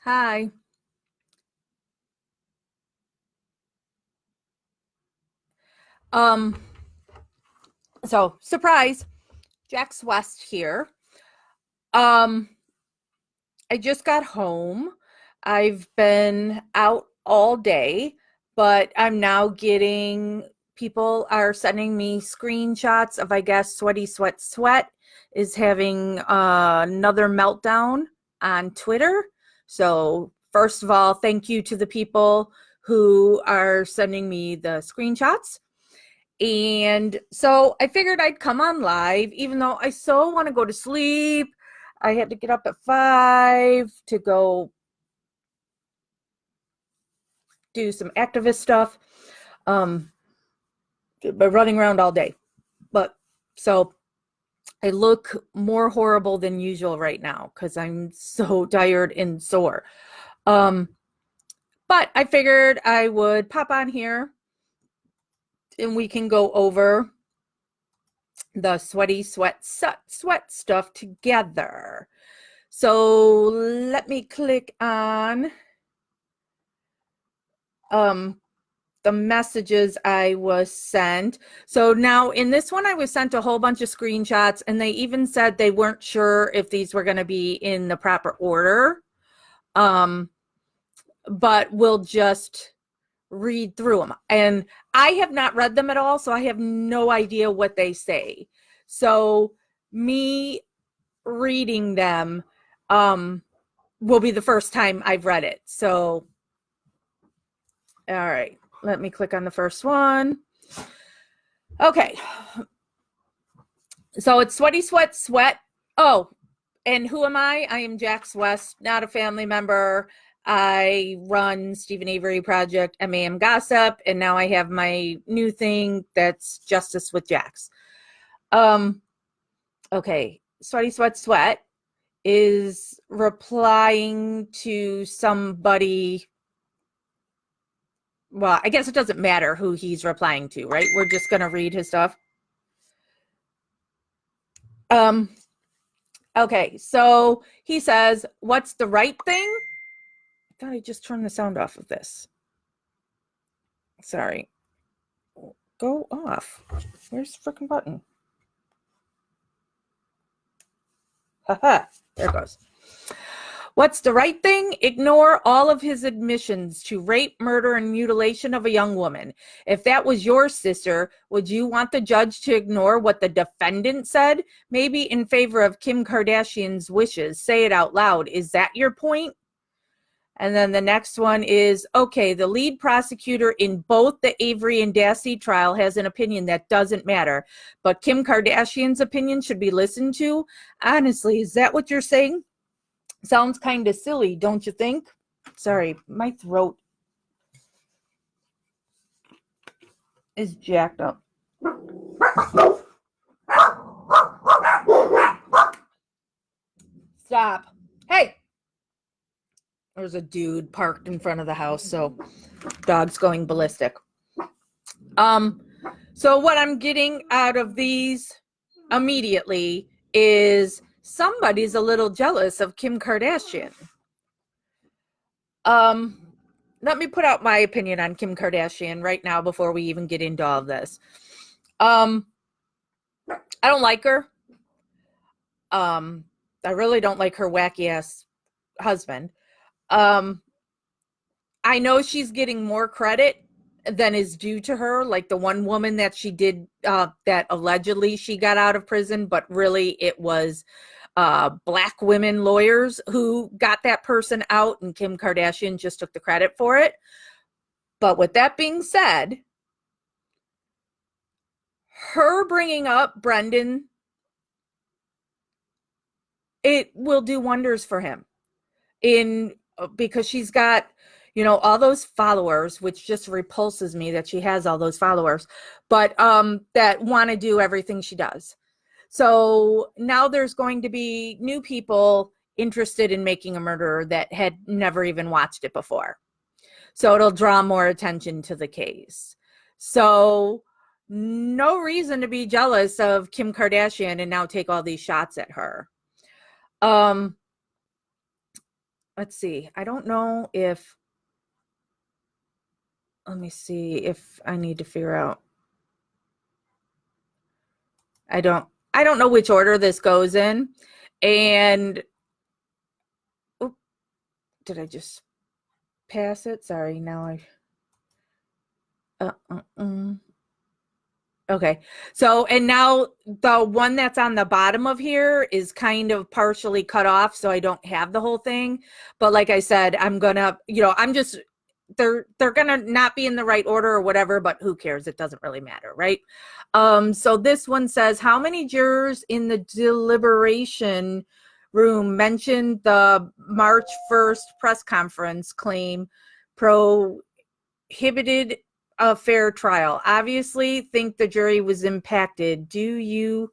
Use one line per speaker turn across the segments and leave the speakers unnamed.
Hi. Um, so surprise, Jax West here. Um, I just got home. I've been out all day, but I'm now getting people are sending me screenshots of, I guess, Sweaty Sweat Sweat is having another meltdown on Twitter. So, first of all, thank you to the people who are sending me the screenshots. And so I figured I'd come on live, even though I so want to go to sleep. I had to get up at 5 to go do some activist stuff, um, by running around all day. But so I look more horrible than usual right now because I'm so tired and sore. Um, but I figured I would pop on here and we can go over the sweat stuff together. So let me click on the messages I was sent. So now in this one, I was sent a whole bunch of screenshots, and they even said they weren't sure if these were going to be in the proper order. But we'll just read through them. And I have not read them at all, so I have no idea what they say. So me reading them will be the first time I've read it. So, all right, let me click on the first one. Okay. So it's Sweaty Sweat Sweat. Oh, and who am I? I am Jax West, not a family member. I run Stephen Avery Project, MAM Gossip, and now I have my new thing that's Justice with Jax. Okay, Sweaty Sweat Sweat is replying to somebody. Well, I guess it doesn't matter who he's replying to, right? We're just going to read his stuff. Okay, so he says, what's the right thing? I thought I just turned the sound off of this. Sorry. Go off. Where's the freaking button? Haha, there it goes. What's the right thing? Ignore all of his admissions to rape, murder, and mutilation of a young woman. If that was your sister, would you want the judge to ignore what the defendant said? Maybe in favor of Kim Kardashian's wishes. Say it out loud. Is that your point? And then the next one is, okay, the lead prosecutor in both the Avery and Dassey trial has an opinion that doesn't matter, but Kim Kardashian's opinion should be listened to. Honestly, is that what you're saying? Sounds kind of silly, don't you think? Sorry, my throat is jacked up. Stop. Hey! There's a dude parked in front of the house, so dog's going ballistic. So what I'm getting out of these immediately is somebody's a little jealous of Kim Kardashian. Let me put out my opinion on Kim Kardashian right now before we even get into all of this. I don't like her. I really don't like her wacky ass husband. I know she's getting more credit than is due to her, like the one woman that she did that allegedly she got out of prison, but really it was Black women lawyers who got that person out, and Kim Kardashian just took the credit for it. But with that being said, her bringing up Brendan, it will do wonders for him because she's got, all those followers, which just repulses me that she has all those followers, but that want to do everything she does. So now there's going to be new people interested in making a murderer that had never even watched it before. So it'll draw more attention to the case. So no reason to be jealous of Kim Kardashian and now take all these shots at her. let's see. I don't know if, let me see if I need to figure out. I don't know which order this goes in. And oh, did I just pass it? Sorry, now okay. So, and now the one that's on the bottom of here is kind of partially cut off, so I don't have the whole thing. But like I said, I'm gonna, I'm just, they're gonna not be in the right order or whatever, but who cares? It doesn't really matter, right? So this one says, how many jurors in the deliberation room mentioned the March 1st press conference claim prohibited a fair trial? Obviously think the jury was impacted. Do you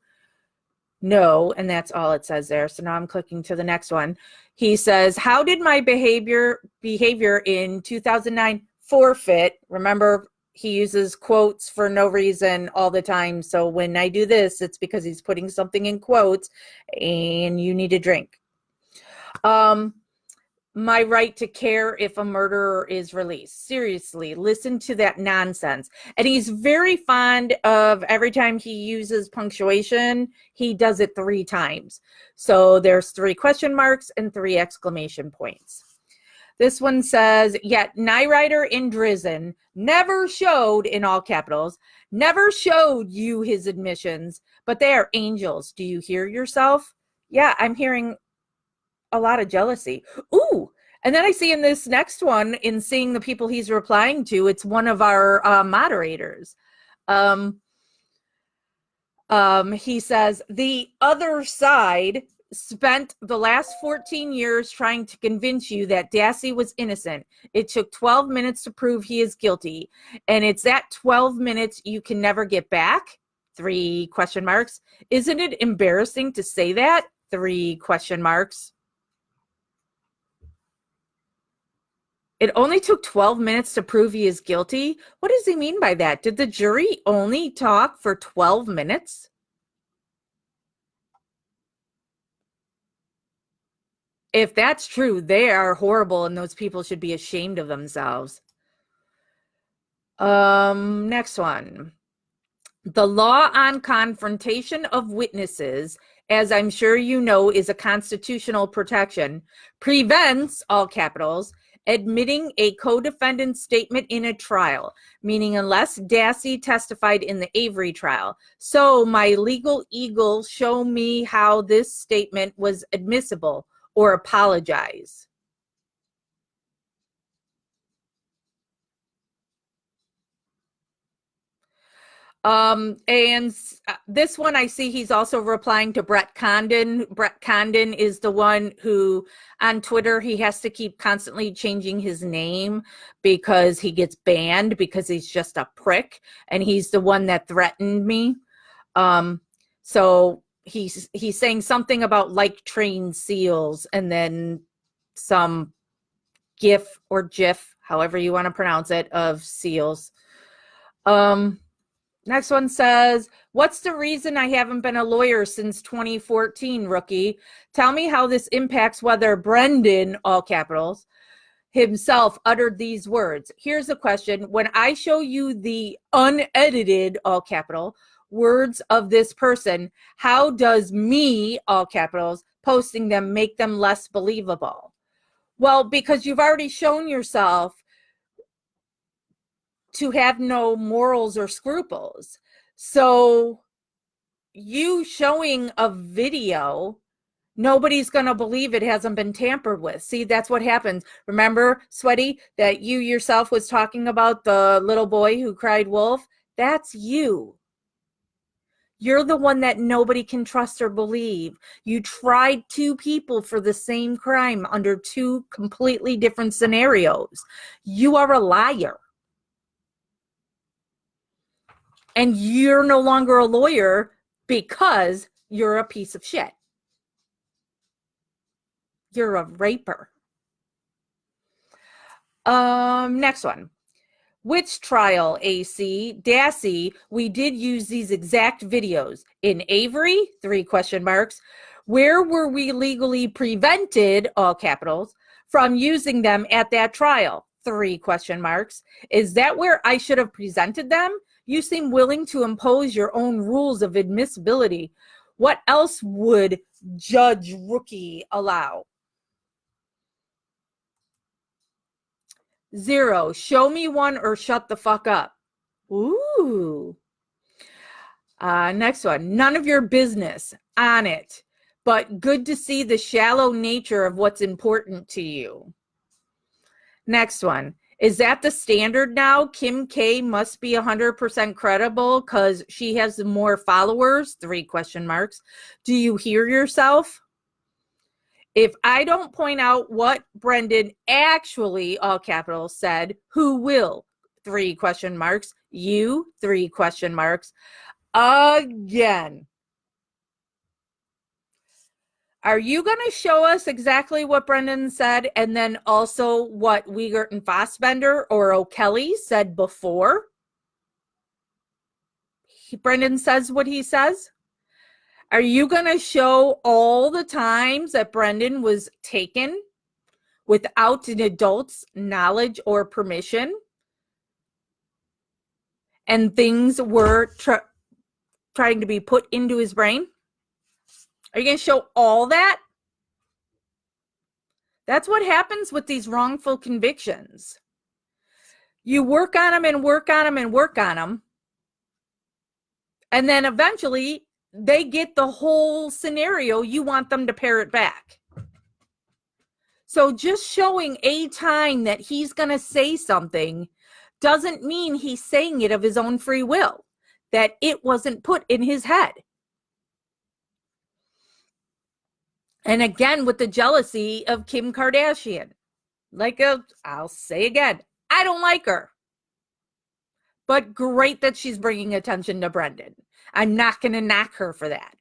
know? And that's all it says there. So now I'm clicking to the next one. He says, how did my behavior in 2009 forfeit? Remember, he uses quotes for no reason all the time. So when I do this, it's because he's putting something in quotes and you need a drink. My right to care if a murderer is released. Seriously, listen to that nonsense. And he's very fond of, every time he uses punctuation, he does it 3 times. So there's 3 question marks and 3 exclamation points. This one says, yet Nyrider in Drizzen never showed, in all capitals, never showed you his admissions, but they are angels. Do you hear yourself? Yeah, I'm hearing a lot of jealousy. Ooh, and then I see in this next one, in seeing the people he's replying to, it's one of our moderators. He says, the other side spent the last 14 years trying to convince you that Dassey was innocent. It took 12 minutes to prove he is guilty. And it's that 12 minutes you can never get back? 3 question marks. Isn't it embarrassing to say that? 3 question marks. It only took 12 minutes to prove he is guilty. What does he mean by that? Did the jury only talk for 12 minutes? If that's true, they are horrible and those people should be ashamed of themselves. Next one. The law on confrontation of witnesses, as I'm sure you know, is a constitutional protection, prevents, all capitals, admitting a co-defendant's statement in a trial, meaning unless Dassey testified in the Avery trial. So my legal eagle, show me how this statement was admissible, or apologize. And this one, I see he's also replying to Brett Condon. Brett Condon is the one who on Twitter, he has to keep constantly changing his name because he gets banned because he's just a prick. And he's the one that threatened me. So he's saying something about like trained seals and then some GIF or GIF, however you want to pronounce it, of seals. Next one says, what's the reason I haven't been a lawyer since 2014, rookie? Tell me how this impacts whether Brendan, all capitals, himself uttered these words. Here's the question. When I show you the unedited, all capital, words of this person, how does me, all capitals, posting them make them less believable? Well, because you've already shown yourself to have no morals or scruples. So you showing a video, nobody's going to believe it hasn't been tampered with. See, that's what happens. Remember, Sweaty, that you yourself was talking about the little boy who cried wolf? That's you. You're the one that nobody can trust or believe. You tried 2 people for the same crime under 2 completely different scenarios. You are a liar. And you're no longer a lawyer because you're a piece of shit. You're a raper. Next one. Which trial, AC? Dassey, we did use these exact videos. In Avery, 3 question marks. Where were we legally prevented, all capitals, from using them at that trial? 3 question marks. Is that where I should have presented them? You seem willing to impose your own rules of admissibility. What else would Judge Rookie allow? 0, show me one or shut the fuck up. Ooh. Next one, none of your business. On it. But good to see the shallow nature of what's important to you. Next one, is that the standard now? Kim K must be 100% credible because she has more followers? 3 question marks. Do you hear yourself? If I don't point out what Brendan actually, all capitals, said, who will? 3 question marks. You? 3 question marks. Again. Are you going to show us exactly what Brendan said and then also what Wiegert and Fassbender or O'Kelly said before? Brendan says what he says. Are you going to show all the times that Brendan was taken without an adult's knowledge or permission? And things were trying to be put into his brain? Are you going to show all that? That's what happens with these wrongful convictions. You work on them and work on them and work on them. And then eventually they get the whole scenario. You want them to parrot back. So just showing a time that he's going to say something doesn't mean he's saying it of his own free will, that it wasn't put in his head. And again, with the jealousy of Kim Kardashian, I'll say again, I don't like her. But great that she's bringing attention to Brendan. I'm not going to knock her for that.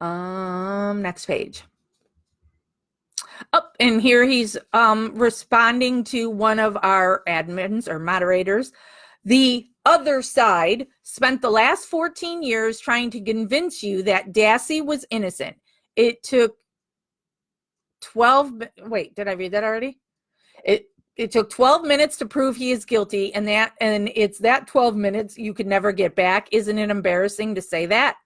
Next page. Oh, and here he's responding to one of our admins or moderators. The other side spent the last 14 years trying to convince you that Dassey was innocent. It took 12, wait, did I read that already? It took 12 minutes to prove he is guilty, and it's that 12 minutes you could never get back. Isn't it embarrassing to say that?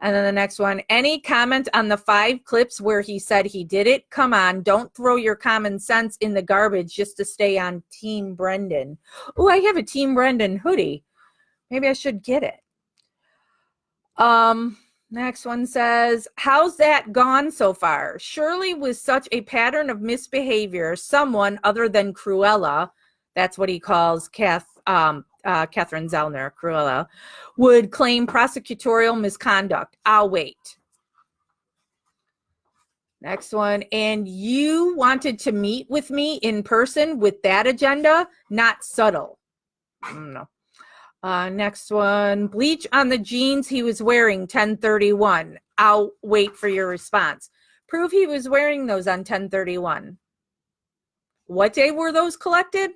And then the next one, any comment on the 5 clips where he said he did it? Come on, don't throw your common sense in the garbage just to stay on Team Brendan. Oh, I have a Team Brendan hoodie. Maybe I should get it. Next one says, how's that gone so far? Surely with such a pattern of misbehavior, someone other than Cruella, that's what he calls Catherine Zellner, Cruella, would claim prosecutorial misconduct. I'll wait. Next one. And you wanted to meet with me in person with that agenda? Not subtle. No. Next one. Bleach on the jeans he was wearing, 1031. I'll wait for your response. Prove he was wearing those on 1031. What day were those collected?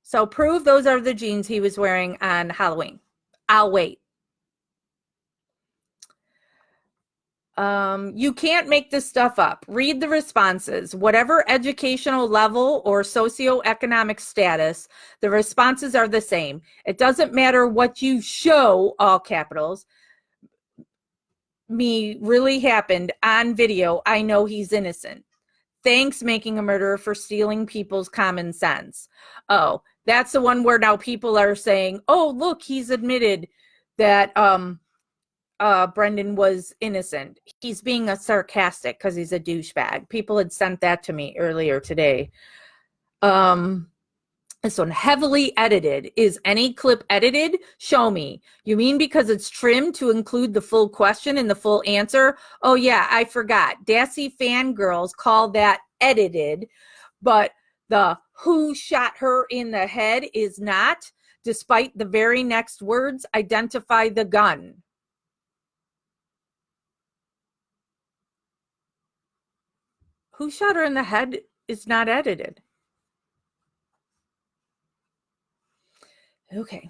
So prove those are the jeans he was wearing on Halloween. I'll wait. You can't make this stuff up. Read the responses. Whatever educational level or socioeconomic status, the responses are the same. It doesn't matter what you show, all capitals, me really happened on video. I know he's innocent. Thanks, making a murderer, for stealing people's common sense. Oh, that's the one where now people are saying, oh, look, he's admitted that Brendan was innocent. He's being a sarcastic because he's a douchebag. People had sent that to me earlier today. This one, heavily edited. Is any clip edited? Show me. You mean because it's trimmed to include the full question and the full answer? Oh yeah, I forgot. Dassey fangirls call that edited, but the who shot her in the head is not, despite the very next words, identify the gun. Who shot her in the head is not edited. Okay.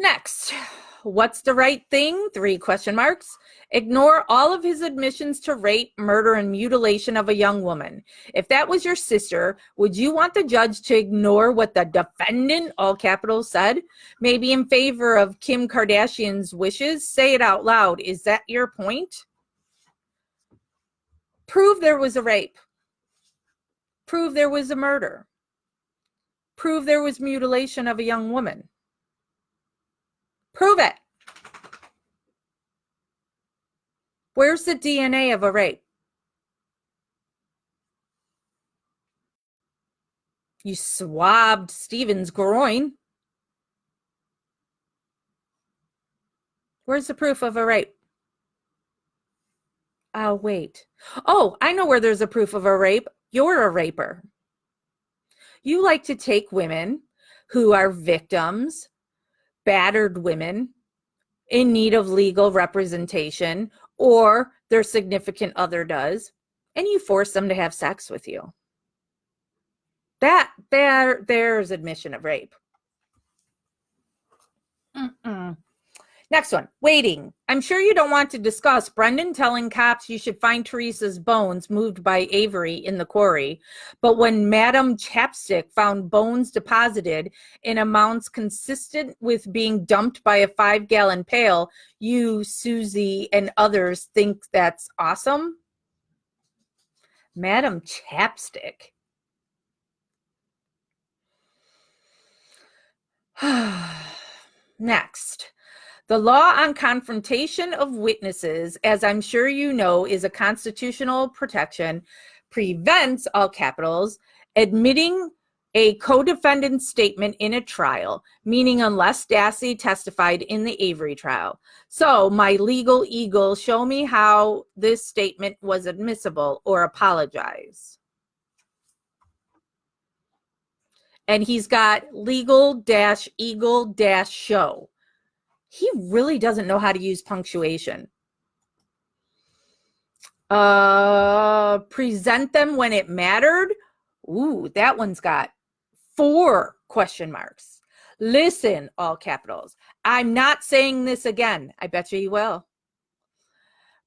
Next, what's the right thing? 3 question marks. Ignore all of his admissions to rape, murder, and mutilation of a young woman. If that was your sister, would you want the judge to ignore what the defendant, all capitals, said? Maybe in favor of Kim Kardashian's wishes? Say it out loud. Is that your point? Prove there was a rape. Prove there was a murder. Prove there was mutilation of a young woman. Prove it. Where's the DNA of a rape? You swabbed Stephen's groin. Where's the proof of a rape? Oh, wait. Oh, I know where there's a proof of a rape. You're a raper. You like to take women who are victims, battered women in need of legal representation, or their significant other does, and you force them to have sex with you. There's admission of rape. Next one, waiting. I'm sure you don't want to discuss Brendan telling cops you should find Teresa's bones moved by Avery in the quarry. But when Madam Chapstick found bones deposited in amounts consistent with being dumped by a 5-gallon pail, you, Susie, and others think that's awesome? Madam Chapstick. Next. The law on confrontation of witnesses, as I'm sure you know, is a constitutional protection, prevents, all capitals, admitting a co-defendant's statement in a trial, meaning unless Dassey testified in the Avery trial. So, my legal eagle, show me how this statement was admissible or apologize. And he's got legal-eagle-show. He really doesn't know how to use punctuation. Present them when it mattered. Ooh, that one's got 4 question marks. Listen, all capitals. I'm not saying this again. I bet you will.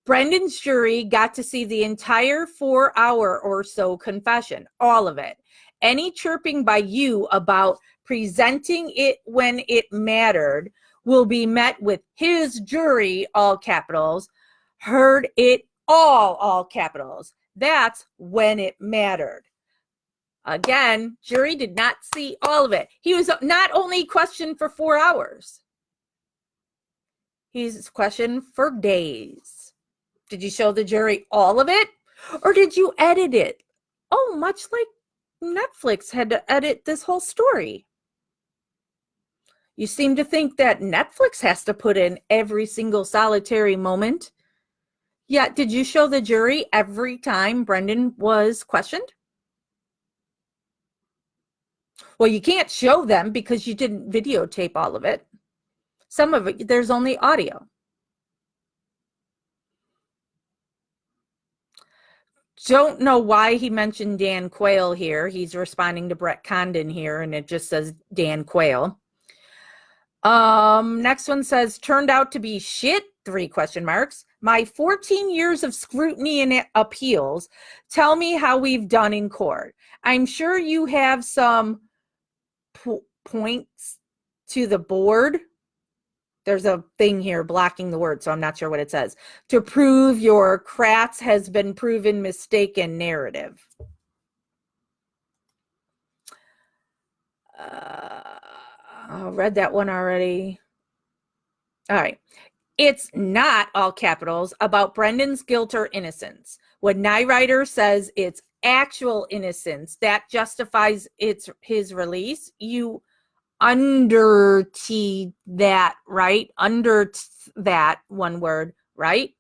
Brendan's jury got to see the entire 4-hour or so confession, all of it. Any chirping by you about presenting it when it mattered will be met with his jury, all capitals, heard it all capitals. That's when it mattered. Again, jury did not see all of it. He was not only questioned for 4 hours. He's questioned for days. Did you show the jury all of it? Or did you edit it? Oh, much like Netflix had to edit this whole story. You seem to think that Netflix has to put in every single solitary moment. Yet, did you show the jury every time Brendan was questioned? Well, you can't show them because you didn't videotape all of it. Some of it, there's only audio. Don't know why he mentioned Dan Quayle here. He's responding to Brett Condon here, and it just says Dan Quayle. Next one says, turned out to be shit, 3 question marks. My 14 years of scrutiny and appeals tell me how we've done in court. I'm sure you have some points to the board. There's a thing here blocking the word, so I'm not sure what it says. To prove your Kratz has been proven mistaken narrative. I read that one already. All right. It's not, all capitals, about Brendan's guilt or innocence. When Nyrider says it's actual innocence that justifies his release, you under that, right? Under that, one word, right?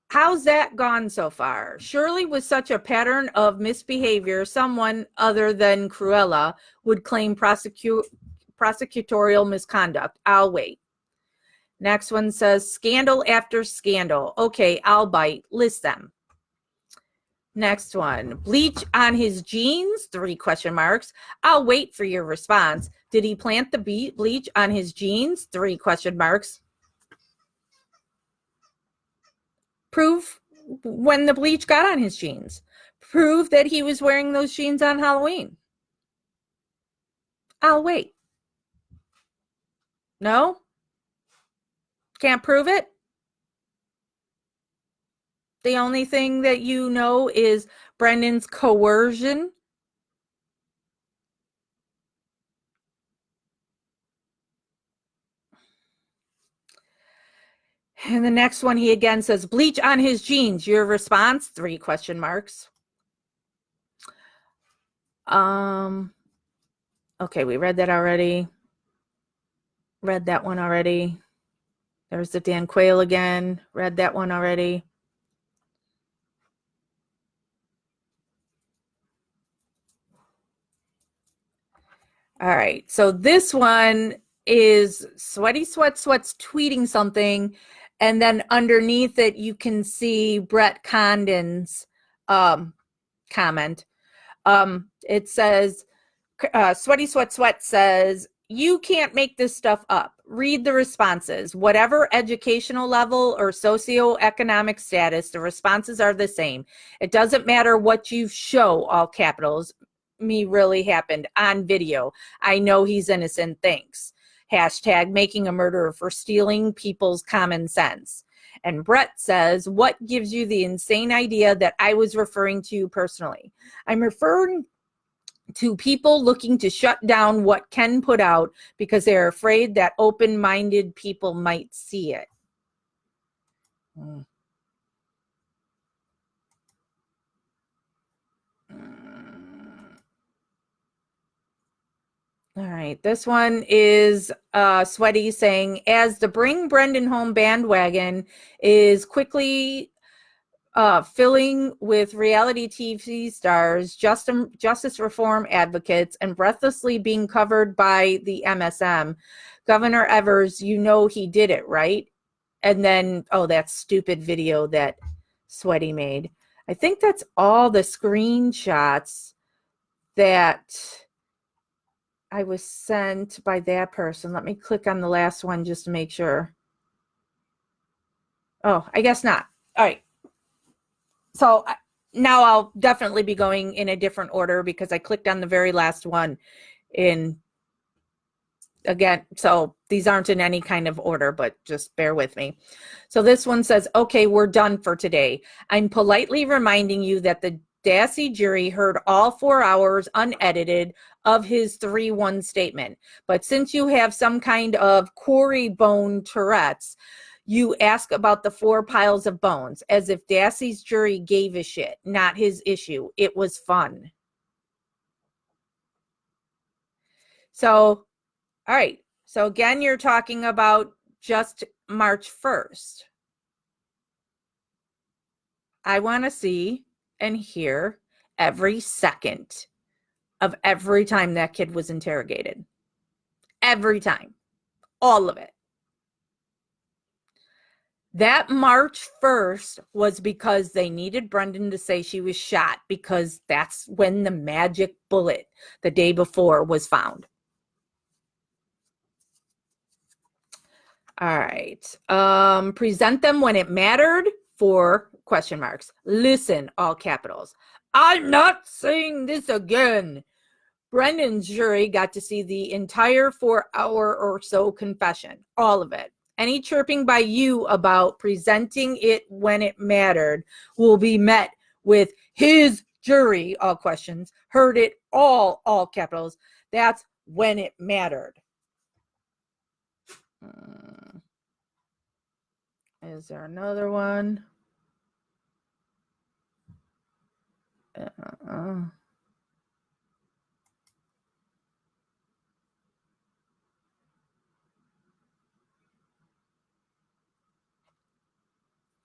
How's that gone so far? Surely with such a pattern of misbehavior, someone other than Cruella would claim prosecutorial misconduct. I'll wait. Next one says, scandal after scandal. Okay, I'll bite. List them. Next one. Bleach on his jeans? 3 question marks. I'll wait for your response. Did he plant the bleach on his jeans? 3 question marks. Prove when the bleach got on his jeans. Prove that he was wearing those jeans on Halloween. I'll wait. No? Can't prove it? The only thing that you know is Brendan's coercion. And the next one, he again says, bleach on his jeans. Your response? 3 question marks. Okay, we read that already. Read that one already. There's the Dan Quayle again. Read that one already. All right, so this one is Sweaty Sweats tweeting something, and then underneath it you can see Brett Condon's comment. It says, Sweaty Sweat says, you can't make this stuff up. Read the responses. Whatever educational level or socioeconomic status, the responses are the same. It doesn't matter what you show, all capitals, me really happened on video. I know he's innocent, thanks. Hashtag making a murderer for stealing people's common sense. And Brett says, what gives you the insane idea that I was referring to personally? I'm referring to people looking to shut down what Ken put out because they're afraid that open-minded people might see it. All right, this one is Sweaty saying, as the Bring Brendan Home bandwagon is quickly filling with reality TV stars, justice reform advocates, and breathlessly being covered by the MSM, Governor Evers, you know he did it, right? And then, oh, that stupid video that Sweaty made. I think that's all the screenshots that I was sent by that person. Let me click on the last one just to make sure. Oh, I guess not. All right. So now I'll definitely be going in a different order because I clicked on the very last one again, so these aren't in any kind of order, but just bear with me. So this one says, okay, we're done for today. I'm politely reminding you that the Dassey jury heard all 4 hours unedited of his 3-1 statement. But since you have some kind of quarry bone Tourette's, you ask about the 4 piles of bones, as if Dassey's jury gave a shit, not his issue. It was fun. So, all right. So again, you're talking about just March 1st. I want to see and hear every second of every time that kid was interrogated. Every time. All of it. That March 1st was because they needed Brendan to say she was shot, because that's when the magic bullet the day before was found. All right. Present them when it mattered, 4 question marks. Listen, all capitals. I'm not saying this again. Brendan's jury got to see the entire 4-hour or so confession, all of it. Any chirping by you about presenting it when it mattered will be met with his jury, all questions, heard it all capitals. That's when it mattered. Is there another one?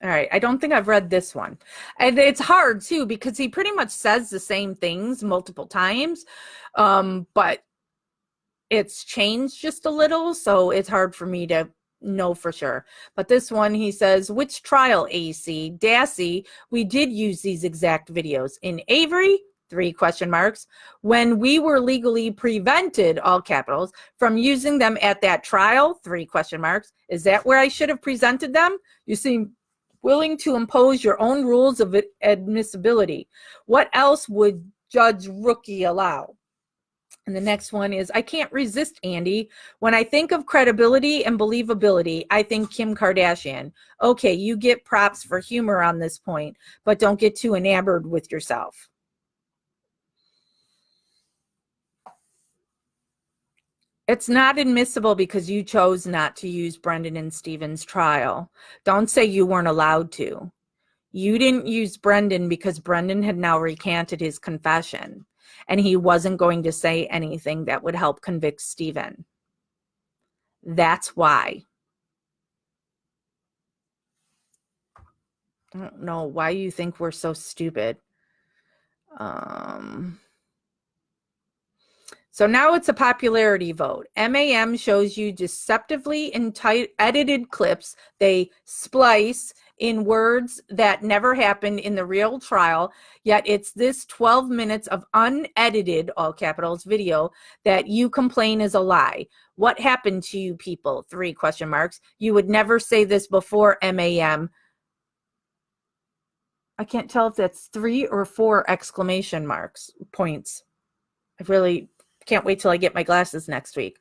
All right, I don't think I've read this one. And it's hard too, because he pretty much says the same things multiple times, but it's changed just a little, so it's hard for me to know for sure. But this one, he says, which trial, AC? Dassey, we did use these exact videos. In Avery, 3 question marks, when we were legally prevented, all capitals, from using them at that trial, 3 question marks. Is that where I should have presented them? You seem willing to impose your own rules of admissibility. What else would Judge Rookie allow? And the next one is, I can't resist, Andy. When I think of credibility and believability, I think Kim Kardashian. Okay, you get props for humor on this point, but don't get too enamored with yourself. It's not admissible because you chose not to use Brendan and Stephen's trial. Don't say you weren't allowed to. You didn't use Brendan because Brendan had now recanted his confession, and he wasn't going to say anything that would help convict Stephen. That's why. I don't know why you think we're so stupid. So now it's a popularity vote. MAM shows you deceptively edited clips. They splice in words that never happened in the real trial, yet it's this 12 minutes of unedited, all capitals, video that you complain is a lie. What happened to you people? 3 question marks. You would never say this before MAM. I can't tell if that's 3 or 4 exclamation marks, points. I really can't wait till I get my glasses next week.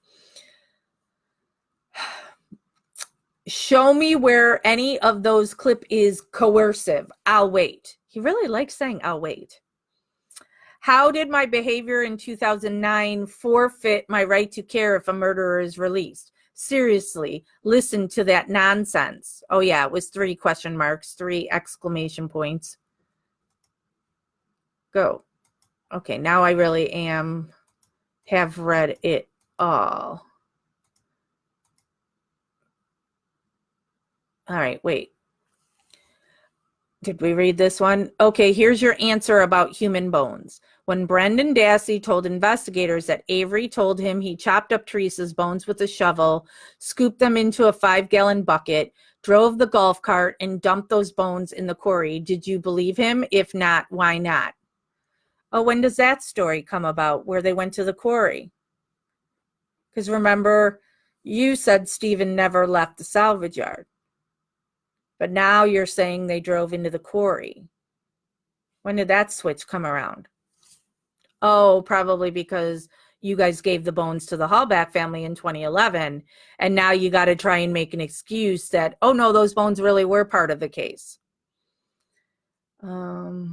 Show me where any of those clip is coercive. I'll wait. He really likes saying I'll wait. How did my behavior in 2009 forfeit my right to care if a murderer is released? Seriously, listen to that nonsense. Oh yeah, it was 3 question marks, 3 exclamation points. Go. Okay, now I really have read it all. All right, wait. Did we read this one? Okay, here's your answer about human bones. When Brendan Dassey told investigators that Avery told him he chopped up Teresa's bones with a shovel, scooped them into a 5-gallon bucket, drove the golf cart, and dumped those bones in the quarry, did you believe him? If not, why not? Oh, when does that story come about, where they went to the quarry? Because remember, you said Stephen never left the salvage yard. But now you're saying they drove into the quarry. When did that switch come around? Oh, probably because you guys gave the bones to the Hallback family in 2011, and now you got to try and make an excuse that, oh no, those bones really were part of the case. All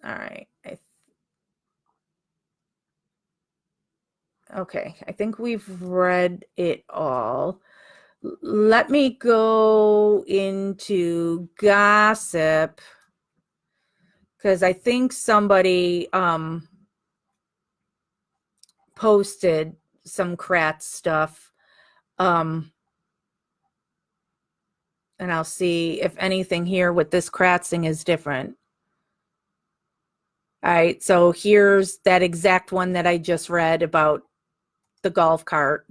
right. Okay, I think we've read it all. Let me go into gossip, because I think somebody posted some Kratz stuff. And I'll see if anything here with this Kratzing is different. All right, so here's that exact one that I just read about the golf cart.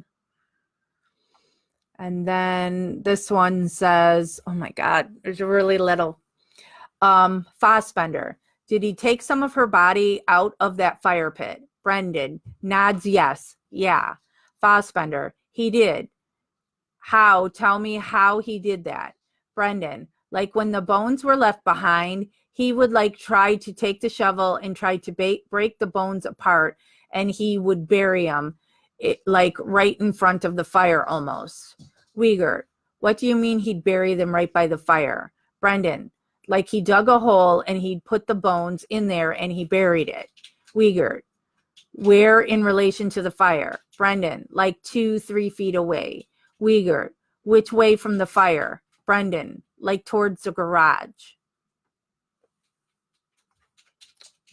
And then this one says, oh my God, there's a really little. Fassbender, did he take some of her body out of that fire pit? Brendan nods yes. Yeah. Fassbender, he did. How? Tell me how he did that. Brendan, like when the bones were left behind, he would like try to take the shovel and try to break the bones apart, and he would bury them like right in front of the fire almost. Wiegert, what do you mean he'd bury them right by the fire? Brendan, like he dug a hole and he'd put the bones in there and he buried it. Wiegert, where in relation to the fire? Brendan, like 2-3 feet away. Wiegert, which way from the fire? Brendan, like towards the garage.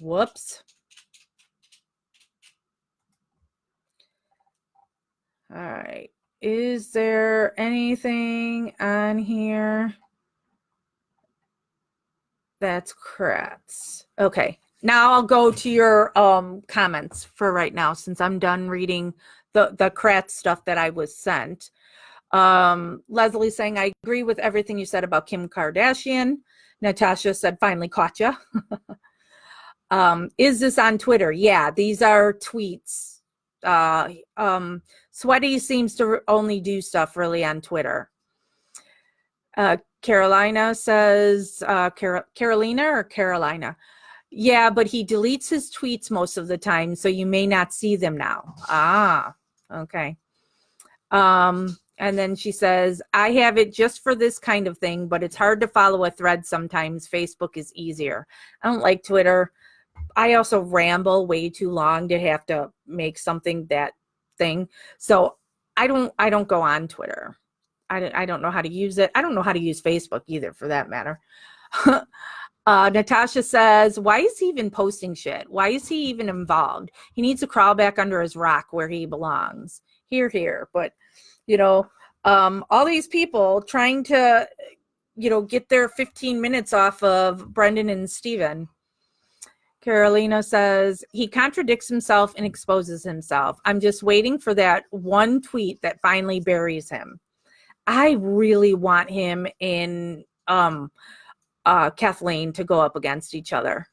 Whoops. All right. Is there anything on here? That's Kratz. Okay. now I'll go to your comments for right now, since I'm done reading the Kratz stuff that I was sent. Leslie saying, I agree with everything you said about Kim Kardashian. Natasha said, finally caught you. Is this on Twitter? Yeah, these are tweets. Sweaty seems to only do stuff really on Twitter. Carolina says, Carolina or Carolina? Yeah, but he deletes his tweets most of the time, so you may not see them now. Ah, okay. And then she says, I have it just for this kind of thing, but it's hard to follow a thread sometimes. Facebook is easier. I don't like Twitter. I also ramble way too long to have to make something that thing. So I don't go on Twitter. I don't know how to use it. I don't know how to use Facebook either, for that matter. Natasha says, why is he even posting shit? Why is he even involved? He needs to crawl back under his rock where he belongs. Here. But, all these people trying to, get their 15 minutes off of Brendan and Steven. Carolina says, he contradicts himself and exposes himself. I'm just waiting for that one tweet that finally buries him. I really want him in Kathleen to go up against each other.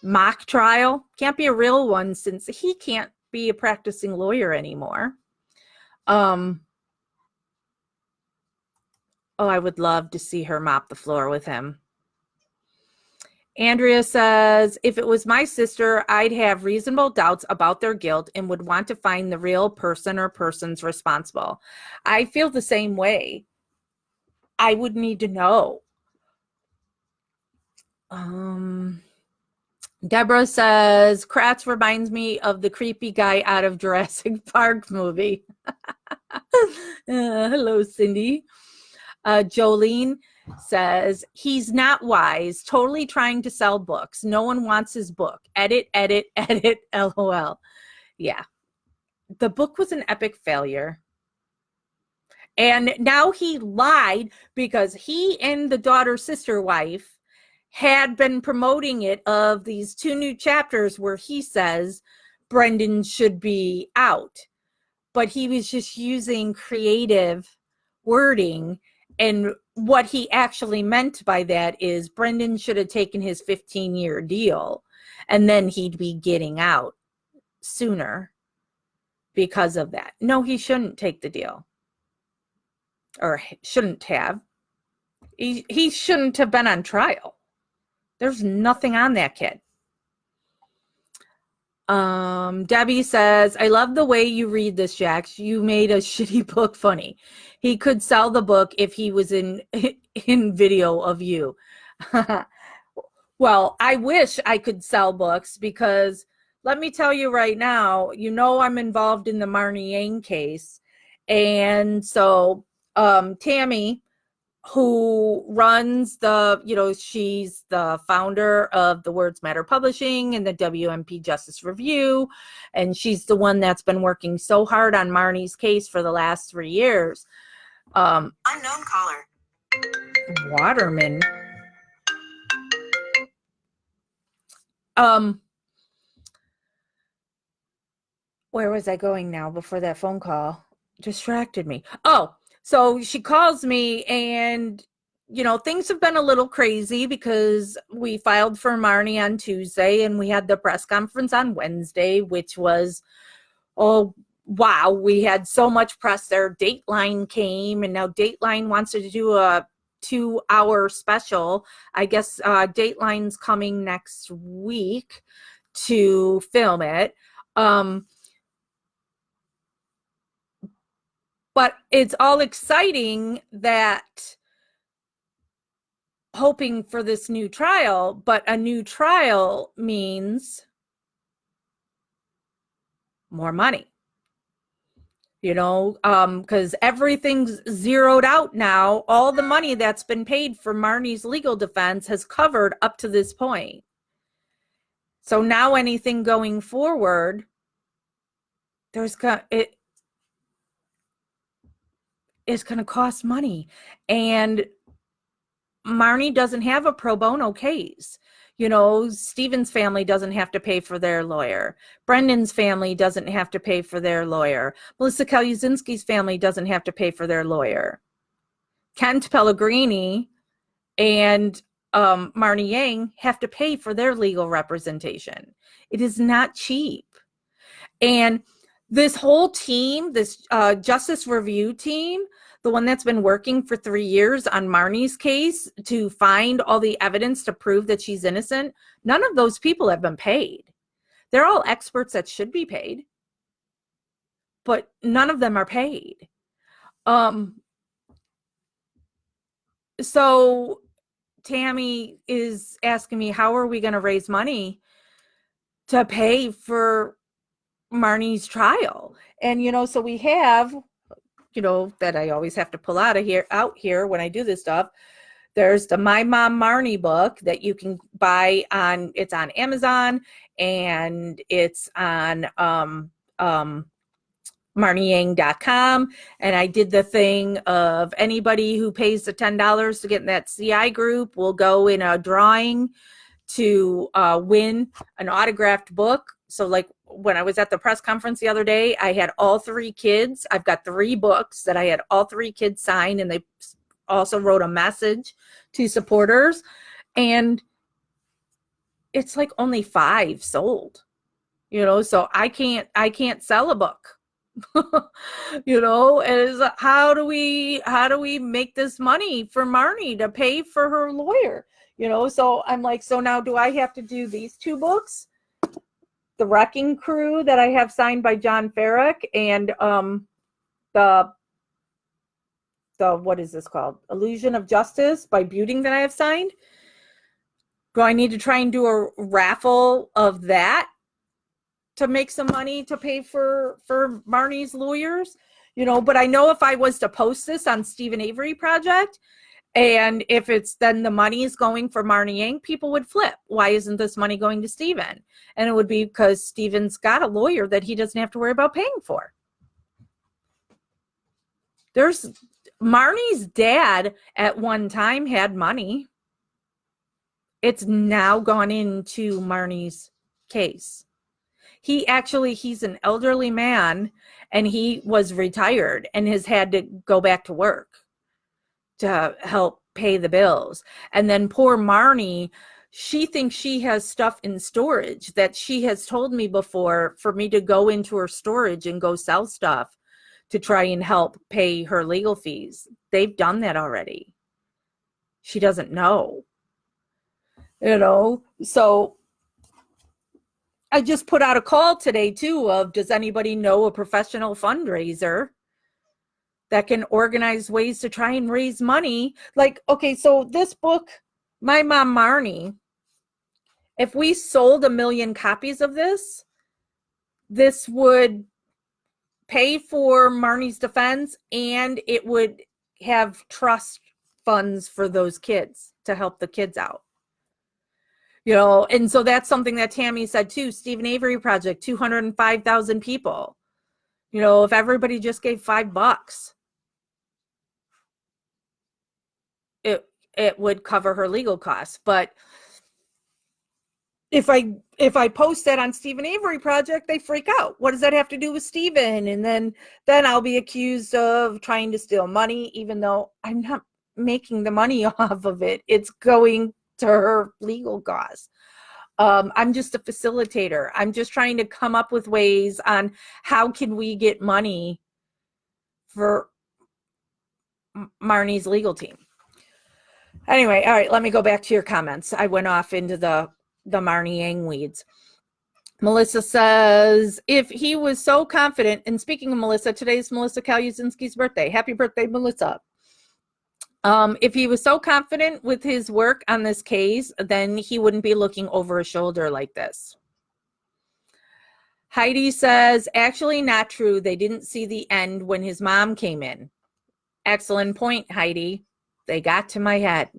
Mock trial can't be a real one since he can't be a practicing lawyer anymore. I would love to see her mop the floor with him. Andrea says, if it was my sister, I'd have reasonable doubts about their guilt and would want to find the real person or persons responsible. I feel the same way. I would need to know. Deborah says, Kratz reminds me of the creepy guy out of Jurassic Park movie. Hello, Cindy. Jolene says, he's not wise, totally trying to sell books. No one wants his book. Edit, LOL. Yeah. The book was an epic failure. And now he lied because he and the daughter-sister wife had been promoting it of these 2 new chapters where he says Brendan should be out. But he was just using creative wording. And what he actually meant by that is Brendan should have taken his 15-year deal and then he'd be getting out sooner because of that. No, he shouldn't take the deal. Or shouldn't have. He shouldn't have been on trial. There's nothing on that kid. Debbie says, I love the way you read this, Jax. You made a shitty book funny. He could sell the book if he was in video of you. Well, I wish I could sell books because let me tell you right now, I'm involved in the Marnie Yang case. And so Tammy, who runs she's the founder of the Words Matter Publishing and the WMP Justice Review. And she's the one that's been working so hard on Marnie's case for the last 3 years. Unknown caller. Waterman. Where was I going now before that phone call? Distracted me. Oh, so she calls me and, things have been a little crazy because we filed for Marnie on Tuesday and we had the press conference on Wednesday, which was, oh, wow, we had so much press there. Dateline came and now Dateline wants to do a 2-hour special. I guess Dateline's coming next week to film it. But it's all exciting that hoping for this new trial, but a new trial means more money. Because everything's zeroed out now. All the money that's been paid for Marnie's legal defense has covered up to this point. So now anything going forward, it's going to cost money. And Marnie doesn't have a pro bono case. You know, Stephen's family doesn't have to pay for their lawyer. Brendan's family doesn't have to pay for their lawyer. Melissa Kaluzinski's family doesn't have to pay for their lawyer. Kent Pellegrini and Marnie Yang have to pay for their legal representation. It is not cheap. And this whole team, this justice review team, the one that's been working for 3 years on Marnie's case to find all the evidence to prove that she's innocent, none of those people have been paid. They're all experts that should be paid, but none of them are paid. So Tammy is asking me, how are we going to raise money to pay for Marnie's trial? And, you know, so we have, you know, that I always have to pull out here when I do this stuff. There's the My Mom Marnie book that you can buy it's on Amazon, and it's on MarnieYang.com. And I did the thing of anybody who pays the $10 to get in that CI group will go in a drawing to win an autographed book. So like when I was at the press conference the other day, I had all 3 kids. I've got 3 books that I had all 3 kids sign, and they also wrote a message to supporters. And it's like only 5 sold, you know, so I can't sell a book. You know, is how do we make this money for Marnie to pay for her lawyer? You know, so I'm like, so now do I have to do these 2 books? The Wrecking Crew that I have signed by John Farrick, and the what is this called? Illusion of Justice by Buting that I have signed. Do I need to try and do a raffle of that to make some money to pay for Marnie's lawyers? You know, but I know if I was to post this on Steven Avery Project, and if it's then the money is going for Marnie Yang, people would flip. Why isn't this money going to Steven? And it would be because Steven's got a lawyer that he doesn't have to worry about paying for. There's Marnie's dad at one time had money. It's now gone into Marnie's case. He's an elderly man, and he was retired and has had to go back to work to help pay the bills. And then poor Marnie, she thinks she has stuff in storage that she has told me before for me to go into her storage and go sell stuff to try and help pay her legal fees. They've done that already. She doesn't know, you know. So I just put out a call today too of, does anybody know a professional fundraiser that can organize ways to try and raise money? Like, okay, so this book, My Mom Marnie, if we sold 1 million copies of this would pay for Marnie's defense, and it would have trust funds for those kids to help the kids out. You know, and so that's something that Tammy said too. Steven Avery Project, 205,000 people. You know, if everybody just gave $5, it would cover her legal costs. But if I post that on Steven Avery Project, they freak out. What does that have to do with Steven? And then I'll be accused of trying to steal money, even though I'm not making the money off of it. It's going to her legal costs. I'm just a facilitator. I'm just trying to come up with ways on how can we get money for Marnie's legal team. Anyway, all right, let me go back to your comments. I went off into the Marnie Yang weeds. Melissa says, if he was so confident, and speaking of Melissa, today's Melissa Kaluzinski's birthday. Happy birthday, Melissa. If he was so confident with his work on this case, then he wouldn't be looking over his shoulder like this. Heidi says, actually not true. They didn't see the end when his mom came in. Excellent point, Heidi. They got to my head.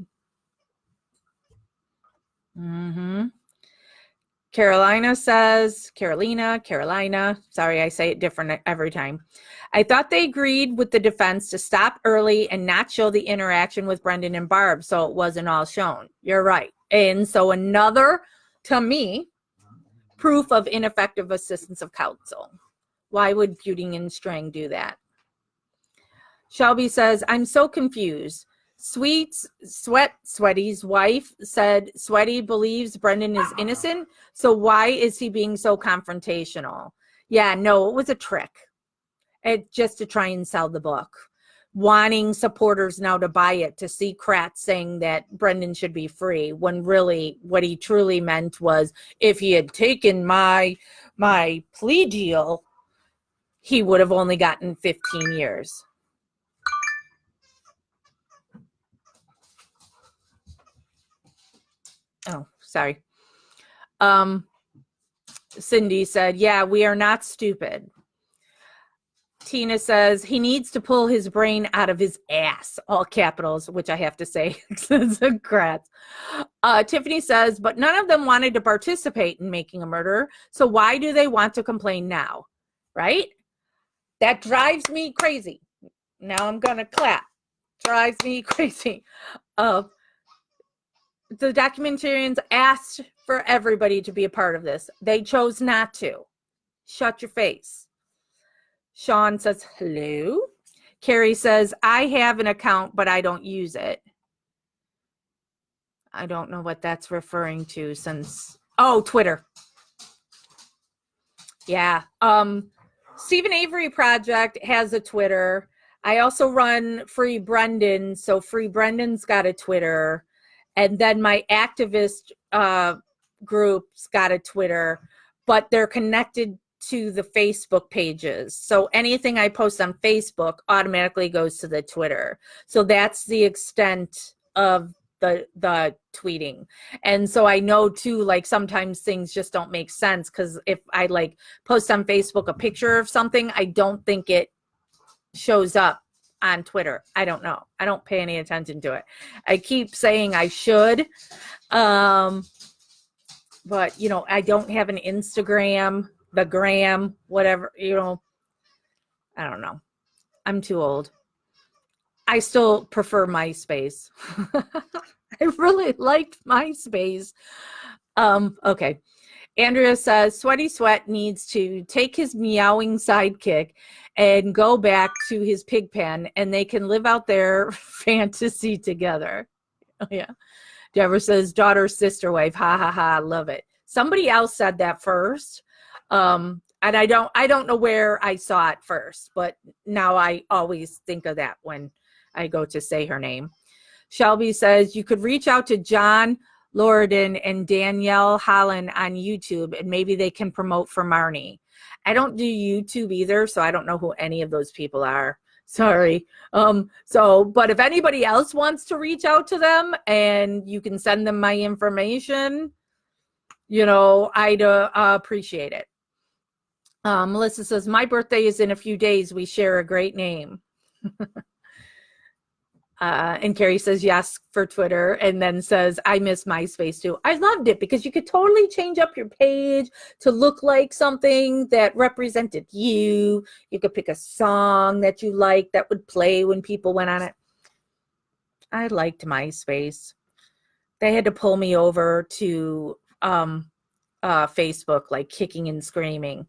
Carolina, sorry, I say it different every time. I thought they agreed with the defense to stop early and not show the interaction with Brendan and Barb, so it wasn't all shown. You're right. And so another, to me, proof of ineffective assistance of counsel. Why would Buting and Strang do that? Shelby says, I'm so confused. Sweaty's wife said Sweaty believes Brendan is innocent, so why is he being so confrontational? Yeah, no, it was a trick. Just to try and sell the book. Wanting supporters now to buy it, to see Kratz saying that Brendan should be free, when really what he truly meant was, if he had taken my plea deal, he would have only gotten 15 years. Oh, sorry. Cindy said, yeah, we are not stupid. Tina says, he needs to pull his brain out of his ass, all capitals, which I have to say, Kratz. Tiffany says, but none of them wanted to participate in making a murder, so why do they want to complain now? Right? That drives me crazy. Now I'm going to clap. Drives me crazy. The documentarians asked for everybody to be a part of this. They chose not to. Shut your face. Sean says, hello. Carrie says, I have an account, but I don't use it. I don't know what that's referring to since, Twitter. Yeah. Stephen Avery Project has a Twitter. I also run Free Brendan. So Free Brendan's got a Twitter. And then my activist group's got a Twitter, but they're connected to the Facebook pages. So anything I post on Facebook automatically goes to the Twitter. So that's the extent of the tweeting. And so I know too, like sometimes things just don't make sense, because if I like post on Facebook a picture of something, I don't think it shows up on Twitter. I don't know. I don't pay any attention to it. I keep saying I should. But I don't have an Instagram, the gram, whatever, I don't know. I'm too old. I still prefer MySpace. I really liked MySpace. Okay. Andrea says, Sweaty Sweat needs to take his meowing sidekick and go back to his pig pen, and they can live out their fantasy together. Oh, yeah. Deborah says, daughter, sister wife. Ha, ha, ha. Love it. Somebody else said that first. And I don't know where I saw it first, but now I always think of that when I go to say her name. Shelby says, you could reach out to John Lordan and Danielle Holland on YouTube, and maybe they can promote for Marnie. I don't do YouTube either, so I don't know who any of those people are. Sorry. But if anybody else wants to reach out to them and you can send them my information, I'd appreciate it. Melissa says, my birthday is in a few days. We share a great name. And Carrie says yes for Twitter, and then says, I miss MySpace too. I loved it because you could totally change up your page to look like something that represented you. You could pick a song that you liked that would play when people went on it. I liked MySpace. They had to pull me over to Facebook, like kicking and screaming.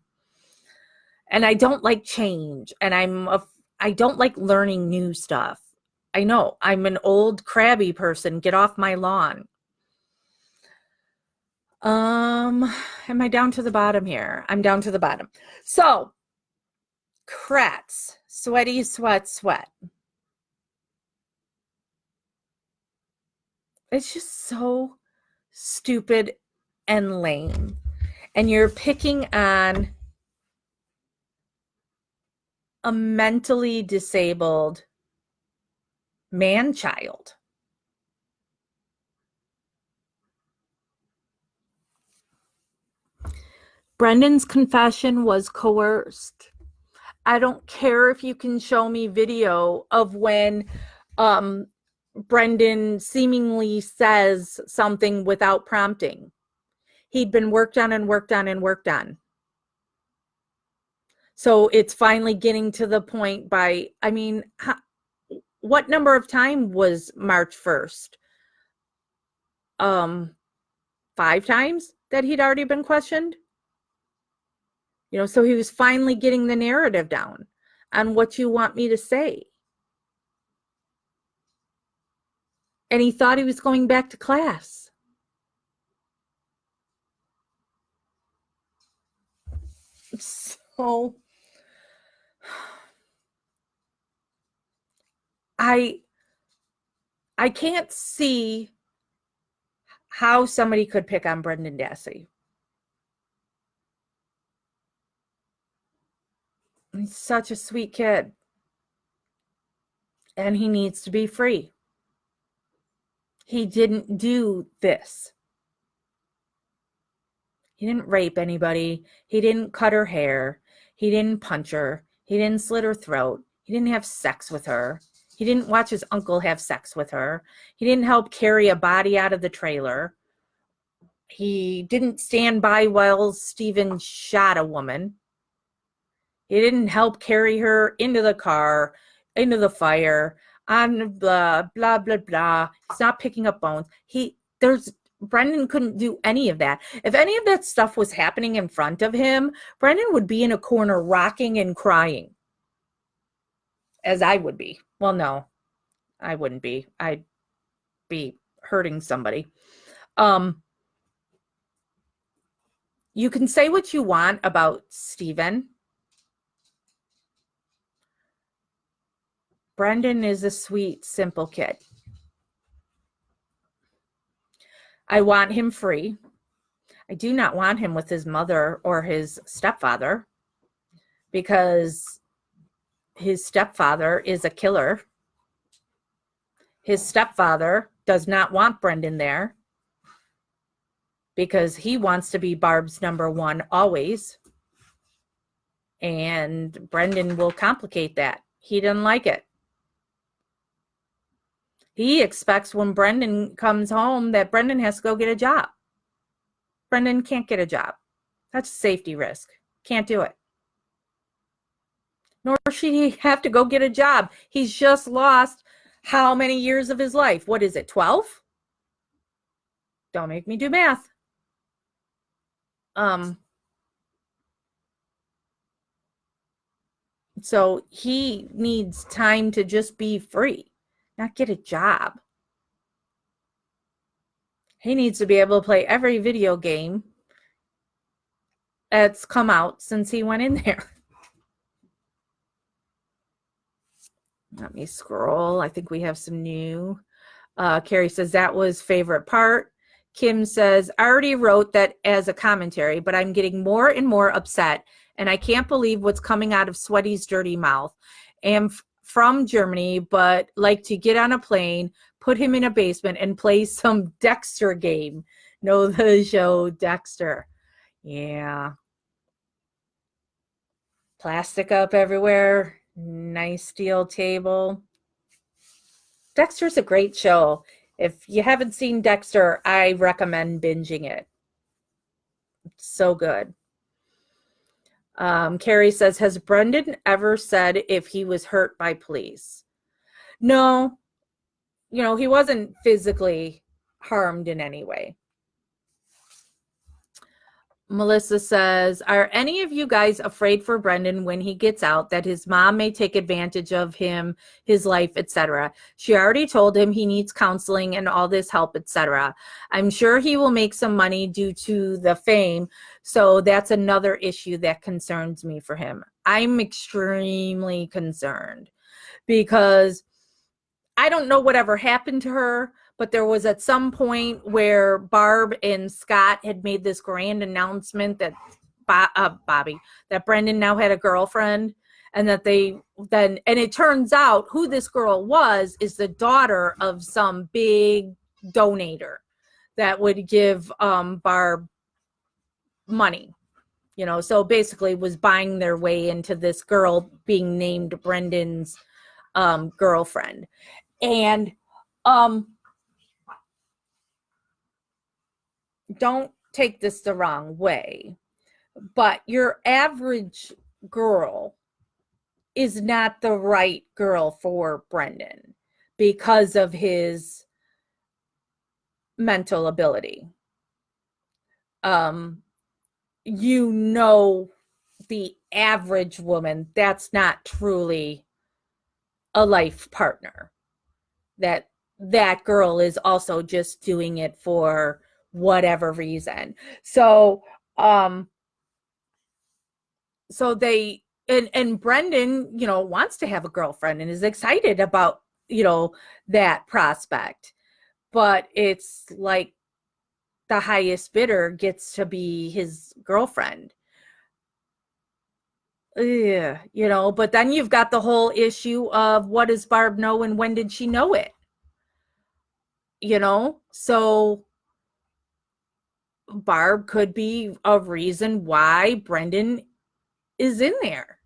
And I don't like change, and I don't like learning new stuff. I know, I'm an old crabby person. Get off my lawn. Am I down to the bottom here? I'm down to the bottom. So, Kratz, Sweaty Sweat. It's just so stupid and lame. And you're picking on a mentally disabled man-child. Brendan's confession was coerced. I don't care if you can show me video of when Brendan seemingly says something without prompting. he'd been worked on and worked on and worked on. So it's finally getting to the point by, I mean, what number of time was March 1st? 5 times that he'd already been questioned. You know, so he was finally getting the narrative down on what you want me to say. And he thought he was going back to class. So I can't see how somebody could pick on Brendan Dassey. He's such a sweet kid. And he needs to be free. He didn't do this. He didn't rape anybody. He didn't cut her hair. He didn't punch her. He didn't slit her throat. He didn't have sex with her. He didn't watch his uncle have sex with her. He didn't help carry a body out of the trailer. He didn't stand by while Stephen shot a woman. He didn't help carry her into the car, into the fire, on blah, blah, blah, blah. He's not picking up bones. Brendan couldn't do any of that. If any of that stuff was happening in front of him, Brendan would be in a corner rocking and crying. As I would be. Well, no, I wouldn't be. I'd be hurting somebody. You can say what you want about Stephen. Brendan is a sweet, simple kid. I want him free. I do not want him with his mother or his stepfather, because his stepfather is a killer. His stepfather does not want Brendan there because he wants to be Barb's number one always. And Brendan will complicate that. He doesn't like it. He expects when Brendan comes home that Brendan has to go get a job. Brendan can't get a job. That's a safety risk. Can't do it. Nor should he have to go get a job. He's just lost how many years of his life? What is it, 12? Don't make me do math. So he needs time to just be free, not get a job. He needs to be able to play every video game that's come out since he went in there. Let me scroll. I think we have some new. Carrie says that was favorite part. Kim says, I already wrote that as a commentary, but I'm getting more and more upset, and I can't believe what's coming out of Sweaty's dirty mouth. And from Germany, but like to get on a plane, put him in a basement, and play some Dexter game. Know the show Dexter. Yeah. Plastic up everywhere. Nice steel table. Dexter's a great show. If you haven't seen Dexter, I recommend binging it. It's so good. Carrie says, has Brendan ever said if he was hurt by police? No. You know, he wasn't physically harmed in any way. Melissa says, are any of you guys afraid for Brendan when he gets out that his mom may take advantage of him, his life, etc.? She already told him he needs counseling and all this help, etc. I'm sure he will make some money due to the fame, so that's another issue that concerns me for him. I'm extremely concerned because I don't know whatever happened to her, but there was at some point where Barb and Scott had made this grand announcement that that Brendan now had a girlfriend, and that and it turns out who this girl was is the daughter of some big donator that would give Barb money, you know, so basically was buying their way into this girl being named Brendan's girlfriend. And don't take this the wrong way, but your average girl is not the right girl for Brendan because of his mental ability. You know, the average woman, that's not truly a life partner. That girl is also just doing it for whatever reason. So they and Brendan, wants to have a girlfriend and is excited about, that prospect. But it's like the highest bidder gets to be his girlfriend. Yeah, but then you've got the whole issue of what does Barb know and when did she know it? So Barb could be a reason why Brendan is in there.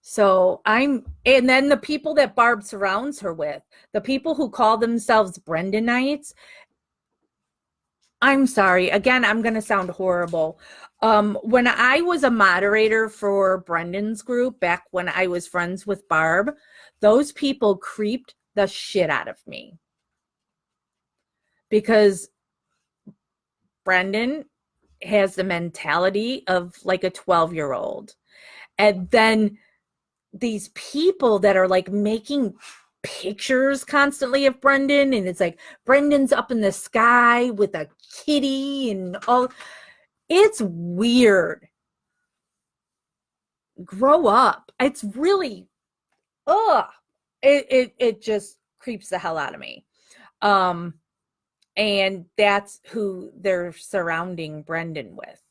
So and then the people that Barb surrounds her with, the people who call themselves Brendanites, I'm sorry, again, I'm going to sound horrible. When I was a moderator for Brendan's group, back when I was friends with Barb, those people creeped the shit out of me. Because Brendan has the mentality of like a 12-year-old. And then these people that are like making pictures constantly of Brendan, and it's like Brendan's up in the sky with a kitty and all. It's weird. Grow up. It's really, it just creeps the hell out of me. And that's who they're surrounding Brendan with.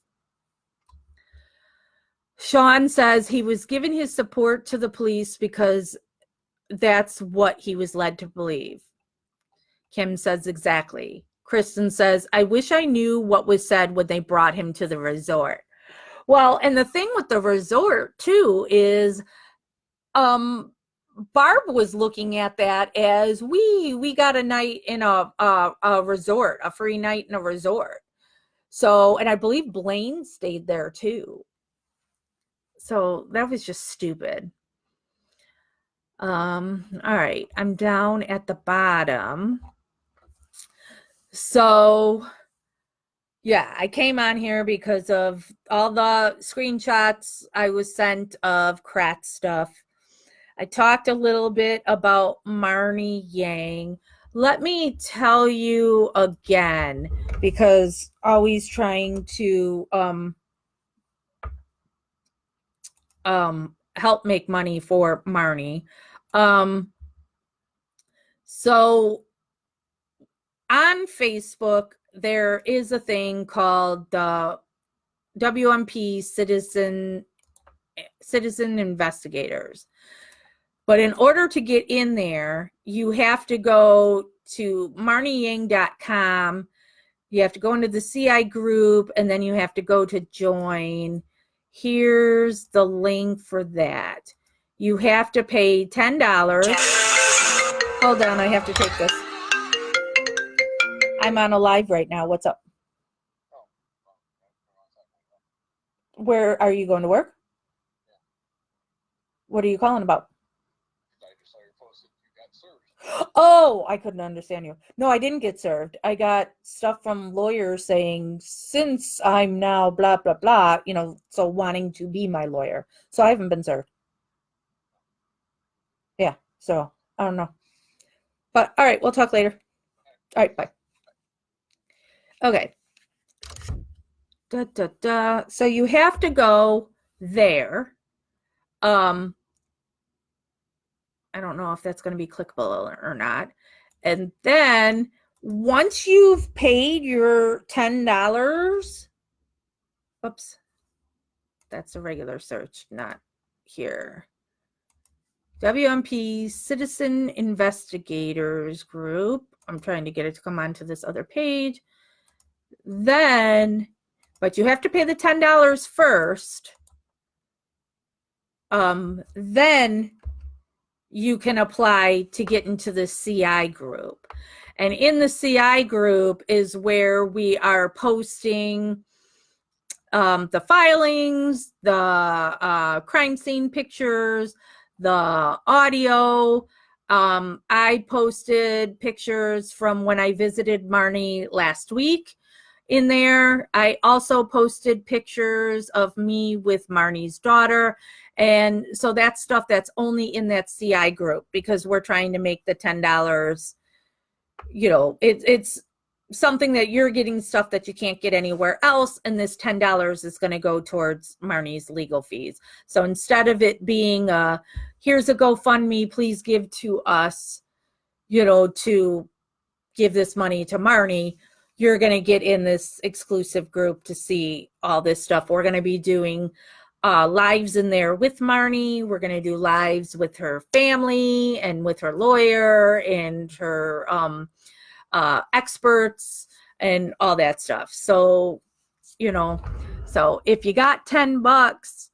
Sean says he was giving his support to the police because that's what he was led to believe. Kim says exactly. Kristen says, I wish I knew what was said when they brought him to the resort. Well, and the thing with the resort too is Barb was looking at that as we got a night in a resort, a free night in a resort. So, and I believe Blaine stayed there too. So that was just stupid. All right, I'm down at the bottom. So yeah, I came on here because of all the screenshots I was sent of Kratz stuff. I talked a little bit about Marnie Yang. Let me tell you again, because always trying to help make money for Marnie. So on Facebook, there is a thing called the WMP Citizen Investigators. But in order to get in there, you have to go to marnieyang.com. You have to go into the CI group, and then you have to go to join. Here's the link for that. You have to pay $10. Hold on, I have to take this. I'm on a live right now. What's up? Where are you going to work? What are you calling about? Oh, I couldn't understand you. No, I didn't get served. I got stuff from lawyers saying, since I'm now blah, blah, blah, so wanting to be my lawyer. So I haven't been served. Yeah, so I don't know. But all right, we'll talk later. All right, bye. Okay. So you have to go there. I don't know if that's going to be clickable or not. And then once you've paid your $10, oops, that's a regular search, not here. WMP Citizen Investigators Group. I'm trying to get it to come onto this other page. Then, but you have to pay the $10 first. Then you can apply to get into the CI group. And in the CI group is where we are posting the filings, the crime scene pictures, the audio. I posted pictures from when I visited Marnie last week in there. I also posted pictures of me with Marnie's daughter. And so that's stuff that's only in that CI group because we're trying to make the $10, it's something that you're getting stuff that you can't get anywhere else. And this $10 is going to go towards Marnie's legal fees. So instead of it being here's a GoFundMe, please give to us, to give this money to Marnie, you're going to get in this exclusive group to see all this stuff. We're going to be doing lives in there with Marnie. We're going to do lives with her family and with her lawyer and her experts and all that stuff. So, so if you got $10,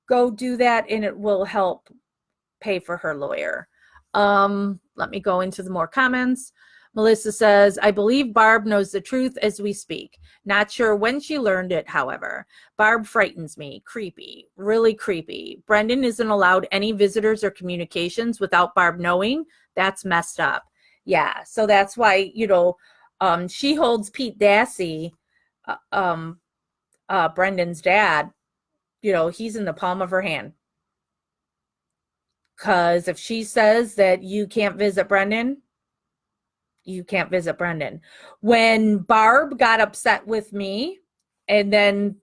go do that and it will help pay for her lawyer. Let me go into the more comments. Melissa says, I believe Barb knows the truth as we speak. Not sure when she learned it, however. Barb frightens me. Creepy. Really creepy. Brendan isn't allowed any visitors or communications without Barb knowing. That's messed up. Yeah, so that's why, she holds Pete Dassey, Brendan's dad, he's in the palm of her hand. Because if she says that you can't visit Brendan, you can't visit Brendan. When Barb got upset with me and then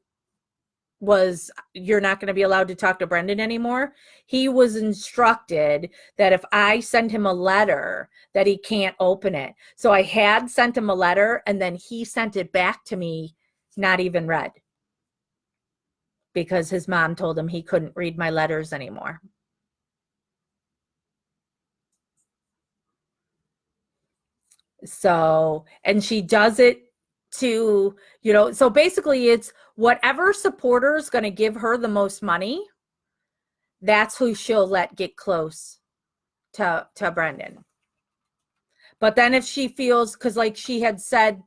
you're not going to be allowed to talk to Brendan anymore, he was instructed that if I send him a letter that he can't open it. So I had sent him a letter and then he sent it back to me, not even read, because his mom told him he couldn't read my letters anymore. So, and she does it to, so basically it's whatever supporter is going to give her the most money, that's who she'll let get close to Brendan. But then if she feels, because like she had said,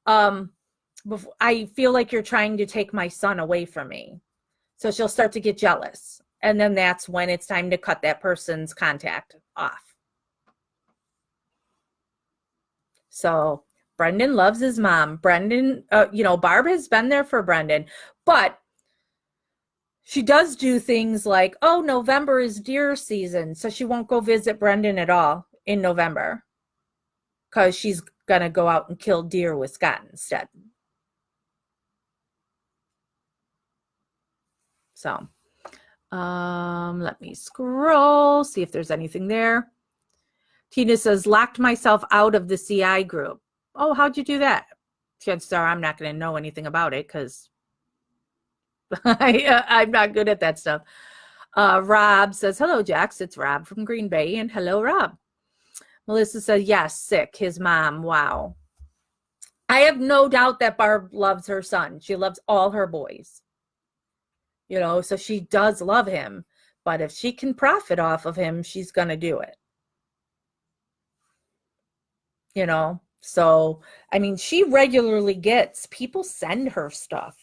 I feel like you're trying to take my son away from me. So she'll start to get jealous. And then that's when it's time to cut that person's contact off. So Brendan loves his mom. Brendan, Barb has been there for Brendan, but she does do things like, November is deer season, so she won't go visit Brendan at all in November because she's going to go out and kill deer with Scott instead. So let me scroll, see if there's anything there. Tina says, locked myself out of the CI group. Oh, how'd you do that? Chances are I'm not going to know anything about it because I'm not good at that stuff. Rob says, hello, Jax. It's Rob from Green Bay. And hello, Rob. Melissa says, yes, sick. His mom. Wow. I have no doubt that Barb loves her son. She loves all her boys. So she does love him. But if she can profit off of him, she's going to do it. So, I mean, she regularly gets, people send her stuff,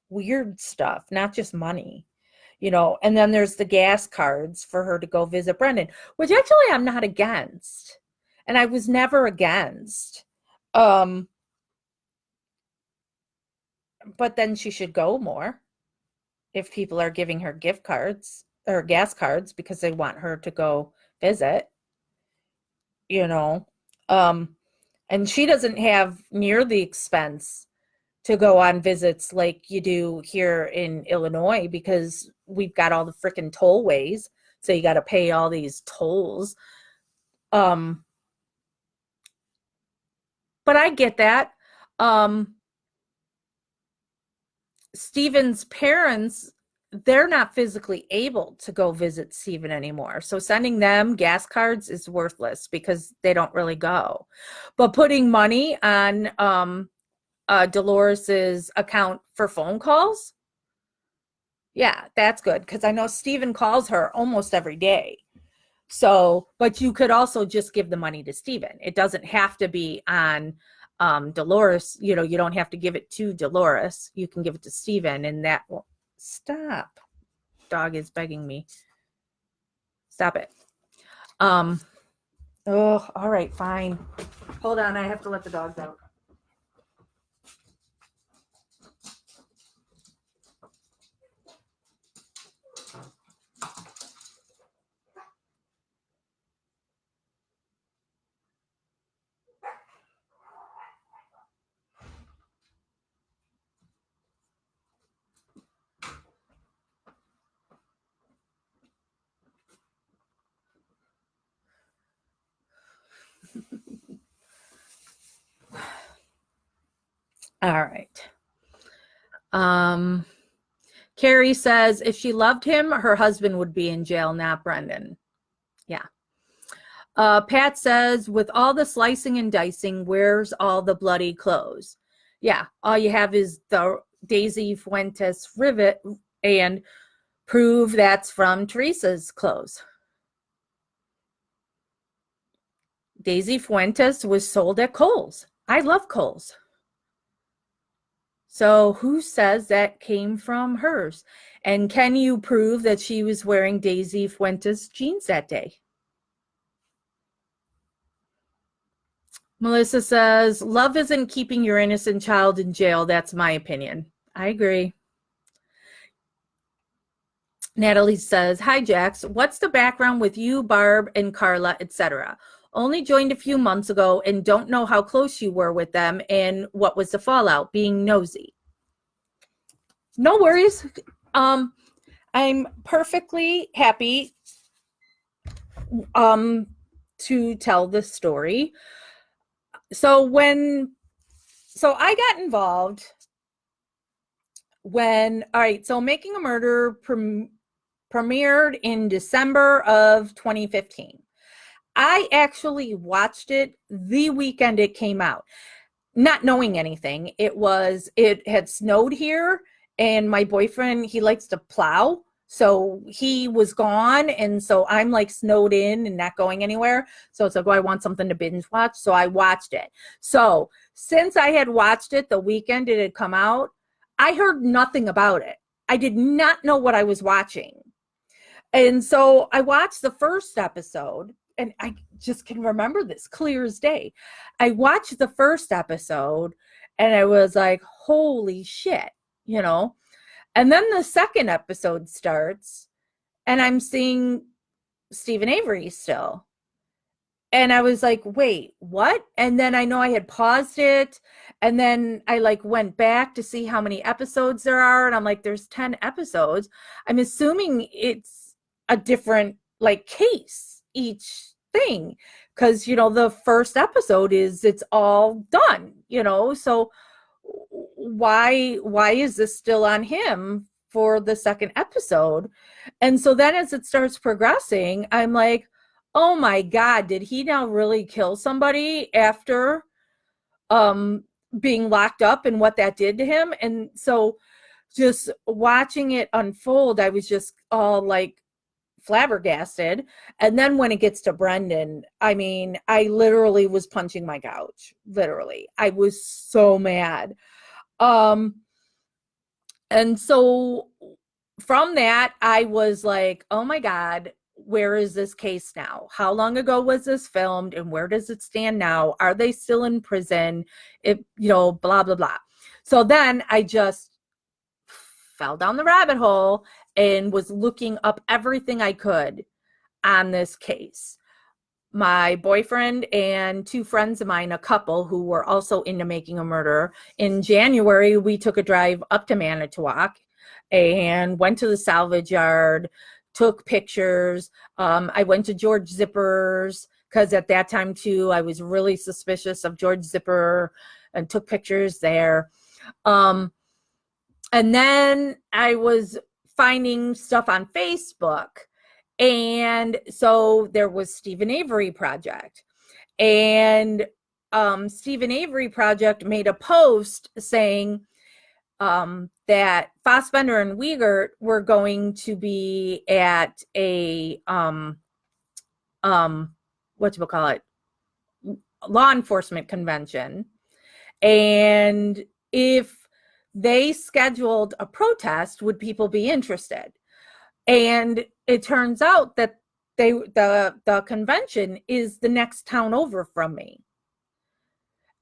weird stuff, not just money, and then there's the gas cards for her to go visit Brendan, which actually I'm not against. And I was never against. But then she should go more if people are giving her gift cards or gas cards because they want her to go visit, and she doesn't have near the expense to go on visits like you do here in Illinois because we've got all the freaking tollways. So you got to pay all these tolls. But I get that. Stephen's parents, they're not physically able to go visit Stephen anymore. So sending them gas cards is worthless because they don't really go. But putting money on Dolores's account for phone calls, yeah, that's good because I know Stephen calls her almost every day. So, but you could also just give the money to Steven. It doesn't have to be on Dolores. You know, you don't have to give it to Dolores. You can give it to Steven, and that will stop. Dog is begging me. Stop it. Oh, all right, fine. Hold on, I have to let the dogs out. All right. Carrie says if she loved him, her husband would be in jail, not Brendan. Yeah. Pat says, with all the slicing and dicing, where's all the bloody clothes? Yeah, all you have is the Daisy Fuentes rivet and prove that's from Teresa's clothes. Daisy Fuentes was sold at Kohl's. I love Kohl's. So who says that came from hers? And can you prove that she was wearing Daisy Fuentes jeans that day? Melissa says, love isn't keeping your innocent child in jail. That's my opinion. I agree. Natalie says, hi, Jax. What's the background with you, Barb, and Carla, etc.? Only joined a few months ago and don't know how close you were with them and what was the fallout, being nosy. No worries. I'm perfectly happy to tell this story. So I got involved when, all right, so Making a Murder premiered in December of 2015. I actually watched it the weekend it came out, not knowing anything. It had snowed here, and my boyfriend, he likes to plow. So he was gone, and so I'm like snowed in and not going anywhere. So it's like, oh, I want something to binge watch. So I watched it. So since I had watched it the weekend it had come out, I heard nothing about it. I did not know what I was watching. And so I watched the first episode, and I just can remember this clear as day. I watched the first episode, and I was like, holy shit, you know? And then the second episode starts, and I'm seeing Stephen Avery still. And I was like, wait, what? And then I know I had paused it. And then I like went back to see how many episodes there are. And I'm like, there's 10 episodes. I'm assuming it's a different like case each thing. Cause you know, the first episode it's all done, you know? So why is this still on him for the second episode? And so then as it starts progressing, I'm like, oh my God, did he now really kill somebody after being locked up and what that did to him? And so just watching it unfold, I was just all like flabbergasted. And then when it gets to Brendan, I mean, I literally was punching my couch. Literally. I was so mad. And so from that, I was like, oh my God, where is this case now? How long ago was this filmed and where does it stand now? Are they still in prison? Blah, blah, blah. So then I just fell down the rabbit hole and was looking up everything I could on this case. My boyfriend and two friends of mine, a couple who were also into Making a Murder, in January, we took a drive up to Manitowoc and went to the salvage yard, took pictures. I went to George Zipper's because at that time too, I was really suspicious of George Zipper and took pictures there. And then I was finding stuff on Facebook. And so there was Stephen Avery Project. And Stephen Avery Project made a post saying that Fassbender and Wiegert were going to be at a whatchamacallit, law enforcement convention. And if they scheduled a protest, would people be interested? And it turns out that the convention is the next town over from me.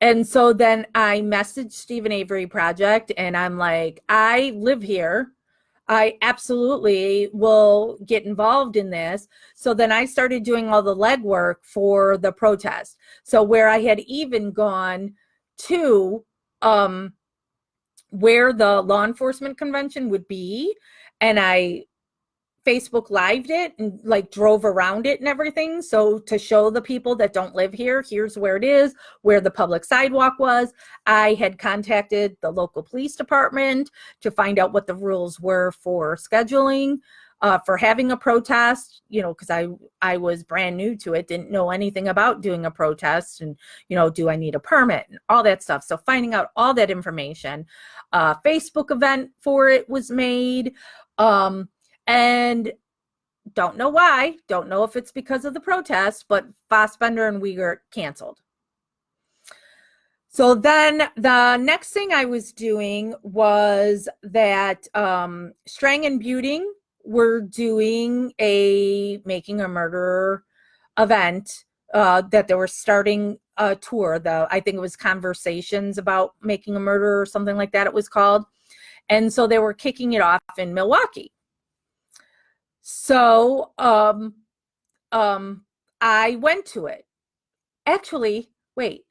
And so then I messaged Stephen Avery Project and I'm like, I live here. I absolutely will get involved in this. So then I started doing all the legwork for the protest. So where I had even gone to where the law enforcement convention would be, and I Facebook lived it and like drove around it and everything. So to show the people that don't live here, here's where it is, where the public sidewalk was. I had contacted the local police department to find out what the rules were for scheduling, for having a protest, you know, because I was brand new to it, didn't know anything about doing a protest and, you know, do I need a permit and all that stuff. So finding out all that information, Facebook event for it was made. And don't know why, don't know if it's because of the protest, but Fassbender and Wiegert canceled. So then the next thing I was doing was that Strang and Buting were doing a Making a Murderer event, that they were starting a tour. I think it was Conversations About Making a Murderer or something like that it was called. And so they were kicking it off in Milwaukee. So I went to it. Actually, wait.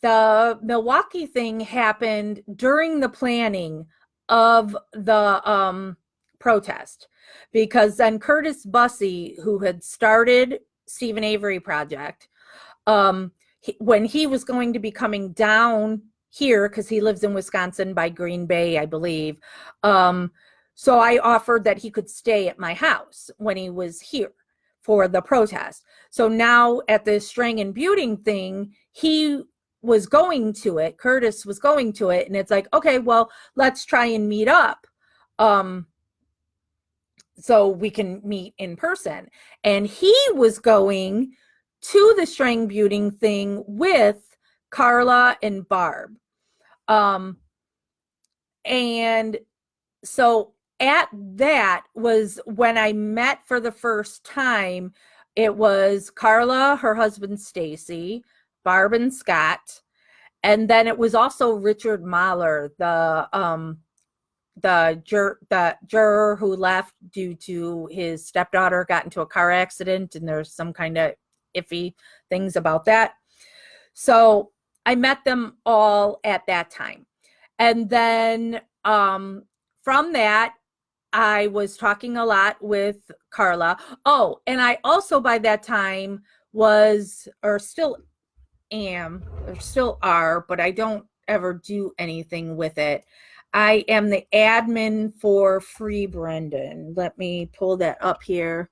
The Milwaukee thing happened during the planning of the protest, because then Curtis Bussey, who had started Stephen Avery Project, when he was going to be coming down here, because he lives in Wisconsin by Green Bay, I believe, so I offered that he could stay at my house when he was here for the protest. So now at the Strang and Buting thing, he was going to it, Curtis was going to it, and it's like, okay, well, let's try and meet up so we can meet in person. And he was going to the Strang Buting thing with Carla and Barb. And so at that was when I met for the first time. It was Carla, her husband Stacy, Barb and Scott, and then it was also Richard Mahler, the juror who left due to his stepdaughter got into a car accident, and there's some kind of iffy things about that. So I met them all at that time. And then from that, I was talking a lot with Carla. Oh, and I also by that time was, or still am, or still are, but I don't ever do anything with it. I am the admin for Free Brendan. Let me pull that up here.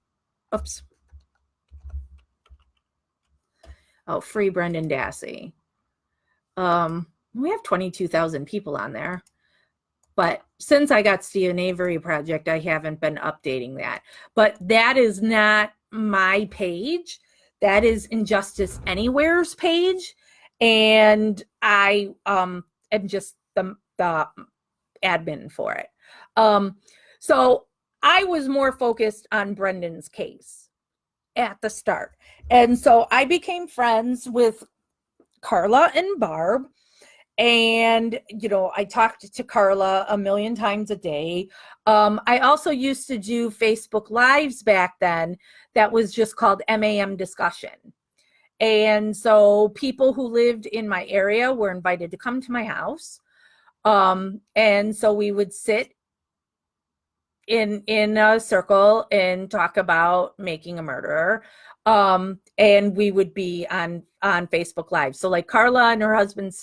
Oops. Oh, Free Brendan Dassey. We have 22,000 people on there. But since I got Stephen Avery Project, I haven't been updating that. But that is not my page. That is Injustice Anywhere's page. And I am just the admin for it. So I was more focused on Brendan's case at the start. And so I became friends with Carla and Barb. And, you know, I talked to Carla a million times a day. I also used to do Facebook Lives back then that was just called MAM Discussion. And so people who lived in my area were invited to come to my house. And so we would sit in a circle and talk about Making a Murderer. And we would be on Facebook Live. So like Carla and her husband,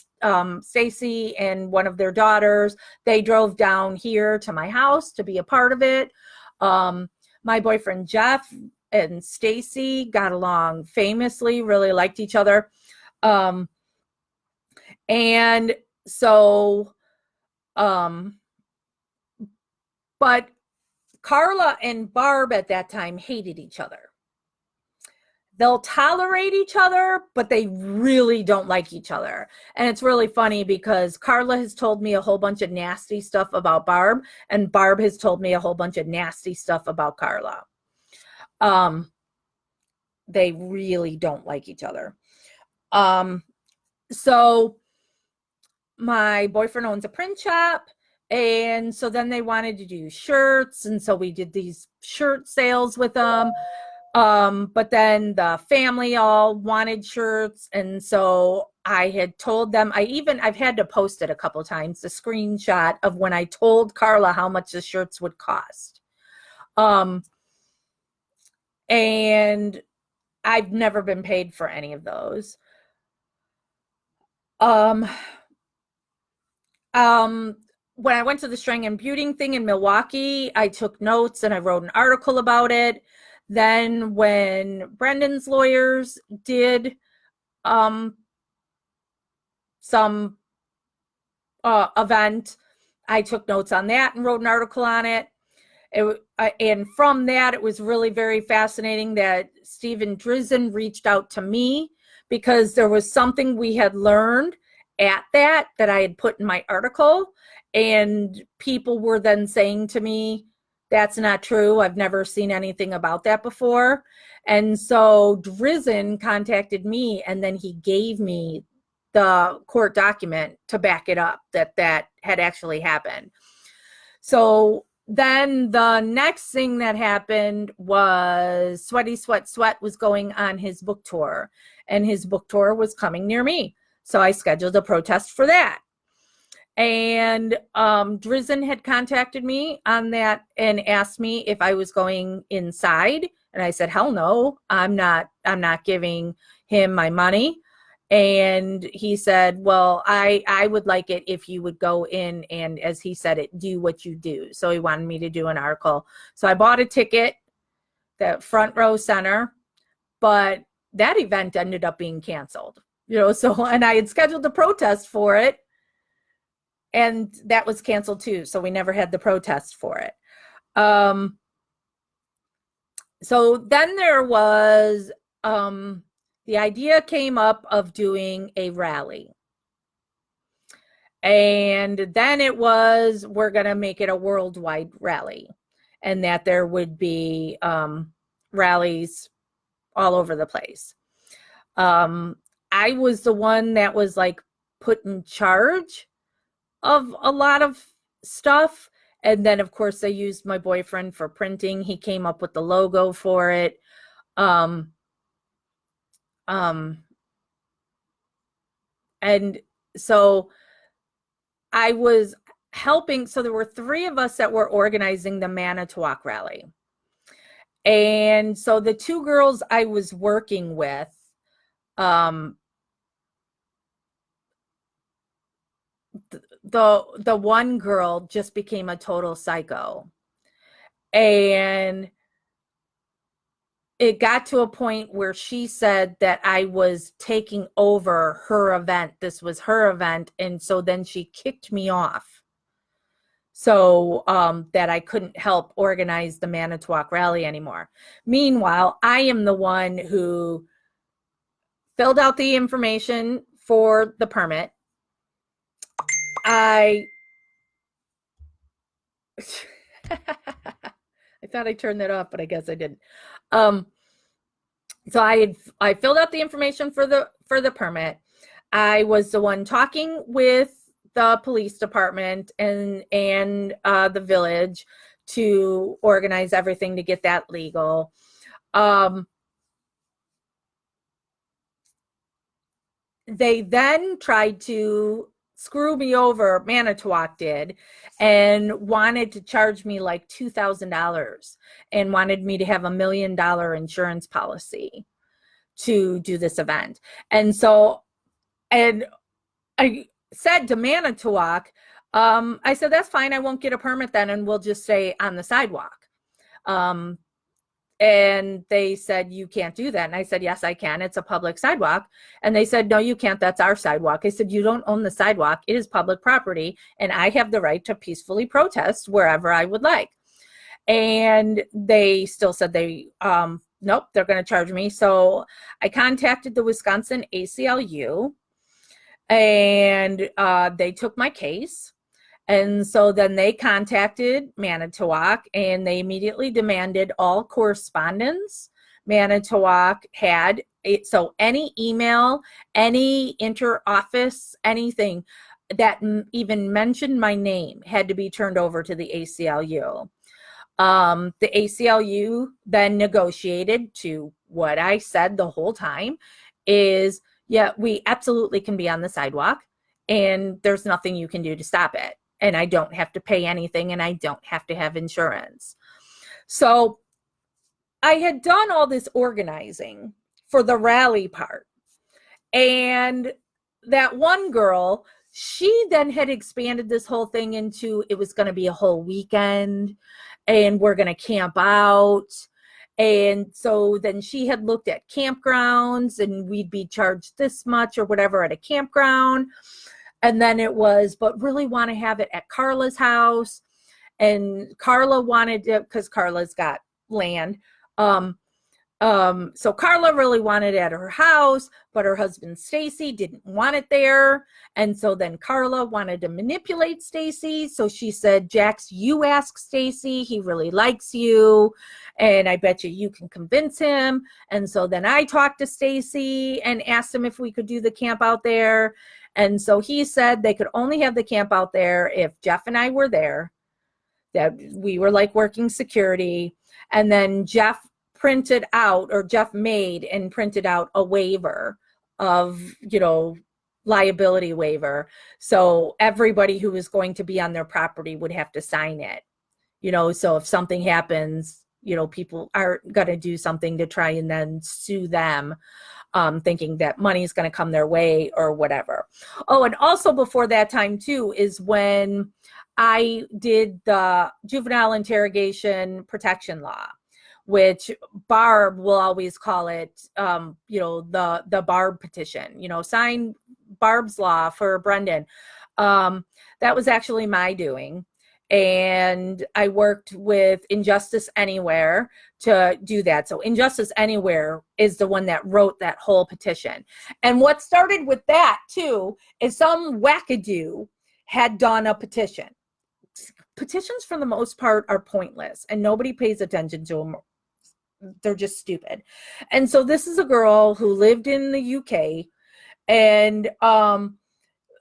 Stacy, and one of their daughters, they drove down here to my house to be a part of it. My boyfriend, Jeff, and Stacy got along famously, really liked each other. And so, but Carla and Barb at that time hated each other. they'll tolerate each other, but they really don't like each other. And it's really funny because Carla has told me a whole bunch of nasty stuff about Barb, and Barb has told me a whole bunch of nasty stuff about Carla. They really don't like each other. So my boyfriend owns a print shop, and so then they wanted to do shirts, and so we did these shirt sales with them. But then the family all wanted shirts, and so I had told them, I've had to post it a couple times, the screenshot of when I told Carla how much the shirts would cost. And I've never been paid for any of those. When I went to the string and buting thing in Milwaukee, I took notes and I wrote an article about it. Then when Brendan's lawyers did some event, I took notes on that and wrote an article on it. And from that, it was really very fascinating that Stephen Drizin reached out to me because there was something we had learned at that I had put in my article, and people were then saying to me, that's not true. I've never seen anything about that before. And so Drizin contacted me, and then he gave me the court document to back it up that had actually happened. So then the next thing that happened was Sweaty Sweat Sweat was going on his book tour, and his book tour was coming near me. So I scheduled a protest for that. And Drizin had contacted me on that and asked me if I was going inside. And I said, hell no, I'm not giving him my money. And he said, well, I would like it if you would go in and, as he said it, do what you do. So he wanted me to do an article. So I bought a ticket, the front row center, but that event ended up being canceled. So, and I had scheduled a protest for it, and that was canceled too. So we never had the protest for it. So then there was, the idea came up of doing a rally. And then it was, we're going to make it a worldwide rally, and that there would be rallies all over the place. I was the one that was like put in charge of a lot of stuff. And then, of course, I used my boyfriend for printing. He came up with the logo for it. And so I was helping. So there were 3 of us that were organizing the Manitowoc rally. And so the 2 girls I was working with, the one girl just became a total psycho. And it got to a point where she said that I was taking over her event. This was her event. And so then she kicked me off. So that I couldn't help organize the Manitowoc rally anymore. Meanwhile, I am the one who filled out the information for the permit. I thought I turned that off, but I guess I didn't. So I filled out the information for the permit. I was the one talking with the police department and the village to organize everything to get that legal. They then tried to screw me over, Manitowoc did, and wanted to charge me like $2,000 and wanted me to have $1 million insurance policy to do this event. And so, and I said to Manitowoc, I said, that's fine. I won't get a permit then, and we'll just stay on the sidewalk. And they said, you can't do that. And I said, yes, I can. It's a public sidewalk. And they said, no, you can't. That's our sidewalk. I said, you don't own the sidewalk. It is public property. And I have the right to peacefully protest wherever I would like. And they still said they nope, they're going to charge me. So I contacted the Wisconsin ACLU, and they took my case. And so then they contacted Manitowoc, and they immediately demanded all correspondence Manitowoc had. So any email, any inter-office, anything that even mentioned my name had to be turned over to the ACLU. The ACLU then negotiated to what I said the whole time is, yeah, we absolutely can be on the sidewalk, and there's nothing you can do to stop it. And I don't have to pay anything, and I don't have to have insurance. So I had done all this organizing for the rally part. And that one girl, she then had expanded this whole thing into, it was going to be a whole weekend, and we're going to camp out. And so then she had looked at campgrounds, and we'd be charged this much or whatever at a campground. And then it was, but really want to have it at Carla's house. And Carla wanted it because Carla's got land. So Carla really wanted it at her house, but her husband Stacy didn't want it there. And so then Carla wanted to manipulate Stacy. So she said, Jax, you ask Stacy, he really likes you, and I bet you can convince him. And so then I talked to Stacy and asked him if we could do the camp out there. And so he said they could only have the camp out there if Jeff and I were there, that we were like working security. And then Jeff made and printed out a waiver of, liability waiver. So everybody who was going to be on their property would have to sign it, so if something happens, people are going to do something to try and then sue them, thinking that money is going to come their way or whatever. Oh, and also before that time too is when I did the juvenile interrogation protection law, which Barb will always call it, the Barb petition, sign Barb's law for Brendan. That was actually my doing. And I worked with Injustice Anywhere to do that. So Injustice Anywhere is the one that wrote that whole petition. And what started with that too is some wackadoo had done a petition. Petitions for the most part are pointless and nobody pays attention to them. They're just stupid. And so this is a girl who lived in the UK, and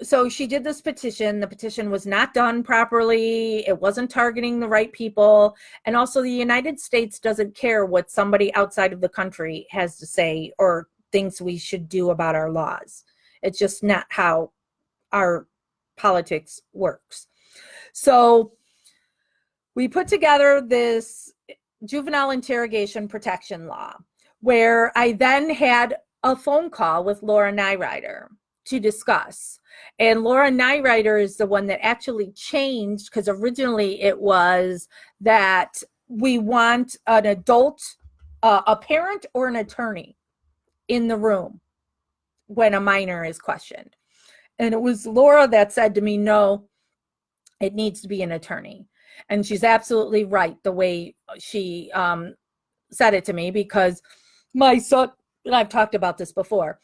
so she did this petition. The petition was not done properly. It wasn't targeting the right people. And also the United States doesn't care what somebody outside of the country has to say or thinks we should do about our laws. It's just not how our politics works. So we put together this juvenile interrogation protection law, where I then had a phone call with Laura Nyrider to discuss. And Laura Nyrider is the one that actually changed, because originally it was that we want an adult, a parent or an attorney in the room when a minor is questioned. And it was Laura that said to me, no, it needs to be an attorney. And she's absolutely right the way she said it to me, because my son, and I've talked about this before,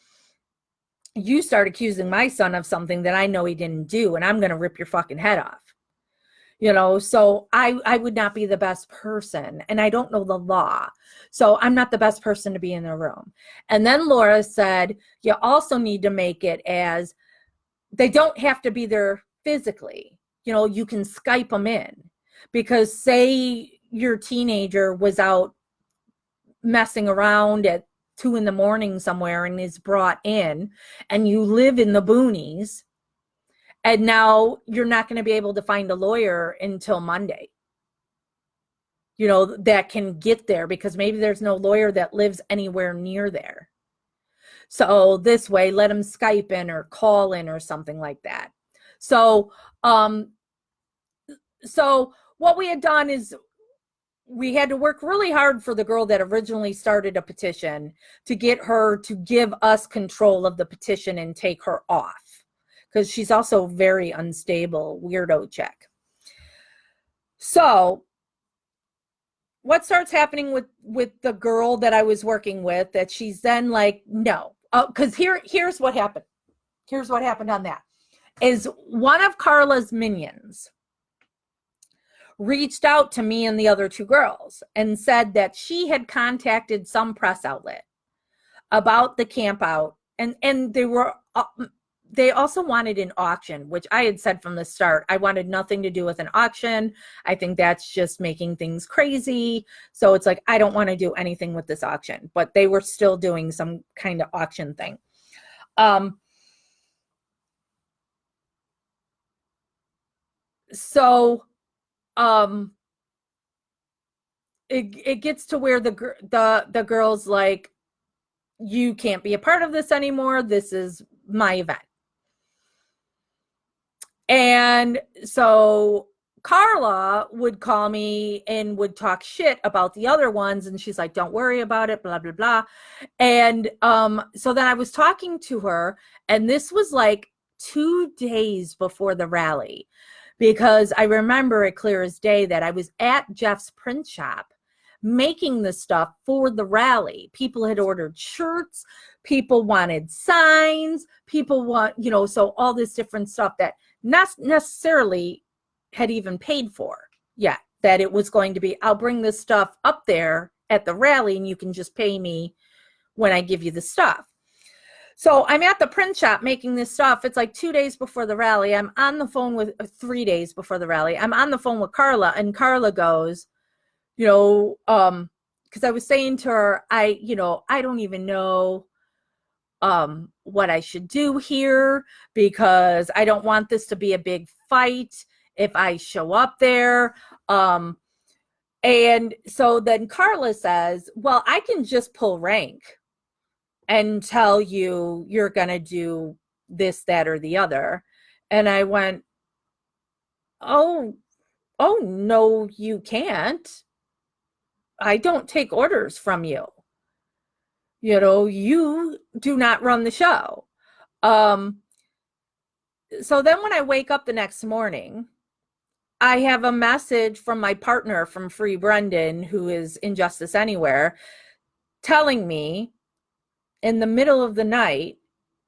you start accusing my son of something that I know he didn't do, and I'm going to rip your fucking head off. So I would not be the best person, and I don't know the law. So I'm not the best person to be in the room. And then Laura said, you also need to make it as they don't have to be there physically. You can Skype them in. Because say your teenager was out messing around at 2 a.m. somewhere and is brought in, and you live in the boonies, and now you're not going to be able to find a lawyer until Monday, that can get there, because maybe there's no lawyer that lives anywhere near there. So this way, let them Skype in or call in or something like that. So what we had done is we had to work really hard for the girl that originally started a petition to get her to give us control of the petition and take her off, because she's also very unstable, weirdo chick. So what starts happening with the girl that I was working with, that she's then like, no, because here's what happened. Here's what happened on that. Is one of Carla's minions reached out to me and the other two girls and said that she had contacted some press outlet about the camp out, and they also wanted an auction, which I had said from the start, I wanted nothing to do with an auction. I think that's just making things crazy. So it's like, I don't want to do anything with this auction, but they were still doing some kind of auction thing. It gets to where the girl's like, you can't be a part of this anymore. This is my event. And so Carla would call me and would talk shit about the other ones. And she's like, don't worry about it, blah, blah, blah. And so then I was talking to her, and this was like 2 days before the rally, because I remember it clear as day that I was at Jeff's print shop making the stuff for the rally. People had ordered shirts, people wanted signs, people want, so all this different stuff that not necessarily had even paid for yet, that it was going to be, I'll bring this stuff up there at the rally and you can just pay me when I give you the stuff. So I'm at the print shop making this stuff. It's like 2 days before the rally. I'm on the phone with 3 days before the rally. I'm on the phone with Carla, and Carla goes, because I was saying to her, I don't even know what I should do here, because I don't want this to be a big fight if I show up there. And so then Carla says, well, I can just pull rank and tell you you're going to do this, that, or the other. And I went, oh, no, you can't. I don't take orders from you. You do not run the show. So then when I wake up the next morning, I have a message from my partner from Free Brendan, who is Injustice Anywhere, telling me in the middle of the night,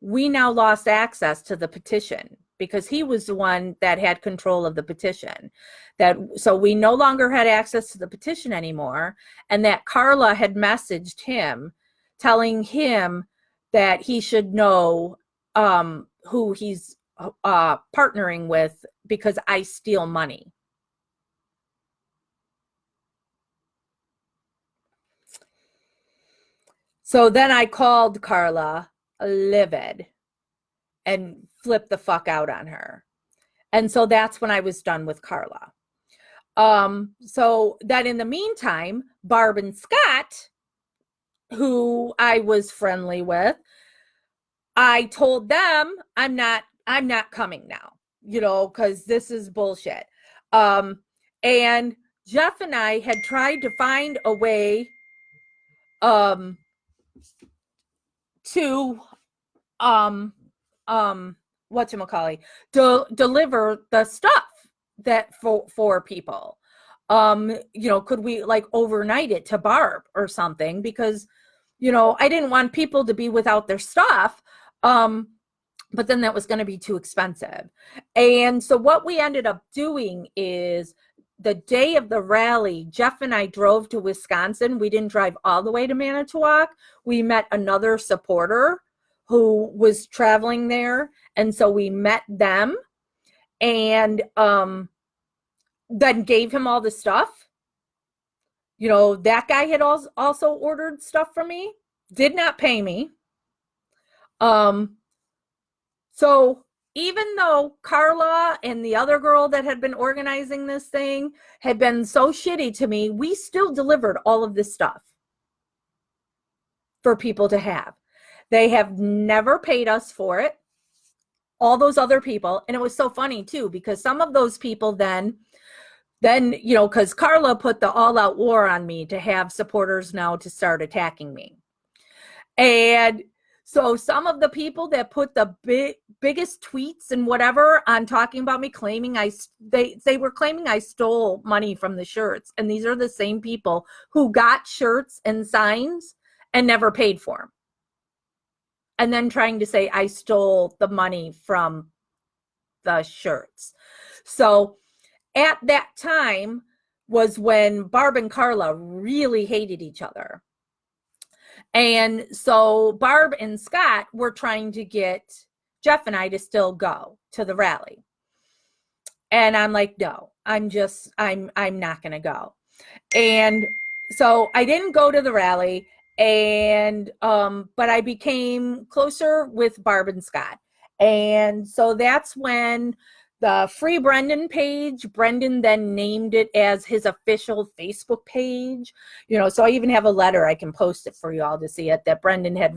we now lost access to the petition, because he was the one that had control of the petition. So we no longer had access to the petition anymore, and that Carla had messaged him telling him that he should know who he's partnering with, because I steal money. So then I called Carla livid and flipped the fuck out on her. And so that's when I was done with Carla. So that in the meantime, Barb and Scott, who I was friendly with, I told them I'm not coming now, because this is bullshit. And Jeff and I had tried to find a way to deliver the stuff that for people. Could we like overnight it to Barb or something, because I didn't want people to be without their stuff, but then that was going to be too expensive. And so what we ended up doing is, the day of the rally, Jeff and I drove to Wisconsin. We didn't drive all the way to Manitowoc. We met another supporter who was traveling there. And so we met them and then gave him all the stuff. That guy had also ordered stuff from me, did not pay me. So even though Carla and the other girl that had been organizing this thing had been so shitty to me, we still delivered all of this stuff for people to have. They have never paid us for it, all those other people. And it was so funny too, because some of those people then, because Carla put the all-out war on me to have supporters now to start attacking me. And So some of the people that put the biggest tweets and whatever on talking about me, claiming they were claiming I stole money from the shirts, and these are the same people who got shirts and signs and never paid for them, and then trying to say I stole the money from the shirts. So at that time was when Barb and Carla really hated each other. And so Barb and Scott were trying to get Jeff and I to still go to the rally. And I'm like, no, I'm not going to go. And so I didn't go to the rally, and but I became closer with Barb and Scott. And so that's when the Free Brendan page, Brendan then named it as his official Facebook page. So I even have a letter, I can post it for you all to see it, that Brendan had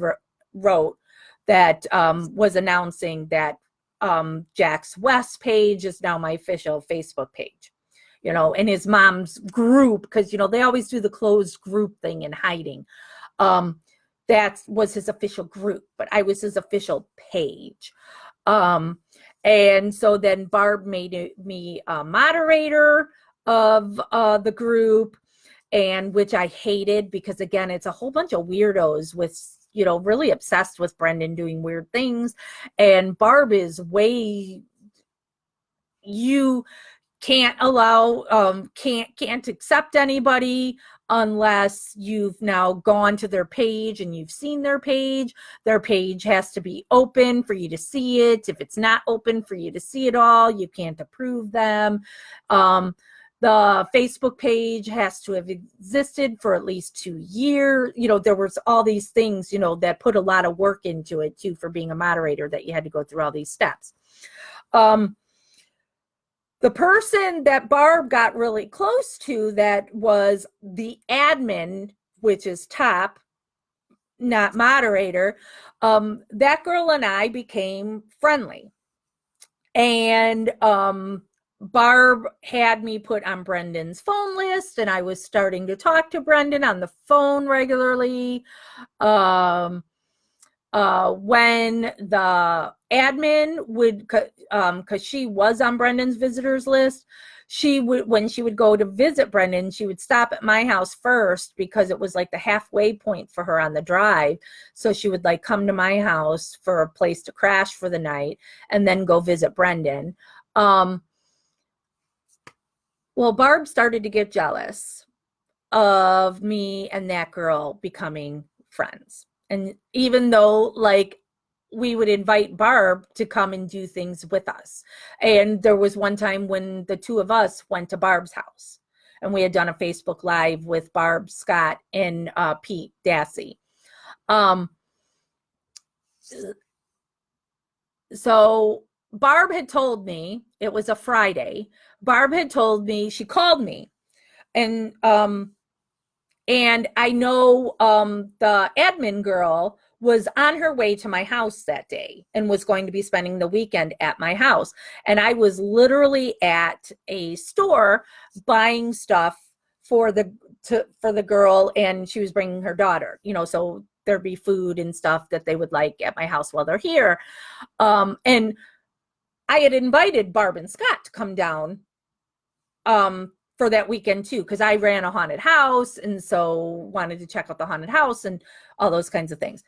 wrote that was announcing that Jax West page is now my official Facebook page. In his mom's group, because they always do the closed group thing in hiding. That was his official group, but I was his official page. And so then Barb made me a moderator of the group, and which I hated, because again, it's a whole bunch of weirdos with, really obsessed with Brendan doing weird things. And Barb is you can't allow, can't accept anybody unless you've now gone to their page and you've seen their page. Their page has to be open for you to see it. If it's not open for you to see it all, you can't approve them. The Facebook page has to have existed for at least 2 years. There was all these things, that put a lot of work into it too, for being a moderator, that you had to go through all these steps. The person that Barb got really close to, that was the admin, which is top, not moderator, that girl and I became friendly. And Barb had me put on Brendan's phone list, and I was starting to talk to Brendan on the phone regularly. When the admin would, because she was on Brendan's visitors list, when she would go to visit Brendan, she would stop at my house first, because it was like the halfway point for her on the drive. So she would come to my house for a place to crash for the night, and then go visit Brendan. Well, Barb started to get jealous of me and that girl becoming friends. And even though we would invite Barb to come and do things with us. And there was one time when the two of us went to Barb's house, and we had done a Facebook Live with Barb, Scott, and Pete Dassey. So Barb had told me, it was a Friday, Barb had told me, she called me, and I know the admin girl was on her way to my house that day and was going to be spending the weekend at my house. And I was literally at a store buying stuff for the girl, and she was bringing her daughter, so there'd be food and stuff that they would like at my house while they're here. And I had invited Barb and Scott to come down for that weekend too, because I ran a haunted house, and so wanted to check out the haunted house and all those kinds of things.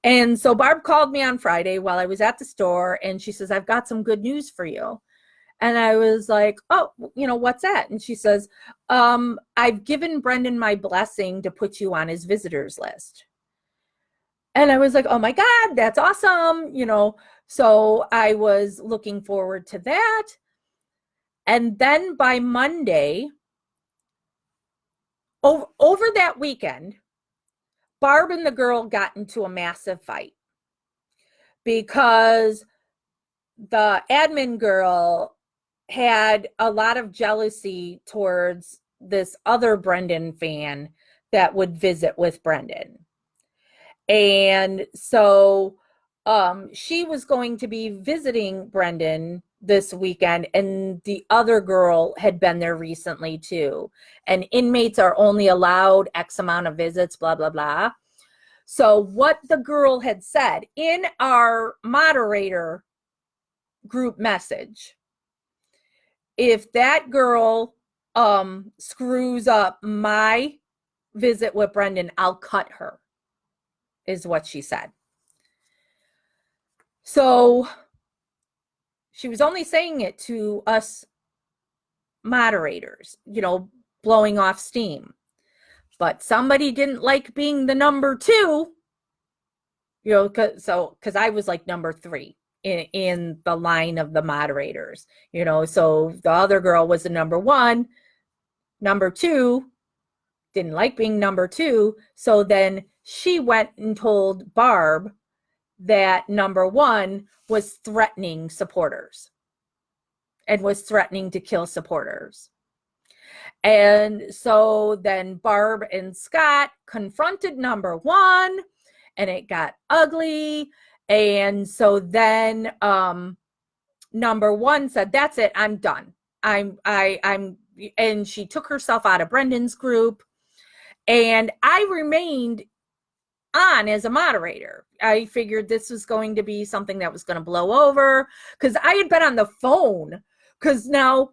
And so Barb called me on Friday while I was at the store, and she says, "I've got some good news for you." And I was like, "Oh, what's that?" And she says, "I've given Brendan my blessing to put you on his visitors list." And I was like, "Oh my God, that's awesome." So I was looking forward to that. And then by Monday, over that weekend, Barb and the girl got into a massive fight, because the admin girl had a lot of jealousy towards this other Brendan fan that would visit with Brendan. And so she was going to be visiting Brendan this weekend, and the other girl had been there recently too. And inmates are only allowed X amount of visits, blah, blah, blah. So what the girl had said in our moderator group message, if that girl screws up my visit with Brendan, I'll cut her, is what she said. So she was only saying it to us moderators, blowing off steam. But somebody didn't like being the number 2, because I was like number 3 in the line of the moderators, so the other girl was the number 1. Number 2 didn't like being number 2. So then she went and told Barb that number 1 was threatening supporters and was threatening to kill supporters. And so then Barb and Scott confronted number 1, and it got ugly. And so then number 1 said, "That's it, I'm done. I'm and she took herself out of Brendan's group, and I remained on as a moderator. I figured this was going to be something that was going to blow over, because I had been on the phone, because now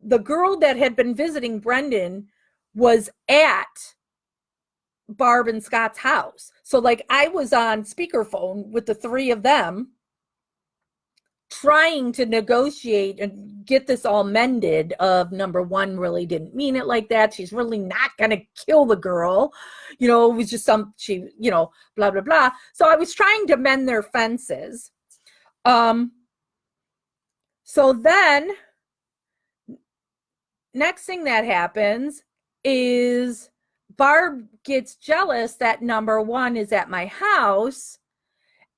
the girl that had been visiting Brendan was at Barb and Scott's house. So like I was on speakerphone with the 3 of them, trying to negotiate and get this all mended of number 1 really didn't mean it like that. She's really not going to kill the girl. It was just blah, blah, blah. So I was trying to mend their fences. So then next thing that happens is Barb gets jealous that number 1 is at my house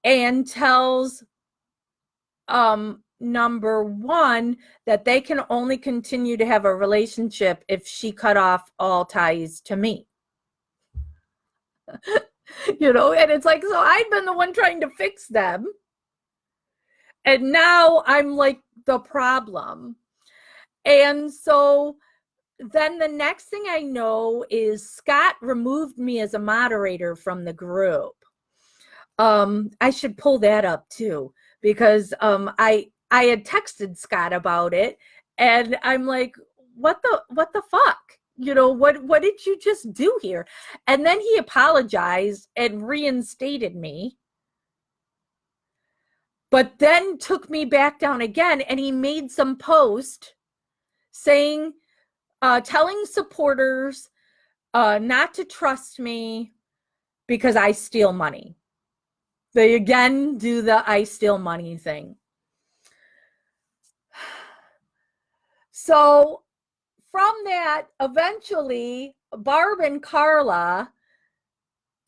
and tells number 1 that they can only continue to have a relationship if she cut off all ties to me. And it's like, so I'd been the one trying to fix them, and now I'm like the problem. And so then the next thing I know is Scott removed me as a moderator from the group. I should pull that up too, because I had texted Scott about it, and I'm like, what the fuck? What did you just do here? And then he apologized and reinstated me, but then took me back down again, and he made some post saying, telling supporters not to trust me because I steal money. They again do the I steal money thing. So from that, eventually, Barb and Carla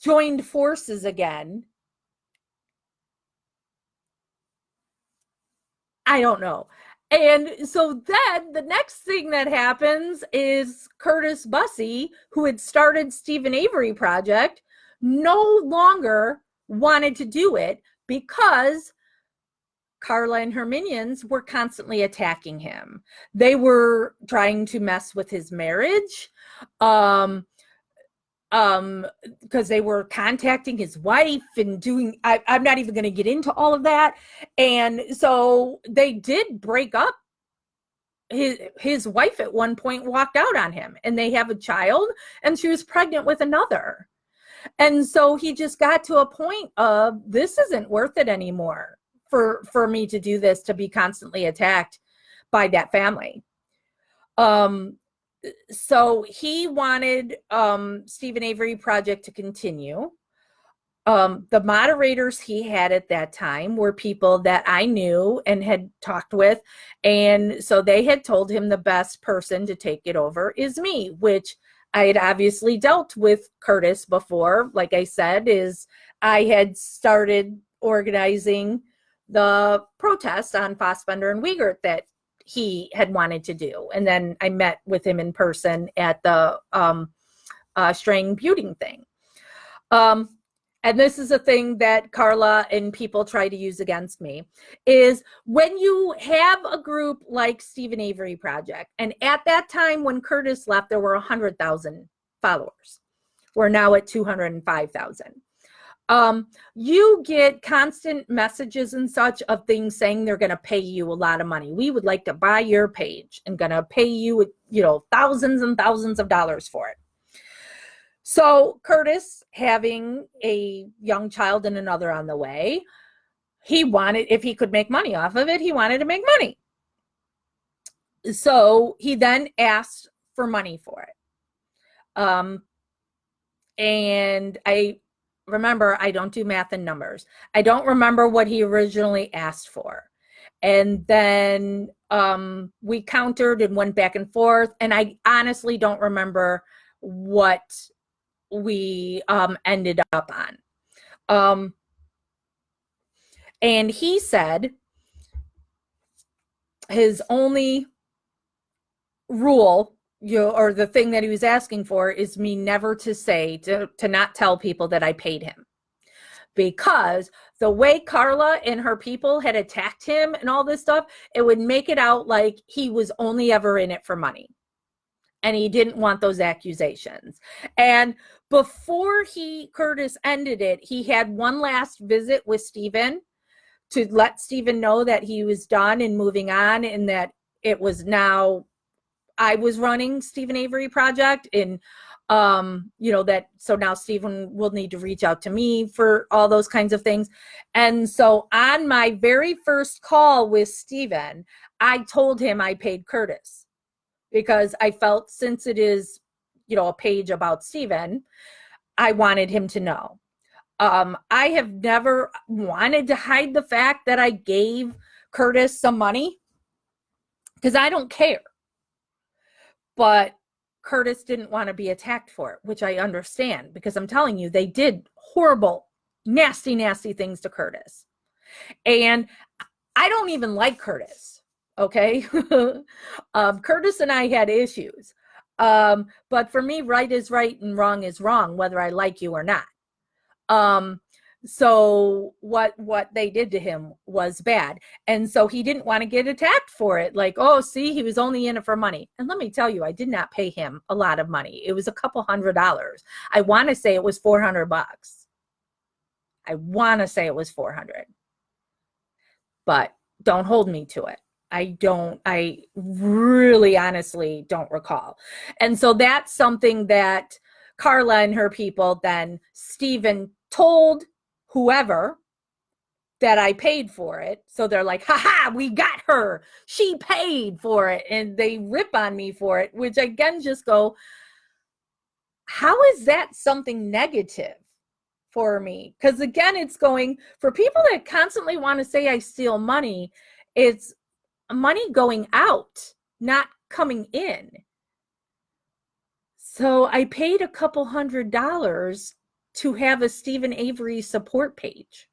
joined forces again. I don't know. And so then the next thing that happens is Curtis Bussey, who had started Stephen Avery Project, no longer wanted to do it because Carla and her minions were constantly attacking him. They were trying to mess with his marriage, because they were contacting his wife and doing, I'm not even going to get into all of that. And so they did break up. His wife at one point walked out on him, and they have a child, and she was pregnant with another. And so he just got to a point of, this isn't worth it anymore for me to do this, to be constantly attacked by that family. So he wanted Stephen Avery Project to continue. The moderators he had at that time were people that I knew and had talked with. And so they had told him the best person to take it over is me, which I had obviously dealt with Curtis before. Like I said, I had started organizing the protests on Fassbender and Wiegert that he had wanted to do. And then I met with him in person at the Strang Buting thing. And this is a thing that Carla and people try to use against me, is when you have a group like Stephen Avery Project, and at that time when Curtis left, there were 100,000 followers. We're now at 205,000. You get constant messages and such of things saying they're going to pay you a lot of money. We would like to buy your page and going to pay you, thousands and thousands of dollars for it. So Curtis, having a young child and another on the way, he wanted, if he could make money off of it, he wanted to make money. So he then asked for money for it. And I remember, I don't do math and numbers. I don't remember what he originally asked for. And then we countered and went back and forth. And I honestly don't remember what we ended up on. And he said his only rule, or the thing that he was asking for, is me never to say, to not tell people that I paid him. Because the way Carla and her people had attacked him and all this stuff, it would make it out like he was only ever in it for money. And he didn't want those accusations. And before Curtis ended it, he had one last visit with Stephen to let Stephen know that he was done and moving on, and that it was now, I was running Stephen Avery Project, and so now Stephen will need to reach out to me for all those kinds of things. And so on my very first call with Stephen, I told him I paid Curtis, because I felt, since it is, a page about Stephen, I wanted him to know. I have never wanted to hide the fact that I gave Curtis some money, because I don't care. But Curtis didn't want to be attacked for it, which I understand, because I'm telling you, they did horrible, nasty, nasty things to Curtis. And I don't even like Curtis. Okay. Curtis and I had issues. But for me, right is right and wrong is wrong, whether I like you or not. So what they did to him was bad. And so he didn't want to get attacked for it. Like, oh, see, he was only in it for money. And let me tell you, I did not pay him a lot of money. It was a couple $100. I want to say it was $400. I want to say it was 400, but don't hold me to it. I really honestly don't recall. And so that's something that Carla and her people, then Stephen told whoever that I paid for it. So they're like, haha, we got her. She paid for it. And they rip on me for it, which again, just go, how is that something negative for me? Because again, it's going, for people that constantly want to say I steal money, it's money going out, not coming in. So I paid a couple $100 to have a Stephen Avery support page.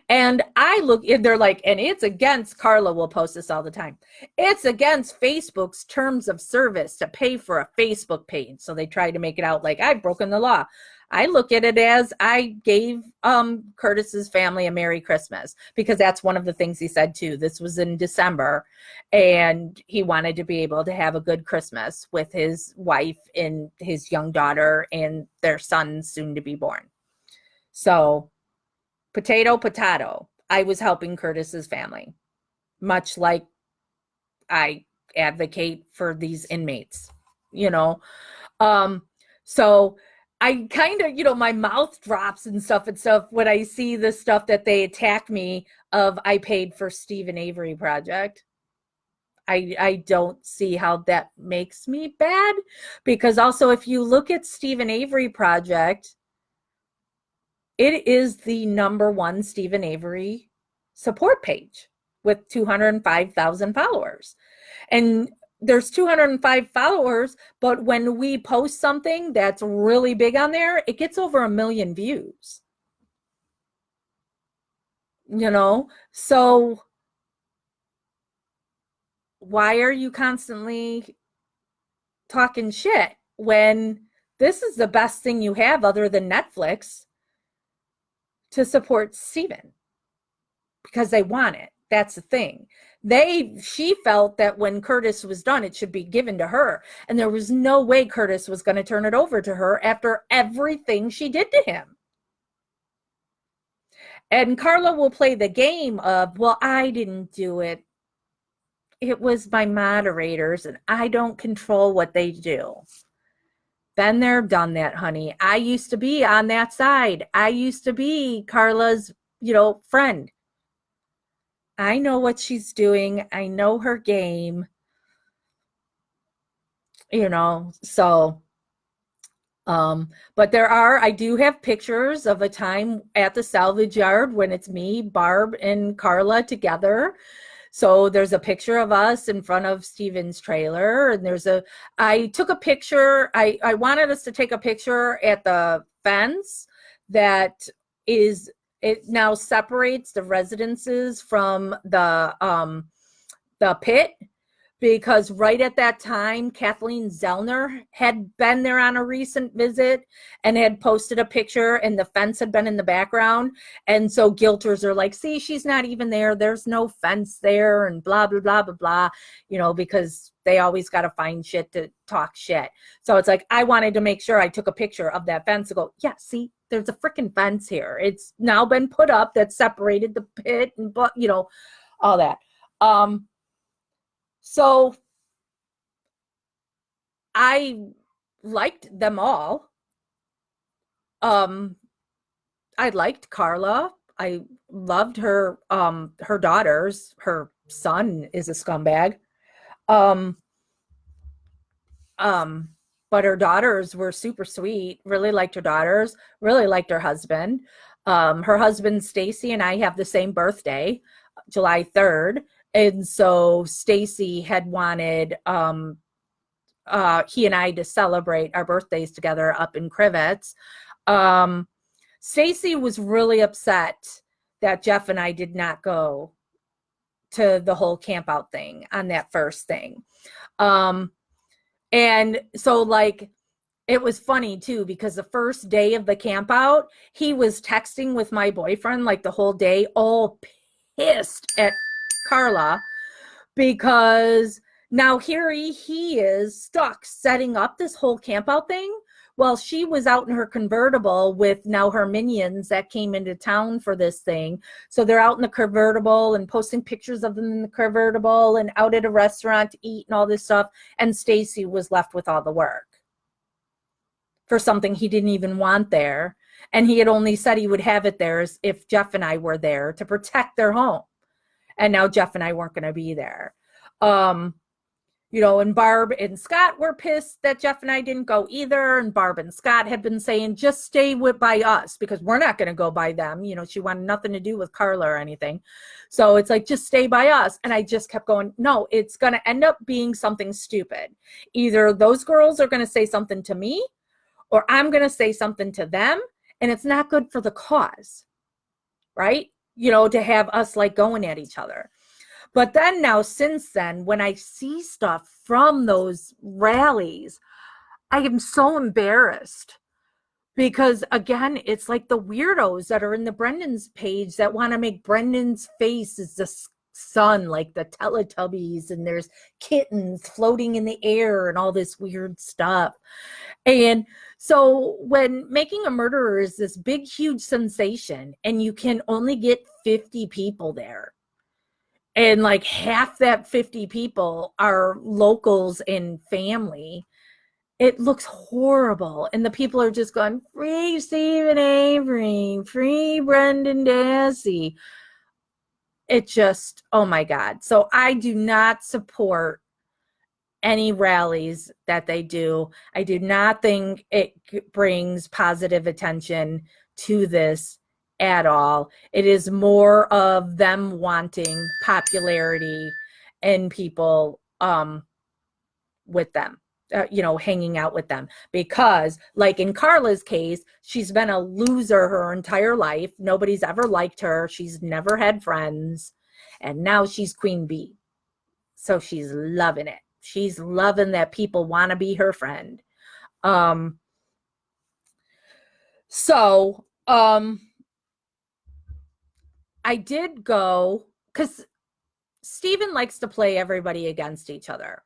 And I look, and they're like, and it's against, Carla will post this all the time, it's against Facebook's terms of service to pay for a Facebook page. So they try to make it out like I've broken the law. I look at it as I gave Curtis's family a Merry Christmas, because that's one of the things he said too. This was in December, and he wanted to be able to have a good Christmas with his wife and his young daughter and their son soon to be born. So potato, potato. I was helping Curtis's family, much like I advocate for these inmates, So I kind of, my mouth drops and stuff when I see the stuff that they attack me of I paid for Stephen Avery Project. I don't see how that makes me bad, because also if you look at Stephen Avery Project, it is the #1 Stephen Avery support page with 205,000 followers. And there's 205 followers, but when we post something that's really big on there, it gets over 1 million views. So why are you constantly talking shit when this is the best thing you have other than Netflix to support Stephen? Because they want it. That's the thing. She felt that when Curtis was done, it should be given to her. And there was no way Curtis was going to turn it over to her after everything she did to him. And Carla will play the game of, well, I didn't do it. It was my moderators, and I don't control what they do. Been there, done that, honey. I used to be on that side. I used to be Carla's, friend. I know what she's doing. I know her game. So but I do have pictures of a time at the salvage yard when it's me, Barb, and Carla together. So there's a picture of us in front of Steven's trailer, and I took a picture. I wanted us to take a picture at the fence that it now separates the residences from the pit, because right at that time, Kathleen Zellner had been there on a recent visit and had posted a picture, and the fence had been in the background. And so guilters are like, see, she's not even there. There's no fence there, and blah, blah, blah, blah, blah, because they always got to find shit to talk shit. So it's like, I wanted to make sure I took a picture of that fence to go, yeah, see, there's a freaking fence here. It's now been put up that separated the pit and, all that. So I liked them all. I liked Carla. I loved her daughters. Her son is a scumbag. But her daughters were super sweet. Really liked her daughters. Really liked her husband. Her husband, Stacy, and I have the same birthday, July 3rd. And so Stacy had wanted he and I to celebrate our birthdays together up in Crivets. Stacy was really upset that Jeff and I did not go to the whole camp out thing on that first thing. And so it was funny too, because the first day of the camp out, he was texting with my boyfriend the whole day, all pissed at Carla, because now here he is stuck setting up this whole campout thing while she was out in her convertible with now her minions that came into town for this thing. So they're out in the convertible and posting pictures of them in the convertible and out at a restaurant to eat and all this stuff. And Stacy was left with all the work for something he didn't even want there. And he had only said he would have it there if Jeff and I were there to protect their home. And now Jeff and I weren't going to be there. And Barb and Scott were pissed that Jeff and I didn't go either. And Barb and Scott had been saying, just stay by us, because we're not going to go by them. She wanted nothing to do with Carla or anything. So it's like, just stay by us. And I just kept going, no, it's going to end up being something stupid. Either those girls are going to say something to me, or I'm going to say something to them. And it's not good for the cause, right? To have us going at each other. But then now, since then, when I see stuff from those rallies, I am so embarrassed, because again, it's like the weirdos that are in the Brendan's page that want to make Brendan's face as the sun, like the Teletubbies, and there's kittens floating in the air and all this weird stuff. And so when Making a Murderer is this big, huge sensation, and you can only get 50 people there, and half that 50 people are locals and family, it looks horrible. And the people are just going, free Stephen Avery, free Brendan Dassey. It just, oh my God. So I do not support any rallies that they do. I do not think it brings positive attention to this at all. It is more of them wanting popularity and people with them, hanging out with them. Because in Carla's case, she's been a loser her entire life. Nobody's ever liked her. She's never had friends. And now she's Queen Bee. So she's loving it. She's loving that people want to be her friend. I did go, because Steven likes to play everybody against each other.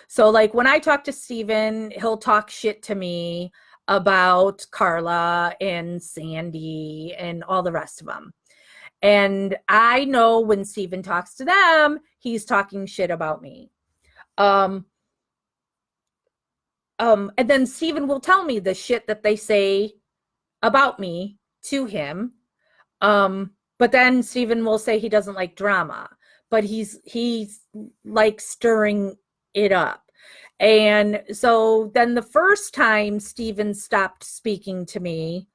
So like when I talk to Steven, he'll talk shit to me about Carla and Sandy and all the rest of them. And I know when Steven talks to them, he's talking shit about me. And then Steven will tell me the shit that they say about me to him. But then Steven will say he doesn't like drama, but he's like stirring it up. And so then the first time Steven stopped speaking to me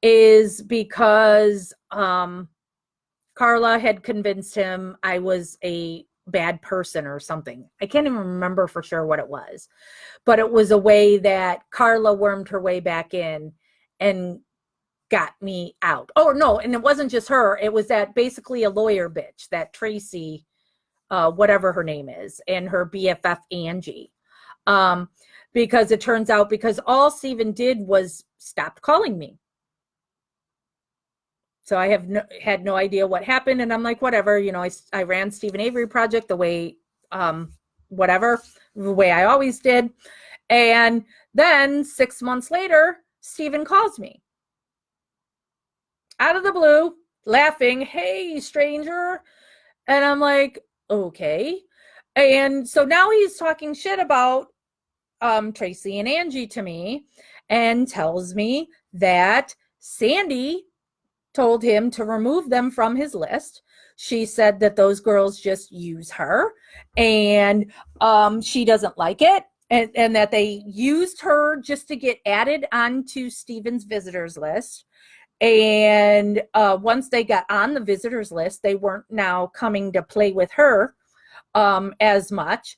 is because Carla had convinced him I was a bad person or something. I can't even remember for sure what it was, but it was a way that Carla wormed her way back in and got me out. Oh no, and it wasn't just her. It was that basically a lawyer bitch, that Tracy, whatever her name is, and her BFF Angie. Because it turns out because all Steven did was stopped calling me. So I had no idea what happened. And I'm like, whatever, you know, I ran Steven Avery Project the way, whatever, the way I always did. And then 6 months later, Steven calls me out of the blue, laughing, "Hey, stranger." And I'm like, okay. And so now he's talking shit about Tracy and Angie to me and tells me that Sandy told him to remove them from his list. She said that those girls just use her and she doesn't like it, and that they used her just to get added onto Steven's visitors list. And once they got on the visitors list, they weren't now coming to play with her as much.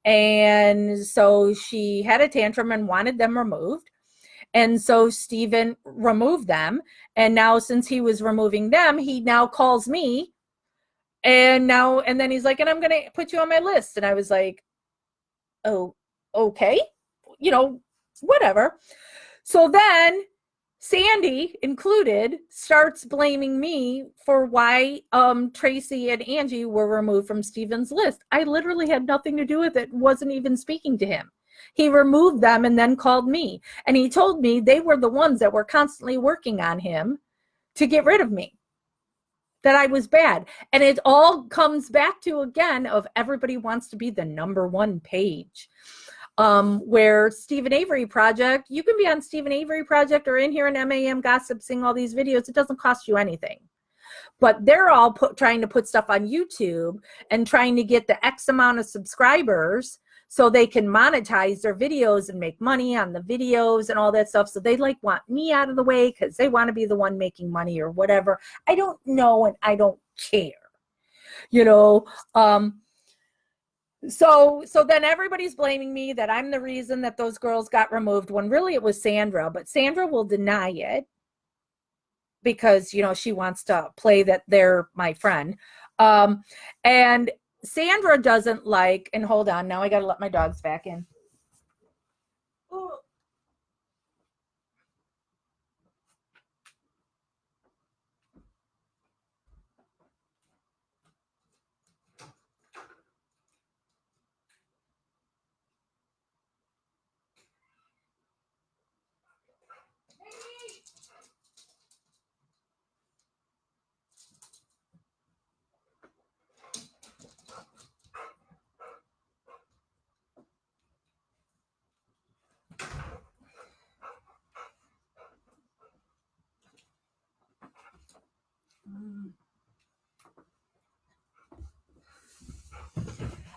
And so she had a tantrum and wanted them removed. And so Steven removed them. And now since he was removing them, he now calls me. And then he's like, "And I'm going to put you on my list." And I was like, "Oh, okay. You know, whatever." So then Sandy included starts blaming me for why Tracy and Angie were removed from Steven's list. I literally had nothing to do with it, wasn't even speaking to him. He removed them and then called me. And he told me they were the ones that were constantly working on him to get rid of me, that I was bad. And it all comes back to, again, of everybody wants to be the #1 page. Where Steven Avery Project, you can be on Steven Avery Project or in here in MAM Gossip, seeing all these videos. It doesn't cost you anything. But they're all trying to put stuff on YouTube and trying to get the X amount of subscribers so they can monetize their videos and make money on the videos and all that stuff. So they like want me out of the way because they want to be the one making money or whatever. I don't know, and I don't care, you know. So then everybody's blaming me that I'm the reason that those girls got removed, when really it was Sandra. But Sandra will deny it because, you know, she wants to play that they're my friend. And Sandra doesn't like, and hold on, now I got to let my dogs back in. Ooh.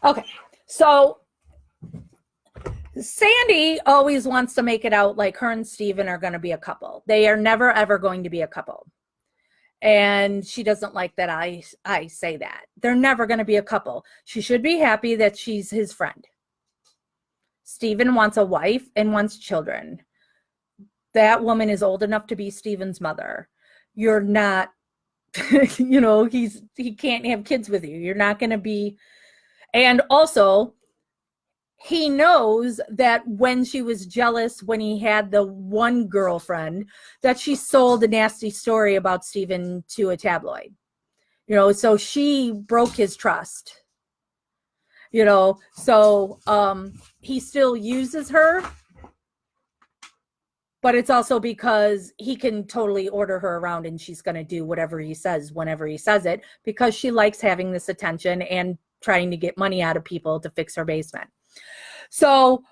Okay, so Sandy always wants to make it out like her and Steven are going to be a couple. They are never, ever going to be a couple. And she doesn't like that I say that. They're never going to be a couple. She should be happy that she's his friend. Steven wants a wife and wants children. That woman is old enough to be Steven's mother. You're not, you know, he can't have kids with you. You're not going to be. And also, he knows that when she was jealous, when he had the one girlfriend, that she sold a nasty story about Steven to a tabloid. You know, so she broke his trust. So he still uses her, but it's also because he can totally order her around and she's going to do whatever he says whenever he says it, because she likes having this attention and trying to get money out of people to fix her basement. So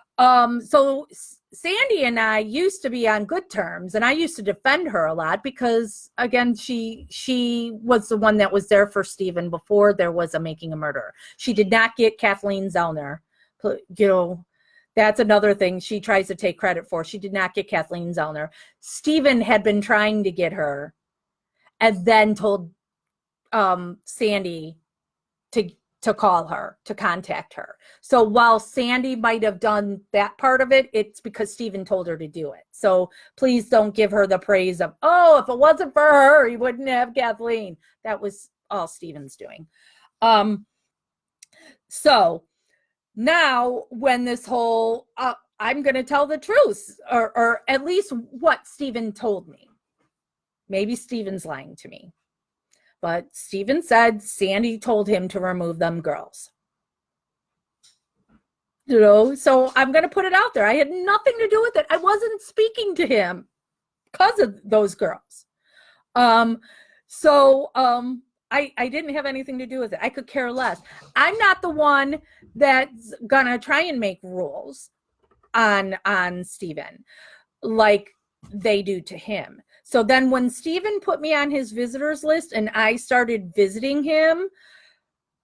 Sandy and I used to be on good terms, and I used to defend her a lot because, again, she was the one that was there for Stephen before there was a Making a Murderer. She did not get Kathleen Zellner. That's another thing she tries to take credit for. She did not get Kathleen Zellner. Stephen had been trying to get her and then told Sandy to call her, to contact her. So while Sandy might have done that part of it, it's because Stephen told her to do it. So please don't give her the praise of, oh, if it wasn't for her, he wouldn't have Kathleen. That was all Stephen's doing. So now when this whole, I'm going to tell the truth, or at least what Stephen told me. Maybe Stephen's lying to me. But Stephen said Sandy told him to remove them girls. So I'm going to put it out there. I had nothing to do with it. I wasn't speaking to him because of those girls. I didn't have anything to do with it. I could care less. I'm not the one that's going to try and make rules on Stephen like they do to him. So then when Stephen put me on his visitors list and I started visiting him,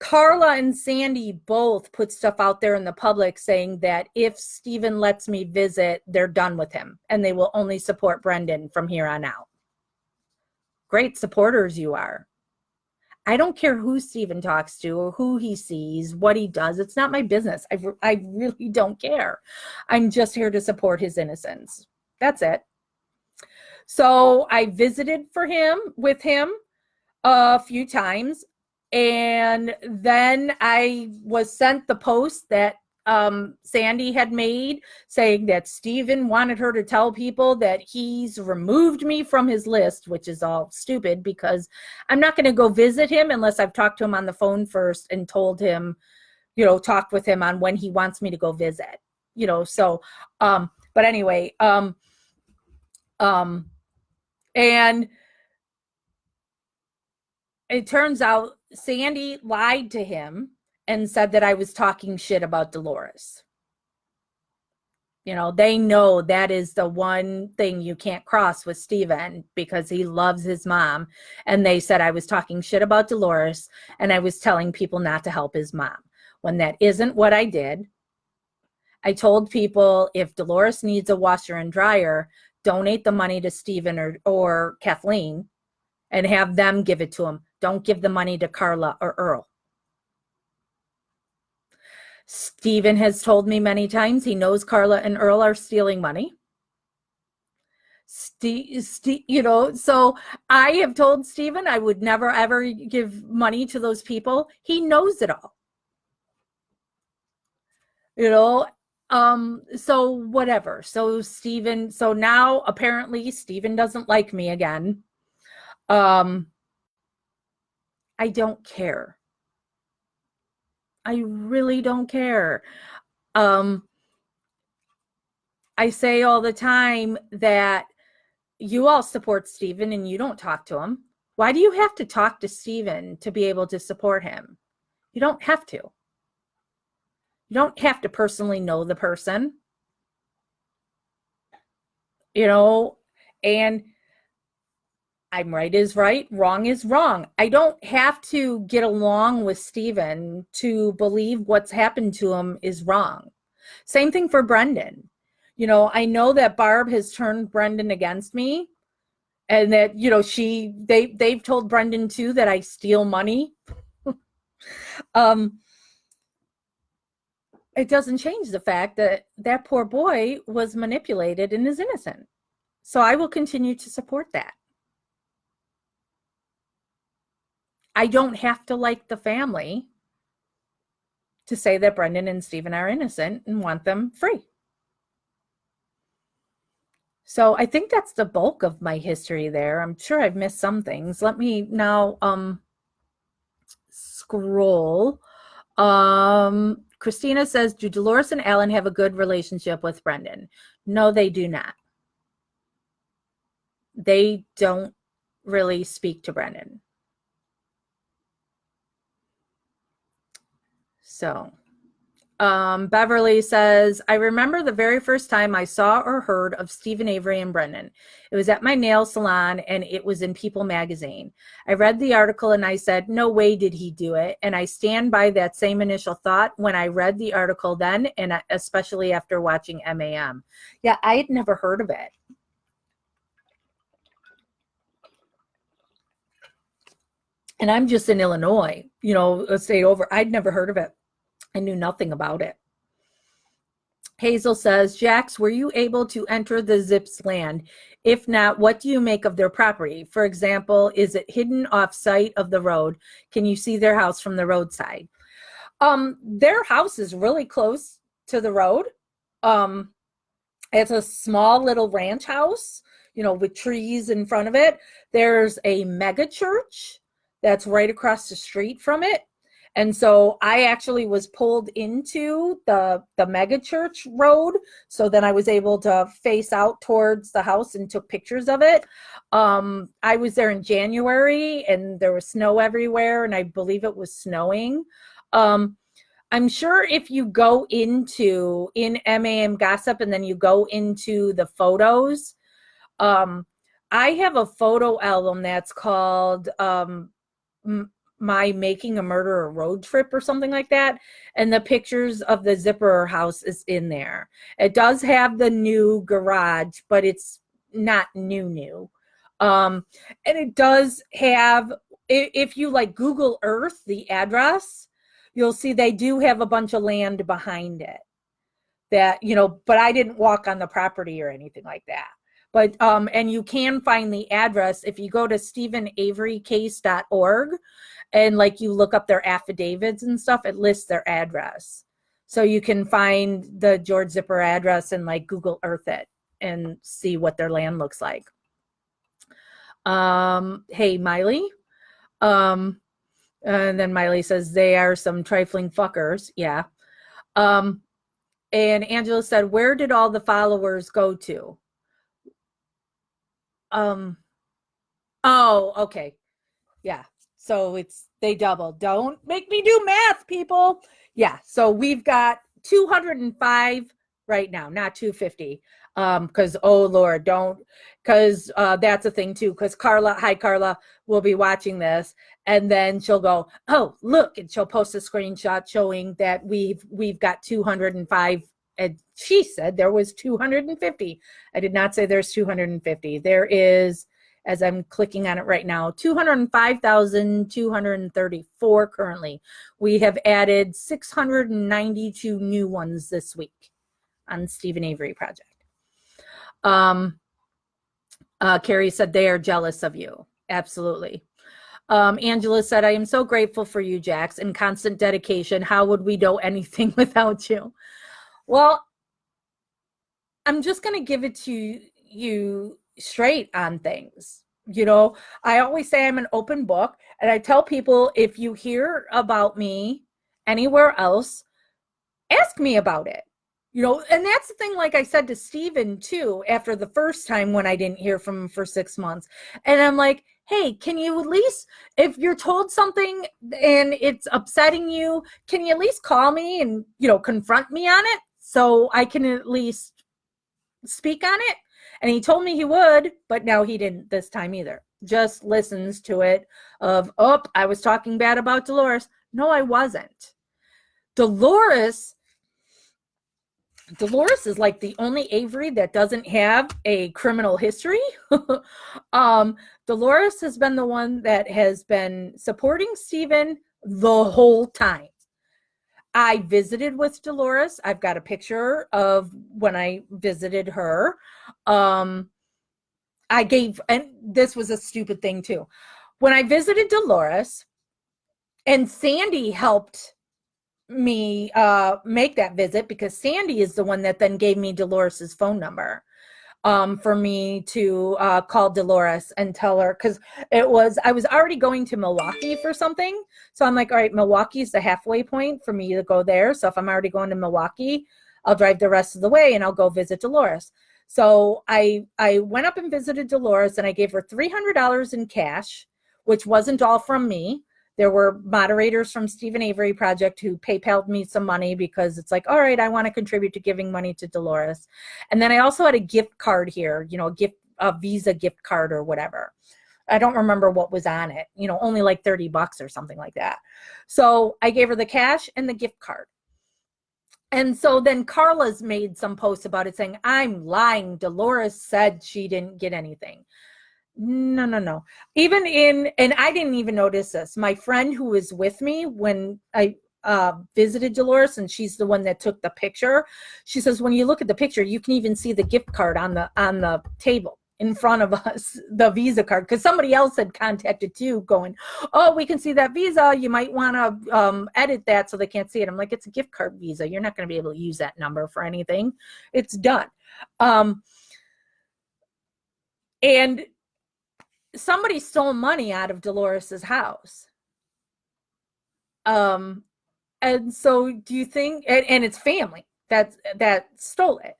Carla and Sandy both put stuff out there in the public saying that if Stephen lets me visit, they're done with him and they will only support Brendan from here on out. Great supporters you are. I don't care who Stephen talks to or who he sees, what he does. It's not my business. I really don't care. I'm just here to support his innocence. That's it. So I visited with him a few times. And then I was sent the post that Sandy had made saying that Stephen wanted her to tell people that he's removed me from his list, which is all stupid because I'm not going to go visit him unless I've talked to him on the phone first and told him, talked with him on when he wants me to go visit, but anyway, and it turns out Sandy lied to him and said that I was talking shit about Dolores. They know that is the one thing you can't cross with Stephen because he loves his mom. And they said I was talking shit about Dolores and I was telling people not to help his mom when that isn't what I did. I told people if Dolores needs a washer and dryer, donate the money to Stephen or Kathleen and have them give it to him. Don't give the money to Carla or Earl. Stephen has told me many times he knows Carla and Earl are stealing money. So I have told Stephen I would never, ever give money to those people. He knows it all. So whatever. So now apparently Stephen doesn't like me again. I don't care. I really don't care. I say all the time that you all support Stephen and you don't talk to him. Why do you have to talk to Stephen to be able to support him? You don't have to. You don't have to personally know the person. And I'm right is right, wrong is wrong. I don't have to get along with Stephen to believe what's happened to him is wrong. Same thing for Brendan. I know that Barb has turned Brendan against me and that, they've told Brendan too that I steal money. It doesn't change the fact that that poor boy was manipulated and is innocent. So I will continue to support that. I don't have to like the family to say that Brendan and Stephen are innocent and want them free. So I think that's the bulk of my history there. I'm sure I've missed some things. Let me now scroll. Christina says, do Dolores and Alan have a good relationship with Brendan? No, they do not. They don't really speak to Brendan. So, Beverly says, I remember the very first time I saw or heard of Stephen Avery and Brendan. It was at my nail salon and it was in People magazine. I read the article and I said, no way did he do it. And I stand by that same initial thought when I read the article then, and especially after watching MAM. Yeah, I had never heard of it. And I'm just in Illinois, a state over. I'd never heard of it. I knew nothing about it. Hazel says, Jax, were you able to enter the Zips land? If not, what do you make of their property? For example, is it hidden off site of the road? Can you see their house from the roadside? Their house is really close to the road. It's a small little ranch house, with trees in front of it. There's a mega church that's right across the street from it. And so I actually was pulled into the mega church road. So then I was able to face out towards the house and took pictures of it. I was there in January and there was snow everywhere. And I believe it was snowing. I'm sure if you go in MAM Gossip and then you go into the photos, I have a photo album that's called My Making a Murderer Road Trip or something like that. And the pictures of the Zipper house is in there. It does have the new garage, but it's not new. And it does have, if you like Google Earth, the address, you'll see they do have a bunch of land behind it that, but I didn't walk on the property or anything like that. But, and you can find the address if you go to StephenAveryCase.org and like you look up their affidavits and stuff, it lists their address. So you can find the George Zipper address and like Google Earth it and see what their land looks like. Hey, Miley. And then Miley says, they are some trifling fuckers. Yeah. And Angela said, where did all the followers go to? Oh, okay. Yeah. So they double. Don't make me do math, people. Yeah. So we've got 205 right now, not 250. Because, oh Lord, because that's a thing too. Because Carla will be watching this, and then she'll go, oh, look, and she'll post a screenshot showing that we've got 205. And she said there was 250. I did not say there's 250. There is, as I'm clicking on it right now, 205,234 currently. We have added 692 new ones this week on Stephen Avery Project. Carrie said they are jealous of you. Absolutely. Angela said, I am so grateful for you, Jax, and constant dedication. How would we know anything without you? Well, I'm just going to give it to you straight on things. I always say I'm an open book, and I tell people, if you hear about me anywhere else, ask me about it. And that's the thing, like I said to Stephen too, after the first time when I didn't hear from him for 6 months. And I'm like, hey, can you at least, if you're told something and it's upsetting you, can you at least call me and, confront me on it so I can at least speak on it? And he told me he would, but now he didn't this time either. Just listens to it of, oh, I was talking bad about Dolores. No, I wasn't. Dolores is like the only Avery that doesn't have a criminal history. Dolores has been the one that has been supporting Stephen the whole time. I visited with Dolores. I've got a picture of when I visited her. And this was a stupid thing too. When I visited Dolores, and Sandy helped me make that visit, because Sandy is the one that then gave me Dolores's phone number. for me to call Dolores and tell her, because I was already going to Milwaukee for something. So I'm like, all right, Milwaukee's the halfway point for me to go there. So if I'm already going to Milwaukee, I'll drive the rest of the way and I'll go visit Dolores. So I went up and visited Dolores, and I gave her $300 in cash, which wasn't all from me. There were moderators from Stephen Avery Project who PayPal'd me some money, because it's like, all right, I want to contribute to giving money to Dolores. And then I also had a gift card here, a Visa gift card or whatever. I don't remember what was on it, only like $30 or something like that. So I gave her the cash and the gift card. And so then Carla's made some posts about it saying, I'm lying. Dolores said she didn't get anything. No. And I didn't even notice this. My friend who was with me when I visited Dolores, and she's the one that took the picture, she says, when you look at the picture, you can even see the gift card on the table in front of us, the Visa card, because somebody else had contacted too, going, oh, we can see that Visa. You might want to edit that so they can't see it. I'm like, it's a gift card Visa. You're not going to be able to use that number for anything. It's done. And somebody stole money out of Dolores's house. And so do you think, and it's family that stole it.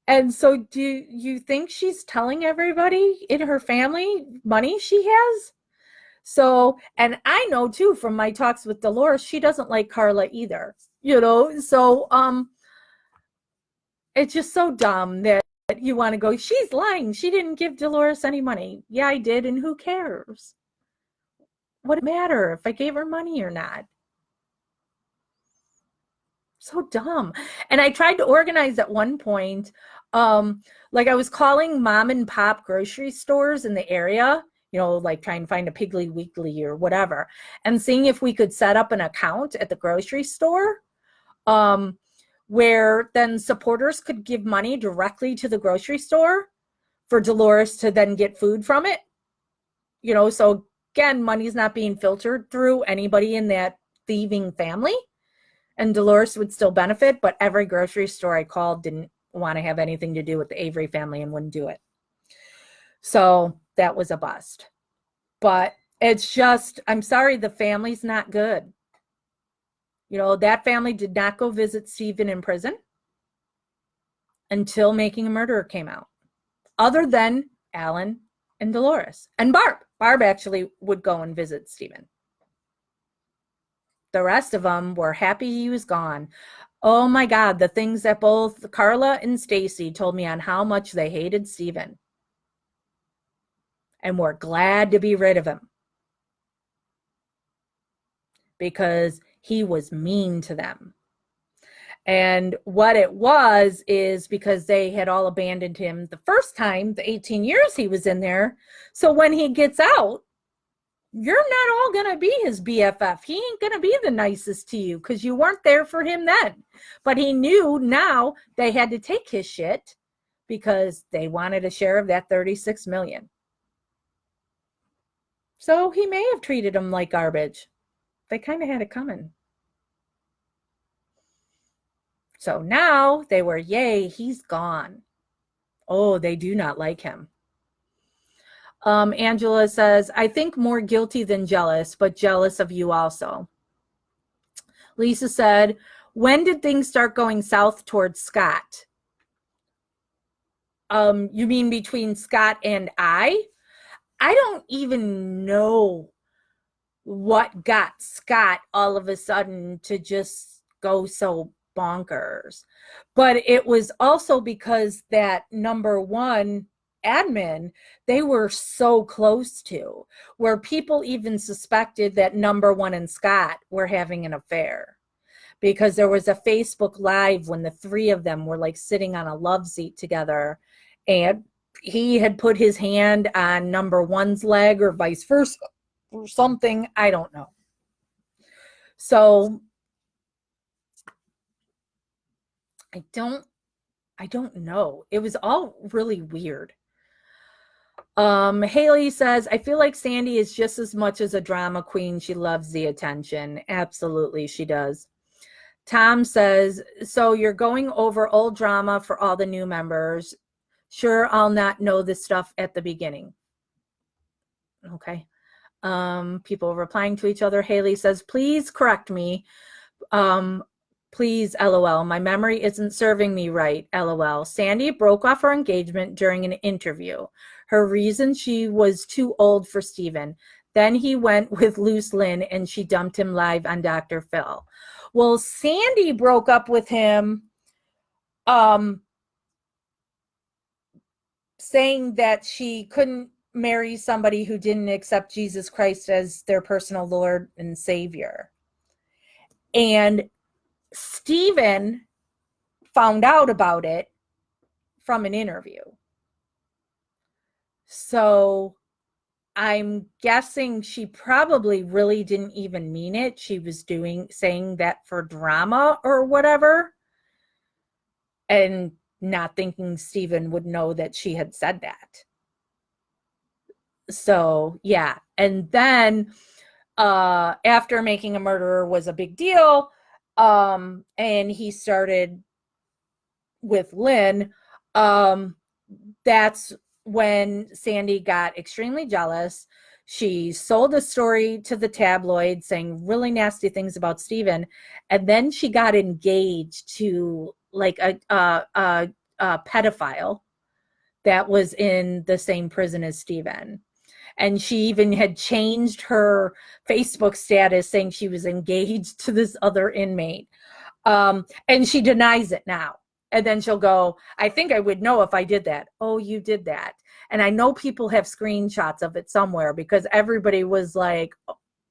And so do you think she's telling everybody in her family money she has? So, and I know too, from my talks with Dolores, she doesn't like Carla either, so, it's just so dumb that you want to go, she's lying. She didn't give Dolores any money. Yeah, I did. And who cares? What does it matter if I gave her money or not? So dumb. And I tried to organize at one point, like I was calling mom and pop grocery stores in the area, like trying to find a Piggly Weekly or whatever, and seeing if we could set up an account at the grocery store, where then supporters could give money directly to the grocery store for Dolores to then get food from it. So again, money's not being filtered through anybody in that thieving family, and Dolores would still benefit, but every grocery store I called didn't want to have anything to do with the Avery family and wouldn't do it. So that was a bust. But it's just, I'm sorry, the family's not good. That family did not go visit Stephen in prison until Making a Murderer came out, other than Alan and Dolores and Barb. Barb actually would go and visit Stephen. The rest of them were happy he was gone. Oh my God, the things that both Carla and Stacy told me on how much they hated Stephen and were glad to be rid of him because he was mean to them. And what it was is because they had all abandoned him the first time, the 18 years he was in there. So when he gets out, you're not all going to be his BFF. He ain't going to be the nicest to you because you weren't there for him then. But he knew now they had to take his shit because they wanted a share of that $36 million. So he may have treated him like garbage. They kind of had it coming. So now they were, yay, he's gone. Oh, they do not like him. Angela says, I think more guilty than jealous, but jealous of you also. Lisa said, when did things start going south towards Scott? You mean between Scott and I? I don't even know what got Scott all of a sudden to just go so bonkers. But it was also because that number one admin they were so close to, where people even suspected that number one and Scott were having an affair, because there was a Facebook Live when the three of them were like sitting on a love seat together, and he had put his hand on number one's leg or vice versa or something. I don't know. So I don't know. It was all really weird. Haley says, I feel like Sandy is just as much as a drama queen. She loves the attention. Absolutely, she does. Tom says, so you're going over old drama for all the new members. Sure, I'll not know this stuff at the beginning. Okay. People replying to each other. Haley says, please correct me. Please, LOL. My memory isn't serving me right, LOL. Sandy broke off her engagement during an interview. Her reason, she was too old for Steven. Then he went with Loose Lynn and she dumped him live on Dr. Phil. Well, Sandy broke up with him saying that she couldn't marry somebody who didn't accept Jesus Christ as their personal Lord and Savior. And Steven found out about it from an interview. So I'm guessing she probably really didn't even mean it. She was saying that for drama or whatever, and not thinking Steven would know that she had said that. So yeah. And then after Making a Murderer was a big deal, and he started with Lynn, that's when Sandy got extremely jealous. She sold a story to the tabloid saying really nasty things about Steven, and then she got engaged to like a pedophile that was in the same prison as Steven. And she even had changed her Facebook status saying she was engaged to this other inmate. And she denies it now. And then she'll go, I think I would know if I did that. Oh, you did that. And I know people have screenshots of it somewhere because everybody was like,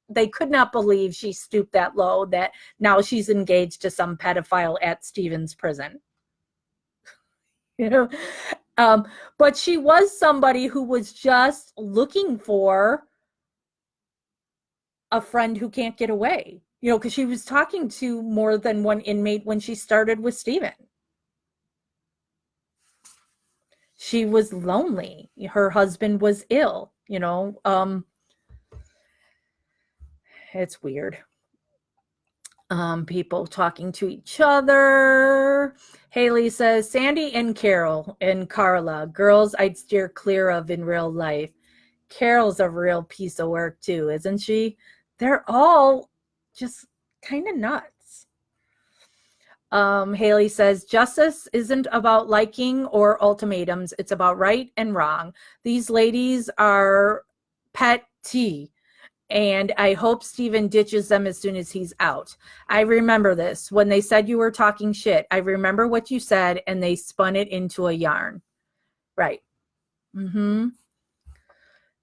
they could not believe she stooped that low, that now she's engaged to some pedophile at Steven's prison. You know, but she was somebody who was just looking for a friend who can't get away, you know, because she was talking to more than one inmate when she started with Steven. She was lonely. Her husband was ill, you know. It's weird. People talking to each other. Haley says, Sandy and Carol and Carla, girls I'd steer clear of in real life. Carol's a real piece of work too, isn't she? They're all just kind of nuts. Haley says, justice isn't about liking or ultimatums. It's about right and wrong. These ladies are pet tea. And I hope Steven ditches them as soon as he's out. I remember this. When they said you were talking shit, I remember what you said, and they spun it into a yarn. Right. Mm-hmm.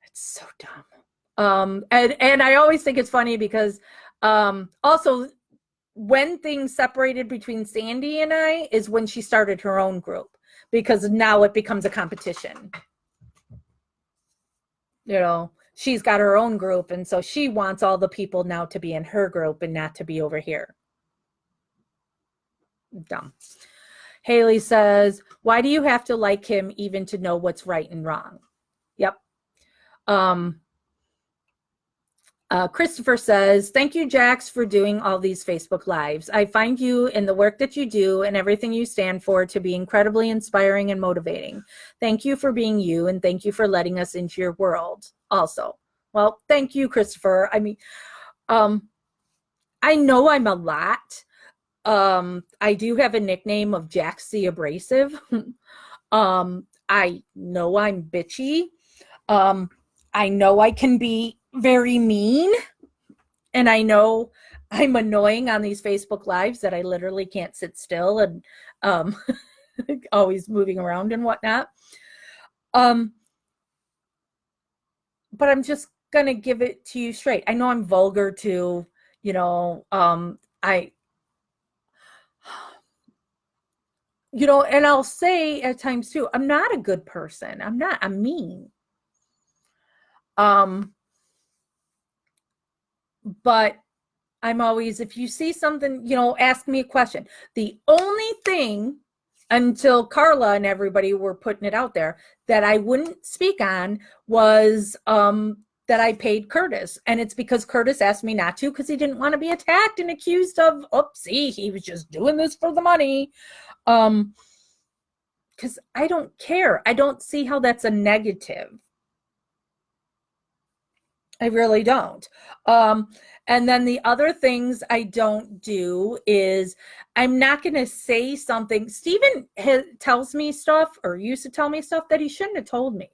It's so dumb. And I always think it's funny because also when things separated between Sandy and I is when she started her own group, because now it becomes a competition. You know, she's got her own group, and so she wants all the people now to be in her group and not to be over here. Dumb. Haley says, why do you have to like him even to know what's right and wrong? Yep. Christopher says, thank you, Jax, for doing all these Facebook Lives. I find you and the work that you do and everything you stand for to be incredibly inspiring and motivating. Thank you for being you, and thank you for letting us into your world also. Well, thank you, Christopher. I mean, I know I'm a lot. I do have a nickname of Jax the Abrasive. I know I'm bitchy. I know I can be very mean, and I know I'm annoying on these Facebook Lives that I literally can't sit still and always moving around and whatnot. But I'm just gonna give it to you straight. I know I'm vulgar too, you know. You know, and I'll say at times too, I'm not a good person. I'm mean. But I'm always, if you see something, you know, ask me a question. The only thing, until Carla and everybody were putting it out there, that I wouldn't speak on was that I paid Curtis. And it's because Curtis asked me not to, because he didn't want to be attacked and accused of, oopsie, he was just doing this for the money. Because because I don't care. I don't see how that's a negative. I really don't. And then the other things I don't do is I'm not going to say something. Stephen tells me stuff or used to tell me stuff that he shouldn't have told me.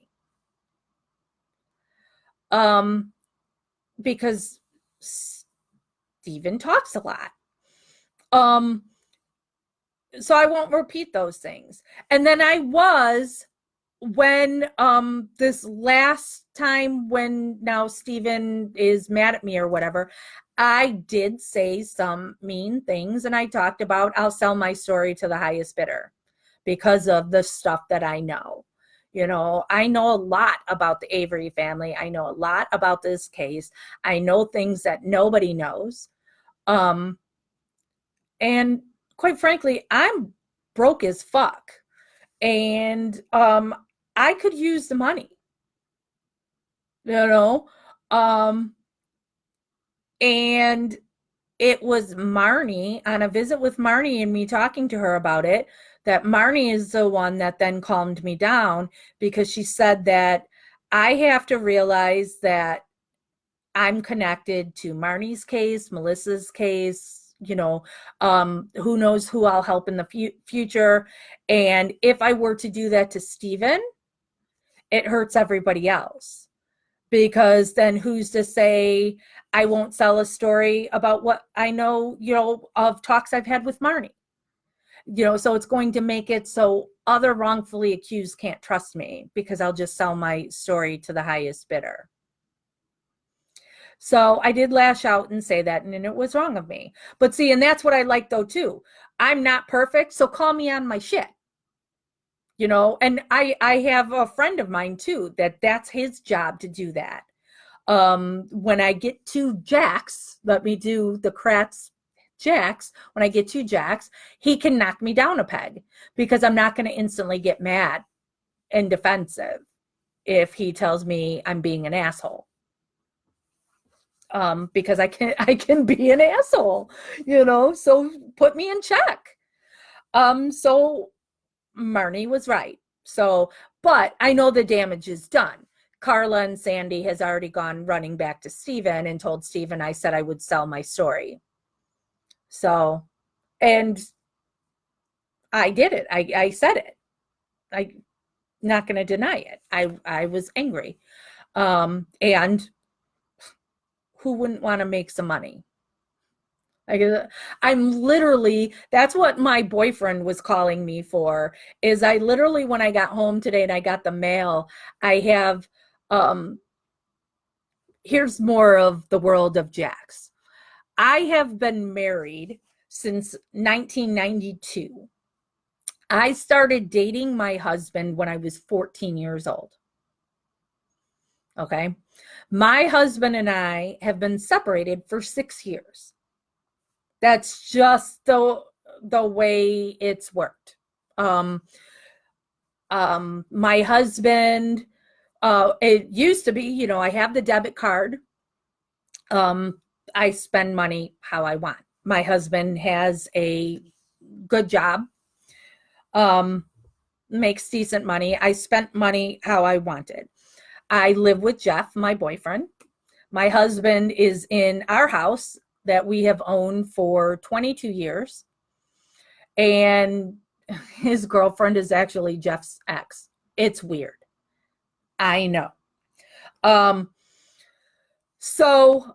Because Stephen talks a lot. So I won't repeat those things. And then I was when this last time when now Stephen is mad at me or whatever, I did say some mean things and I talked about I'll sell my story to the highest bidder because of the stuff that I know. You know, I know a lot about the Avery family. I know a lot about this case. I know things that nobody knows. And quite frankly, I'm broke as fuck. And I could use the money. You know? And it was Marnie on a visit with Marnie and me talking to her about it, that Marnie is the one that then calmed me down because she said that I have to realize that I'm connected to Marnie's case, Melissa's case, you know, who knows who I'll help in the future. And if I were to do that to Stephen, it hurts everybody else. Because then who's to say I won't sell a story about what I know, you know, of talks I've had with Marnie. You know, so it's going to make it so other wrongfully accused can't trust me because I'll just sell my story to the highest bidder. So I did lash out and say that, and it was wrong of me. But see, and that's what I like though too. I'm not perfect, so call me on my shit. You know, and I have a friend of mine too, that's his job to do that. When I get to Jax, let me do the Kratz Jax. When I get to Jax, he can knock me down a peg because I'm not going to instantly get mad and defensive if he tells me I'm being an asshole. Because I can be an asshole, you know, so put me in check. So Marnie was right. So, but I know the damage is done. Carla and Sandy has already gone running back to Stephen and told Stephen I said I would sell my story. So, and I did it. I said it. I'm not going to deny it. I was angry. And who wouldn't want to make some money? I'm literally, that's what my boyfriend was calling me for, is I literally, when I got home today and I got the mail, I have, here's more of the world of Jax. I have been married since 1992. I started dating my husband when I was 14 years old. Okay. My husband and I have been separated for 6 years. That's just the way it's worked. My husband, it used to be, you know, I have the debit card. I spend money how I want. My husband has a good job, makes decent money. I spent money how I wanted. I live with Jeff, my boyfriend. My husband is in our house that we have owned for 22 years. And his girlfriend is actually Jeff's ex. It's weird. I know. So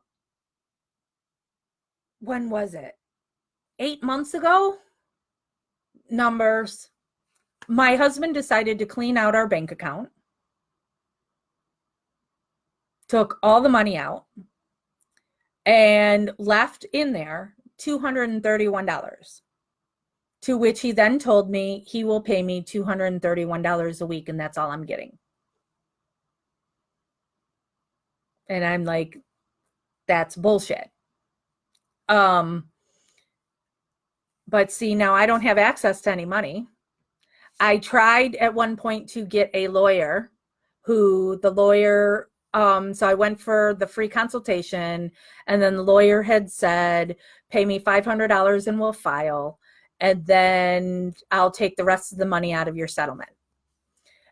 when was it? 8 months ago? Numbers. My husband decided to clean out our bank account. Took all the money out and left in there $231, to which he then told me he will pay me $231 a week and that's all I'm getting. And I'm like, that's bullshit. But see, now I don't have access to any money. I tried at one point to get a lawyer so I went for the free consultation, and then the lawyer had said, pay me $500 and we'll file. and then I'll take the rest of the money out of your settlement.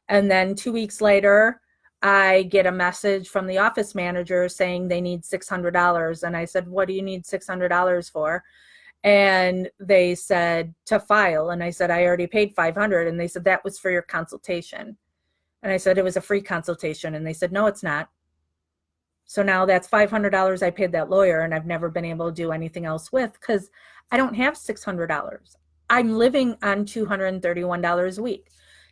And then 2 weeks later, I get a message from the office manager saying they need $600. And I said, what do you need $600 for? And they said, to file. And I said, I already paid $500. And they said, that was for your consultation. And I said, it was a free consultation. And they said, no, it's not. So now that's $500 I paid that lawyer, and I've never been able to do anything else with, because I don't have $600. I'm living on $231 a week.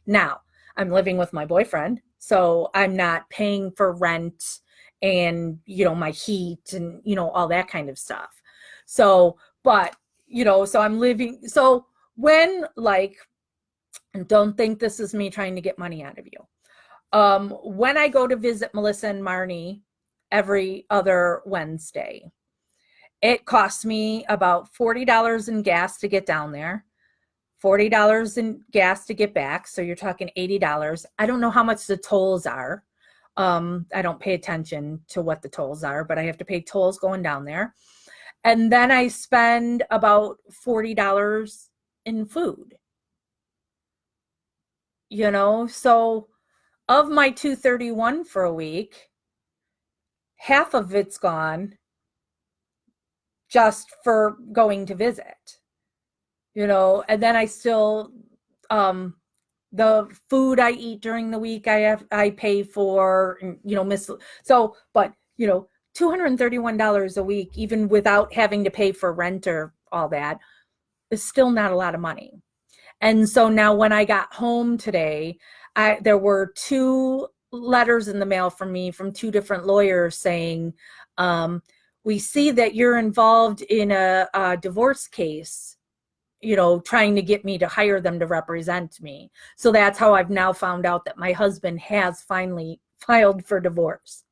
Now, I'm living with my boyfriend, so I'm not paying for rent and, my heat and, all that kind of stuff. So, but, so I'm living, so when, and don't think this is me trying to get money out of you. When I go to visit Melissa and Marnie every other Wednesday, it costs me about $40 in gas to get down there, $40 in gas to get back. So you're talking $80. I don't know how much the tolls are. I don't pay attention to what the tolls are, but I have to pay tolls going down there. And then I spend about $40 in food. So of my $231 for a week, half of it's gone just for going to visit, and then I still, the food I eat during the week, I pay for, but, $231 a week, even without having to pay for rent or all that, is still not a lot of money. And so now when I got home today, there were 2 letters in the mail from me from 2 different lawyers saying, we see that you're involved in a divorce case, trying to get me to hire them to represent me. So that's how I've now found out that my husband has finally filed for divorce.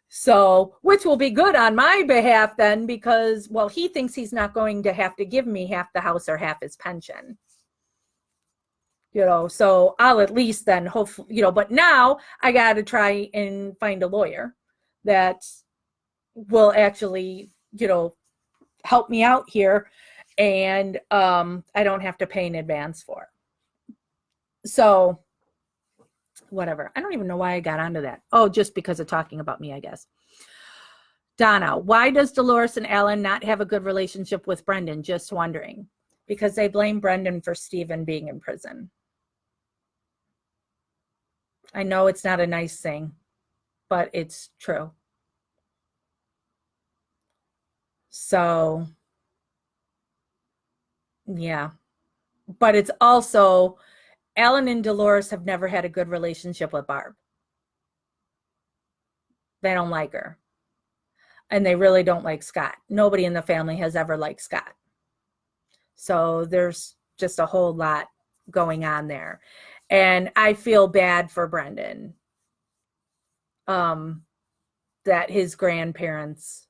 So, which will be good on my behalf then, because, well, he thinks he's not going to have to give me half the house or half his pension. So I'll at least then hopefully, but now I got to try and find a lawyer that will actually, help me out here, and I don't have to pay in advance for it. So whatever. I don't even know why I got onto that. Oh, just because of talking about me, I guess. Donna, why does Dolores and Alan not have a good relationship with Brendan? Just wondering. Because they blame Brendan for Stephen being in prison. I know it's not a nice thing, but it's true. So, yeah. But it's also, Alan and Dolores have never had a good relationship with Barb. They don't like her. And they really don't like Scott. Nobody in the family has ever liked Scott. So there's just a whole lot going on there. And I feel bad for Brendan, that his grandparents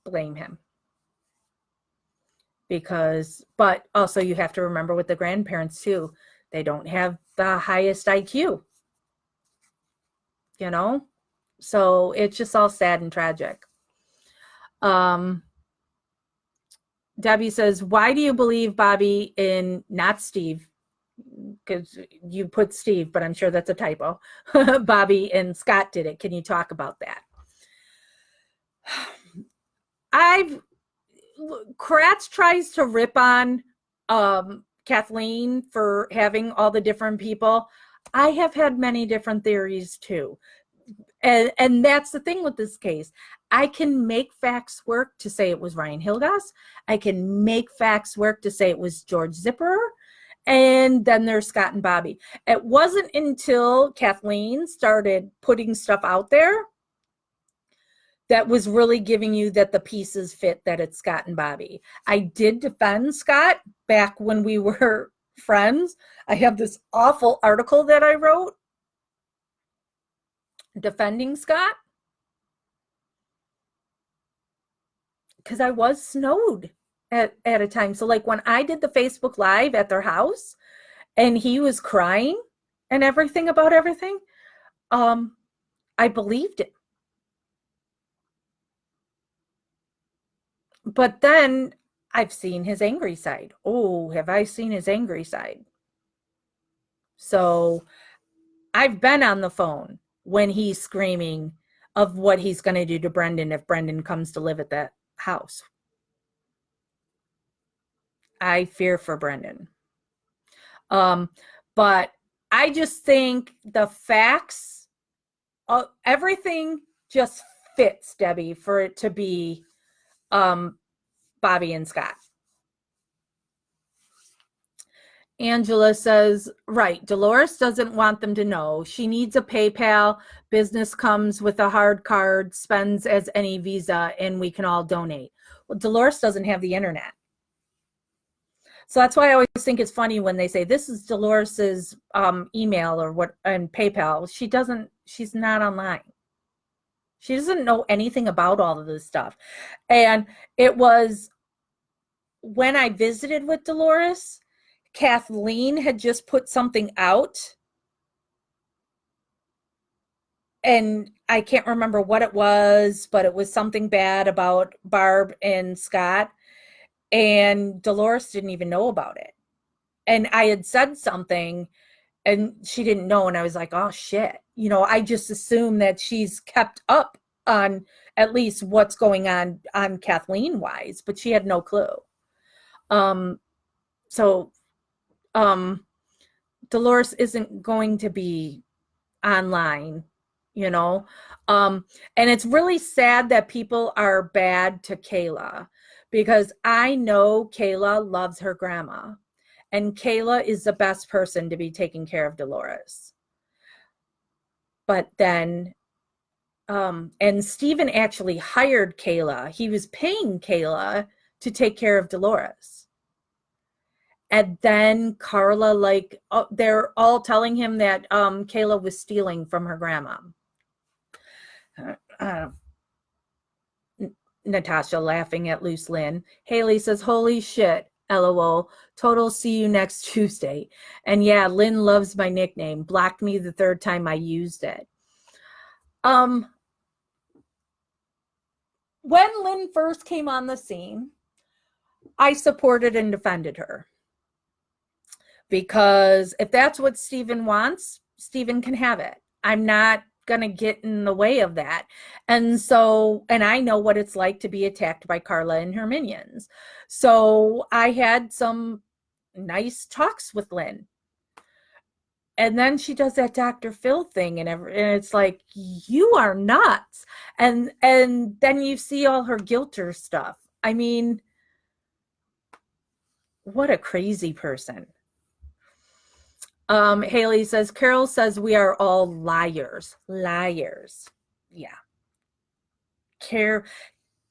blame him. But also you have to remember with the grandparents too, they don't have the highest IQ, so it's just all sad and tragic. Debbie says, why do you believe Bobby in not Steve? Because you put Steve, but I'm sure that's a typo. Bobby and Scott did it. Can you talk about that? Kratz tries to rip on Kathleen for having all the different people. I have had many different theories too. And that's the thing with this case. I can make facts work to say it was Ryan Hilgas. I can make facts work to say it was George Zipperer. And then there's Scott and Bobby. It wasn't until Kathleen started putting stuff out there that was really giving you that the pieces fit, that it's Scott and Bobby. I did defend Scott back when we were friends. I have this awful article that I wrote defending Scott because I was snowed at a time. So like when I did the Facebook Live at their house and he was crying and everything about everything, I believed it. But then I've seen his angry side. Oh, have I seen his angry side? So I've been on the phone when he's screaming of what he's going to do to Brendan if Brendan comes to live at that house. I fear for Brendan. But I just think the facts, everything just fits, Debbie, for it to be Bobby and Scott. Angela says, right, Dolores doesn't want them to know. She needs a PayPal. Business comes with a hard card, spends as any Visa, and we can all donate. Well, Dolores doesn't have the internet. So that's why I always think it's funny when they say this is Dolores's email or what and PayPal. She's not online. She doesn't know anything about all of this stuff. And it was when I visited with Dolores, Kathleen had just put something out. And I can't remember what it was, but it was something bad about Barb and Scott. And Dolores didn't even know about it. And I had said something and she didn't know. And I was like, oh shit. I just assume that she's kept up on at least what's going on Kathleen wise, but she had no clue. Dolores isn't going to be online, and it's really sad that people are bad to Kayla, because I know Kayla loves her grandma, and Kayla is the best person to be taking care of Dolores. But then, and Stephen actually hired Kayla. He was paying Kayla to take care of Dolores. And then Carla, they're all telling him that Kayla was stealing from her grandma. Natasha laughing at Loose Lynn. Haley says, holy shit, LOL. Total see you next Tuesday. And yeah, Lynn loves my nickname. Blocked me the third time I used it. When Lynn first came on the scene, I supported and defended her. Because if that's what Stephen wants, Stephen can have it. I'm not going to get in the way of that. And I know what it's like to be attacked by Carla and her minions. So I had some nice talks with Lynn. And then she does that Dr. Phil thing and it's like, you are nuts. And then you see all her guilter stuff. I mean, what a crazy person. Haley says, Carol says we are all liars. Liars. Yeah.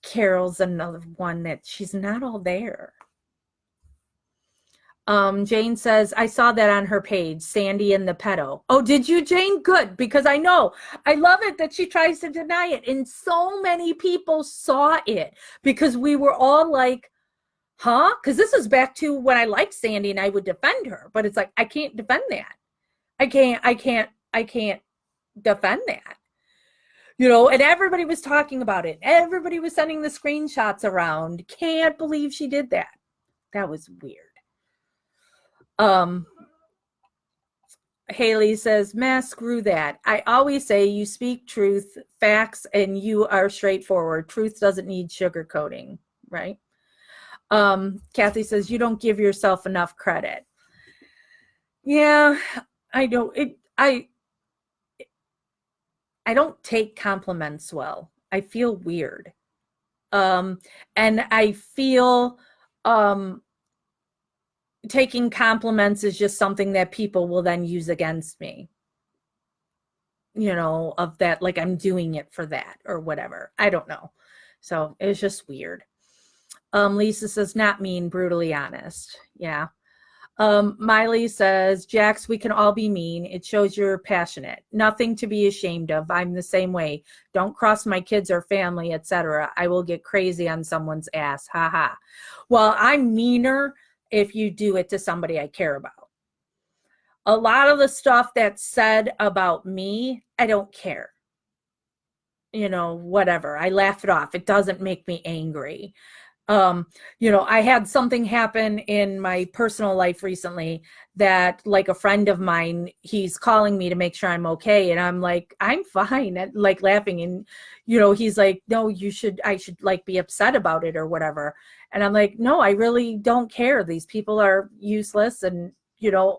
Carol's another one that she's not all there. Jane says, I saw that on her page, Sandy and the pedo. Oh, did you, Jane? Good, because I know. I love it that she tries to deny it. And so many people saw it because we were all like, huh? Because this is back to when I liked Sandy and I would defend her, but it's like, I can't defend that. I can't defend that. And everybody was talking about it. Everybody was sending the screenshots around. Can't believe she did that. That was weird. Haley says, screw that. I always say you speak truth, facts, and you are straightforward. Truth doesn't need sugarcoating, right? Kathy says, you don't give yourself enough credit. Yeah, I don't. I don't take compliments well. I feel weird. And I feel taking compliments is just something that people will then use against me. Of that, like I'm doing it for that or whatever. I don't know. So it's just weird. Lisa says, not mean, brutally honest. Yeah. Miley says, Jax, we can all be mean. It shows you're passionate. Nothing to be ashamed of. I'm the same way. Don't cross my kids or family, etc. I will get crazy on someone's ass. Ha ha. Well, I'm meaner if you do it to somebody I care about. A lot of the stuff that's said about me, I don't care. Whatever. I laugh it off. It doesn't make me angry. I had something happen in my personal life recently that, like, a friend of mine, he's calling me to make sure I'm okay. And I'm like, I'm fine, like laughing. And, he's like, no, I should like be upset about it or whatever. And I'm like, no, I really don't care. These people are useless. And,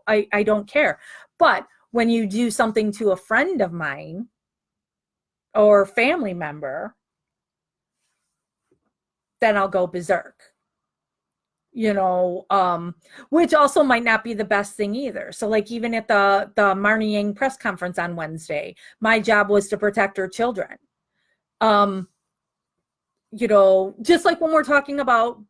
I don't care. But when you do something to a friend of mine or family member, then I'll go berserk. Which also might not be the best thing either. So, like, even at the Marnie Yang press conference on Wednesday, my job was to protect her children. Just like when we're talking about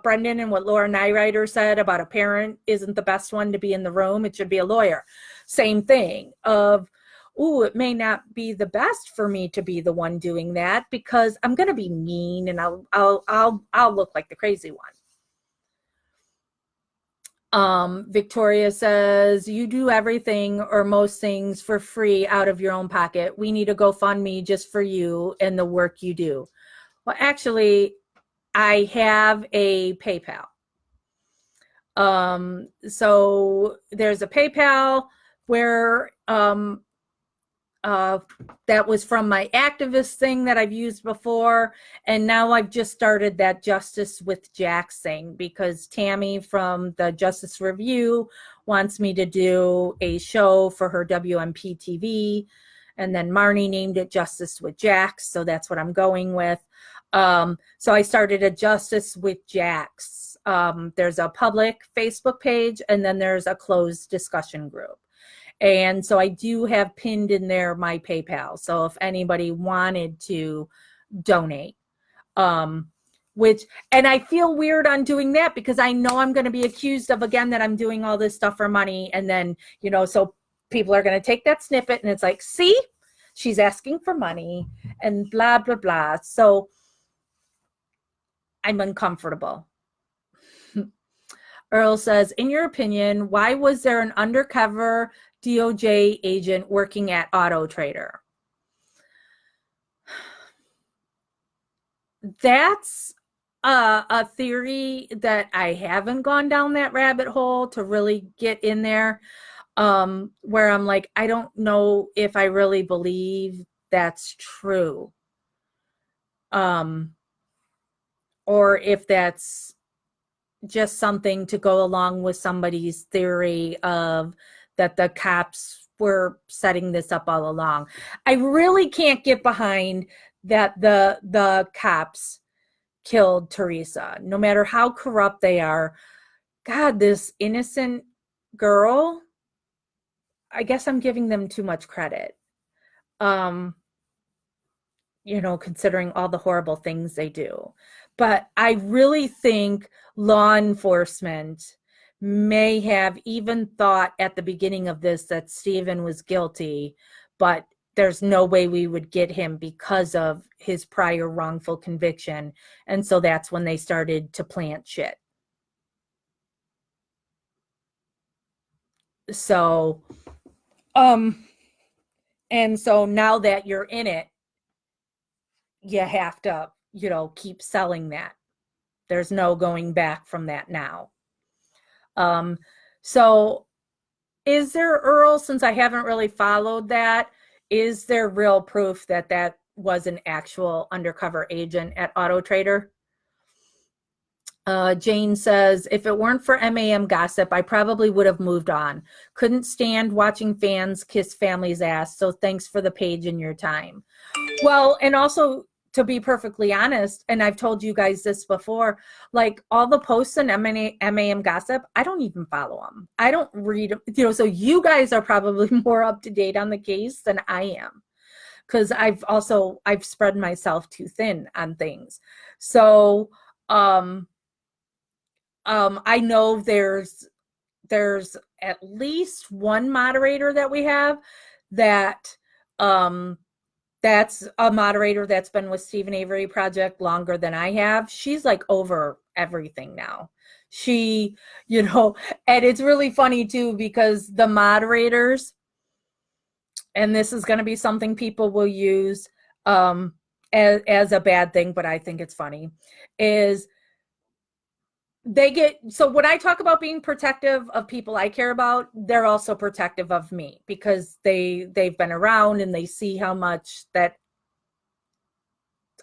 Brendan and what Laura Nyrider said about a parent isn't the best one to be in the room, it should be a lawyer. Same thing of, it may not be the best for me to be the one doing that because I'm going to be mean and I'll look like the crazy one. Victoria says, you do everything or most things for free out of your own pocket. We need a GoFundMe just for you and the work you do. Well, actually, I have a PayPal. So there's a PayPal where that was from my activist thing that I've used before. And now I've just started that Justice with Jax thing because Tammy from the Justice Review wants me to do a show for her WMP TV. And then Marnie named it Justice with Jax. So that's what I'm going with. So I started a Justice with Jax. There's a public Facebook page and then there's a closed discussion group. And so I do have pinned in there my PayPal. So if anybody wanted to donate, and I feel weird on doing that because I know I'm going to be accused of, again, that I'm doing all this stuff for money. And then, so people are going to take that snippet and it's like, see, she's asking for money and blah, blah, blah. So I'm uncomfortable. Earl says, in your opinion, why was there an undercover DOJ agent working at Auto Trader? That's a theory that I haven't gone down that rabbit hole to really get in there, where I'm like, I don't know if I really believe that's true. Or if that's just something to go along with somebody's theory of that the cops were setting this up all along. I really can't get behind that the cops killed Teresa, no matter how corrupt they are. God, this innocent girl, I guess I'm giving them too much credit. Considering all the horrible things they do. But I really think law enforcement may have even thought at the beginning of this that Stephen was guilty, but there's no way we would get him because of his prior wrongful conviction. And so that's when they started to plant shit. So, and so now that you're in it, you have to, keep selling that. There's no going back from that now. So is there, Earl, since I haven't really followed that, is there real proof that that was an actual undercover agent at Auto Trader? Jane says, if it weren't for MAM gossip, I probably would have moved on. Couldn't stand watching fans kiss family's ass. So thanks for the page and your time. Well, and also, to be perfectly honest, and I've told you guys this before, like all the posts in MAM gossip, I don't even follow them. I don't read them, so you guys are probably more up to date on the case than I am. Because I've spread myself too thin on things. So I know there's at least one moderator that we have that that's a moderator that's been with Stephen Avery Project longer than I have. She's like over everything now. She, and it's really funny too, because the moderators, and this is going to be something people will use as a bad thing, but I think it's funny, is they get, so when I talk about being protective of people I care about, they're also protective of me because they've been around and they see how much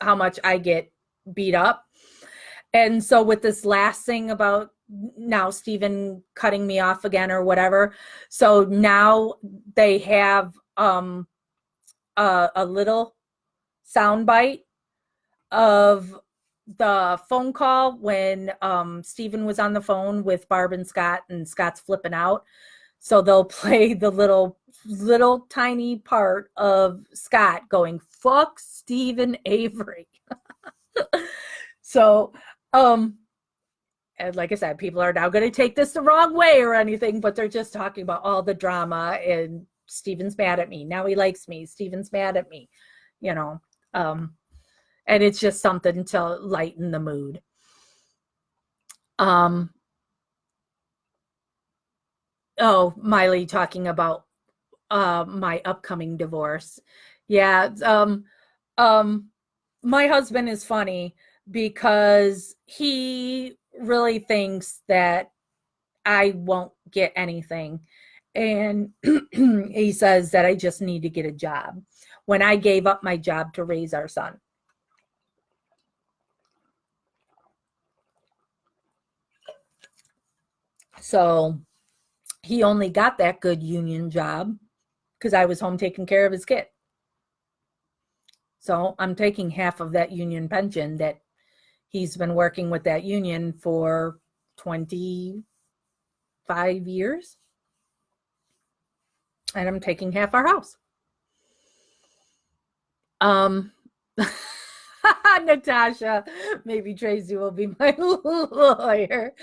I get beat up. And so with this last thing about now Stephen cutting me off again or whatever, so now they have a little soundbite of the phone call when Stephen was on the phone with Barb and Scott's flipping out. So they'll play the little tiny part of Scott going, fuck Stephen Avery. So, and like I said, people are now going to take this the wrong way or anything, but they're just talking about all the drama and Stephen's mad at me. Now he likes me. Stephen's mad at me, you know. And it's just something to lighten the mood. Oh, Miley talking about my upcoming divorce. Yeah. My husband is funny because he really thinks that I won't get anything. And he says that I just need to get a job when I gave up my job to raise our son. So he only got that good union job because I was home taking care of his kid. So I'm taking half of that union pension that he's been working with that union for 25 years. And I'm taking half our house. Natasha, maybe Tracy will be my lawyer.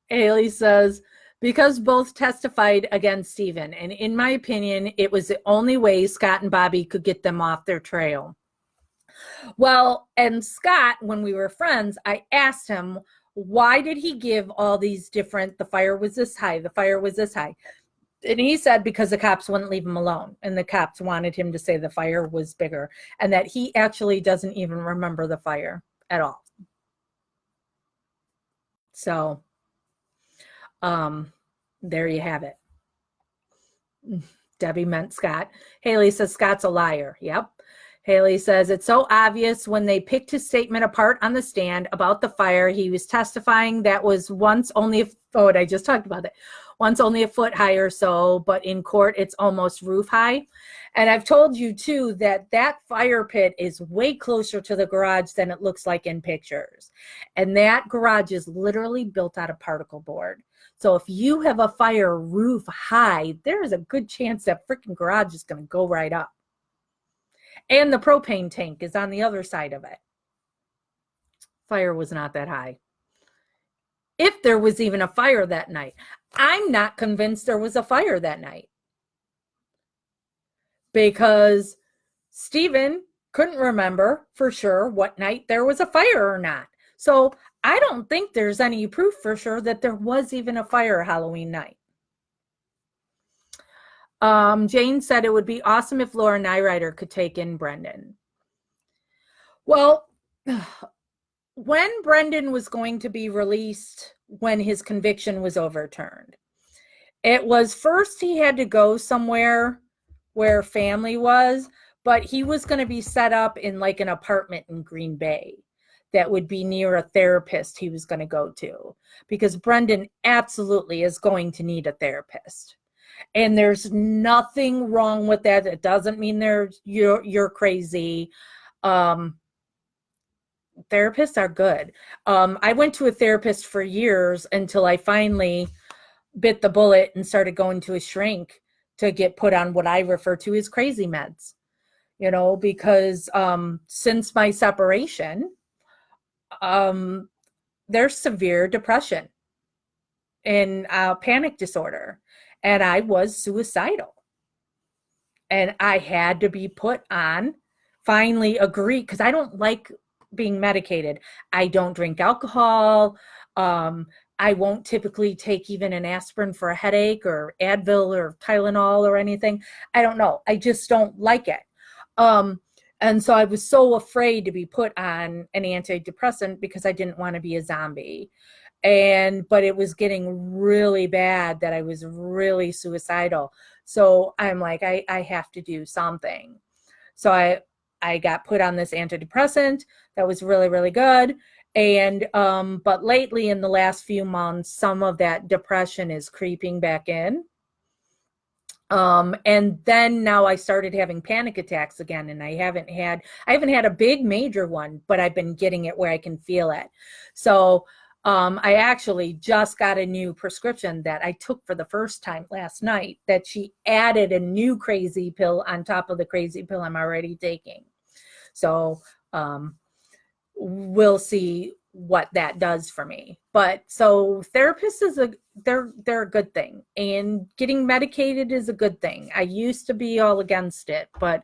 Haley says, because both testified against Stephen, and in my opinion, it was the only way Scott and Bobby could get them off their trail. Well, and Scott, when we were friends, I asked him, why did he give all these different, the fire was this high, the fire was this high. And he said because the cops wouldn't leave him alone. And the cops wanted him to say the fire was bigger. And that he actually doesn't even remember the fire at all. So, there you have it. Debbie meant Scott. Haley says Scott's a liar. Yep. Haley says, it's so obvious when they picked his statement apart on the stand about the fire. He was testifying that was once only a foot. I just talked about that. Once only a foot high or so, but in court, it's almost roof high. And I've told you, too, that that fire pit is way closer to the garage than it looks like in pictures. And that garage is literally built out of particle board. So if you have a fire roof high, there is a good chance that freaking garage is going to go right up. And the propane tank is on the other side of it. Fire was not that high. If there was even a fire that night. I'm not convinced there was a fire that night. Because Stephen couldn't remember for sure what night there was a fire or not. So I don't think there's any proof for sure that there was even a fire Halloween night. Jane said it would be awesome if Laura Nyrider could take in Brendan. Well, when Brendan was going to be released when his conviction was overturned, it was first he had to go somewhere where family was, but he was going to be set up in like an apartment in Green Bay that would be near a therapist he was going to go to, because Brendan absolutely is going to need a therapist. And there's nothing wrong with that. It doesn't mean you're crazy. Therapists are good. I went to a therapist for years until I finally bit the bullet and started going to a shrink to get put on what I refer to as crazy meds. You know, because since my separation, there's severe depression and panic disorder. And I was suicidal. And I had to be put on, finally agree, because I don't like being medicated. I don't drink alcohol. I won't typically take even an aspirin for a headache or Advil or Tylenol or anything. I don't know. I just don't like it. And And so I was so afraid to be put on an antidepressant because I didn't want to be a zombie. But it was getting really bad that I was really suicidal. So I'm like, I have to do something. So I got put on this antidepressant that was really, really good. But lately in the last few months, some of that depression is creeping back in. And then now I started having panic attacks again, and I haven't had a big major one, but I've been getting it where I can feel it. So I actually just got a new prescription that I took for the first time last night, that she added a new crazy pill on top of the crazy pill I'm already taking. So we'll see what that does for me. But so therapists they're a good thing, and getting medicated is a good thing. I used to be all against it, but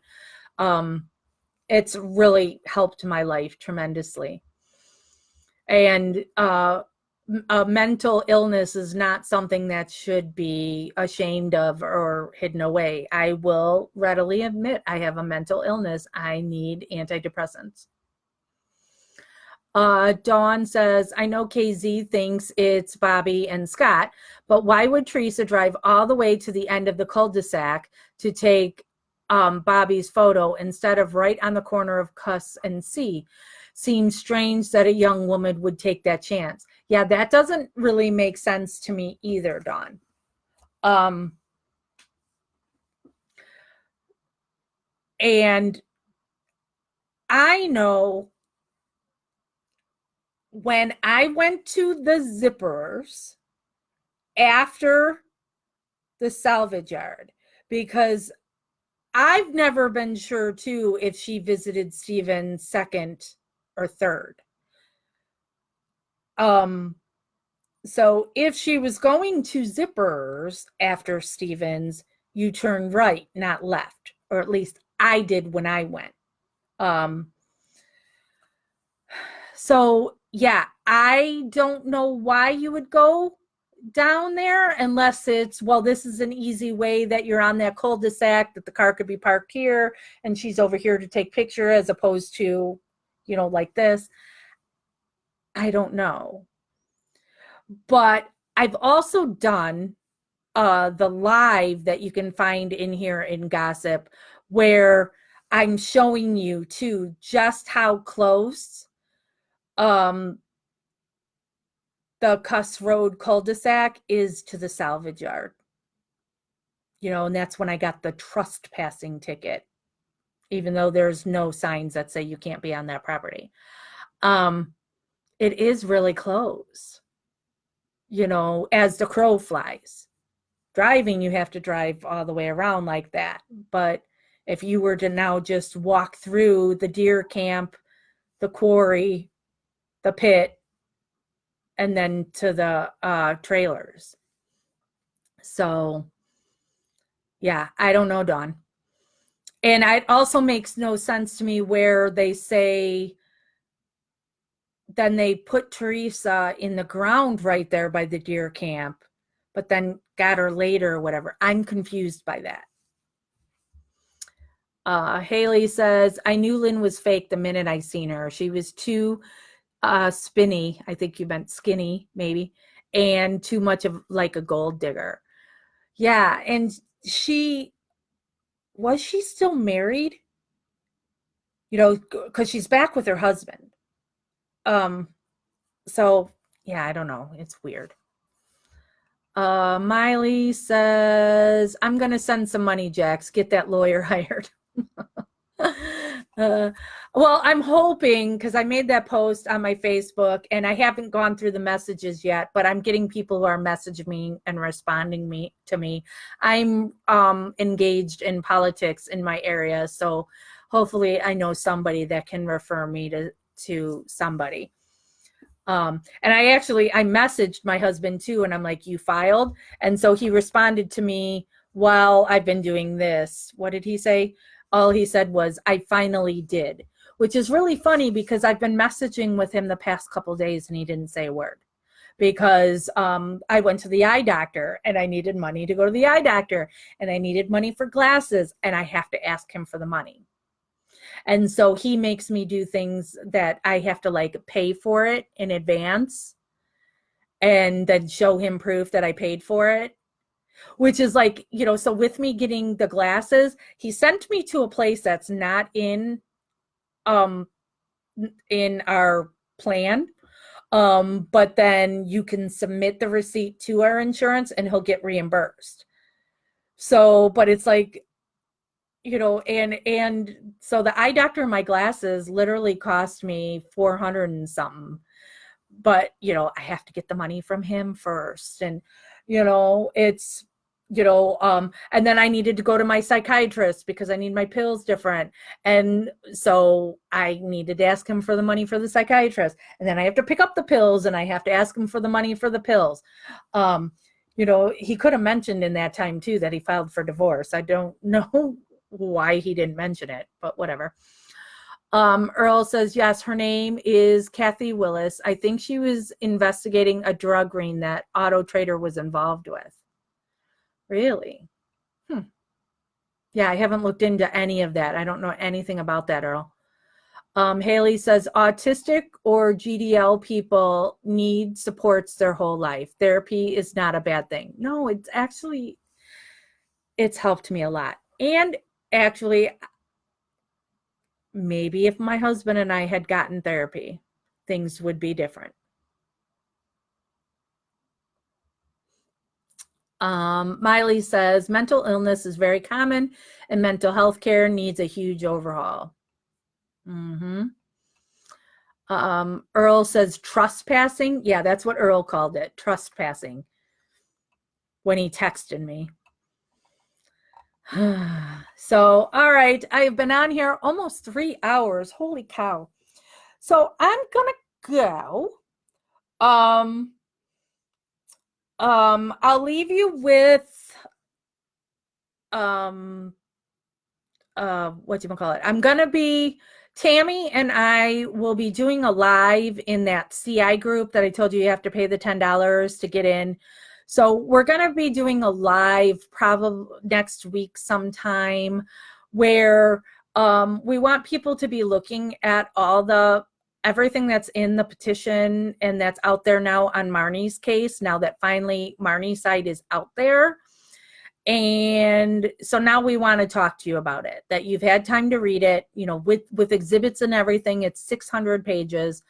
it's really helped my life tremendously. And a mental illness is not something that should be ashamed of or hidden away. I will readily admit I have a mental illness. I need antidepressants. Dawn says, I know KZ thinks it's Bobby and Scott, but why would Teresa drive all the way to the end of the cul-de-sac to take Bobby's photo instead of right on the corner of Cuss and C? Seems strange that a young woman would take that chance. Yeah, that doesn't really make sense to me either, Dawn. And I know when I went to the Zippers after the salvage yard, because I've never been sure too if she visited Steven second or third. So if she was going to Zippers after Stevens, you turn right, not left, or at least I did when I went. So yeah, I don't know why you would go down there unless it's, well, this is an easy way that you're on that cul-de-sac, that the car could be parked here and she's over here to take picture, as opposed to, like this. I don't know. But I've also done the live that you can find in here in Gossip, where I'm showing you too just how close the Cuss Road cul-de-sac is to the salvage yard. And that's when I got the trespassing ticket, even though there's no signs that say you can't be on that property. It is really close, as the crow flies. Driving, you have to drive all the way around like that. But if you were to now just walk through the deer camp, the quarry, the pit, and then to the trailers. So, yeah, I don't know, Dawn. And it also makes no sense to me where they say, then they put Teresa in the ground right there by the deer camp, but then got her later or whatever. I'm confused by that. Haley says, I knew Lynn was fake the minute I seen her. She was too spinny. I think you meant skinny, maybe, and too much of like a gold digger. Yeah, and was she still married? Because she's back with her husband. So yeah, I don't know. It's weird. Miley says, I'm gonna send some money, Jax. Get that lawyer hired. Well, I'm hoping, because I made that post on my Facebook and I haven't gone through the messages yet, but I'm getting people who are messaging me and responding to me. I'm engaged in politics in my area, so hopefully I know somebody that can refer me to somebody. And I messaged my husband too, and I'm like, you filed? And so he responded to me, well, I've been doing this. What did he say? All he said was, I finally did, which is really funny because I've been messaging with him the past couple days and he didn't say a word, because I went to the eye doctor and I needed money to go to the eye doctor, and I needed money for glasses, and I have to ask him for the money. And so he makes me do things that I have to like pay for it in advance and then show him proof that I paid for it, which is like, so with me getting the glasses, he sent me to a place that's not um in our plan. But then you can submit the receipt to our insurance and he'll get reimbursed. So, but it's like, and so the eye doctor in my glasses literally cost me 400 and something. But, I have to get the money from him first. And, it's, and then I needed to go to my psychiatrist because I need my pills different. And so I needed to ask him for the money for the psychiatrist. And then I have to pick up the pills and I have to ask him for the money for the pills. He could have mentioned in that time too that he filed for divorce. I don't know why he didn't mention it, but whatever. Earl says, yes, her name is Kathy Willis. I think she was investigating a drug ring that Auto Trader was involved with. Really? Yeah, I haven't looked into any of that. I don't know anything about that, Earl. Haley says, autistic or GDL people need supports their whole life. Therapy is not a bad thing. No, it's helped me a lot. And actually, maybe if my husband and I had gotten therapy, things would be different. Miley says, mental illness is very common and mental health care needs a huge overhaul. Earl says trespassing. Yeah, that's what Earl called it, trespassing, when he texted me. So, all right, I've been on here almost 3 hours. Holy cow. So I'm gonna go. I'll leave you with I'm gonna be, Tammy and I will be doing a live in that CI group that I told you have to pay the $10 to get in. So we're gonna be doing a live probably next week sometime where we want people to be looking at everything that's in the petition and that's out there now on Marnie's case, now that finally Marnie's side is out there. And so now we want to talk to you about it, that you've had time to read it, with exhibits and everything. It's 600 pages.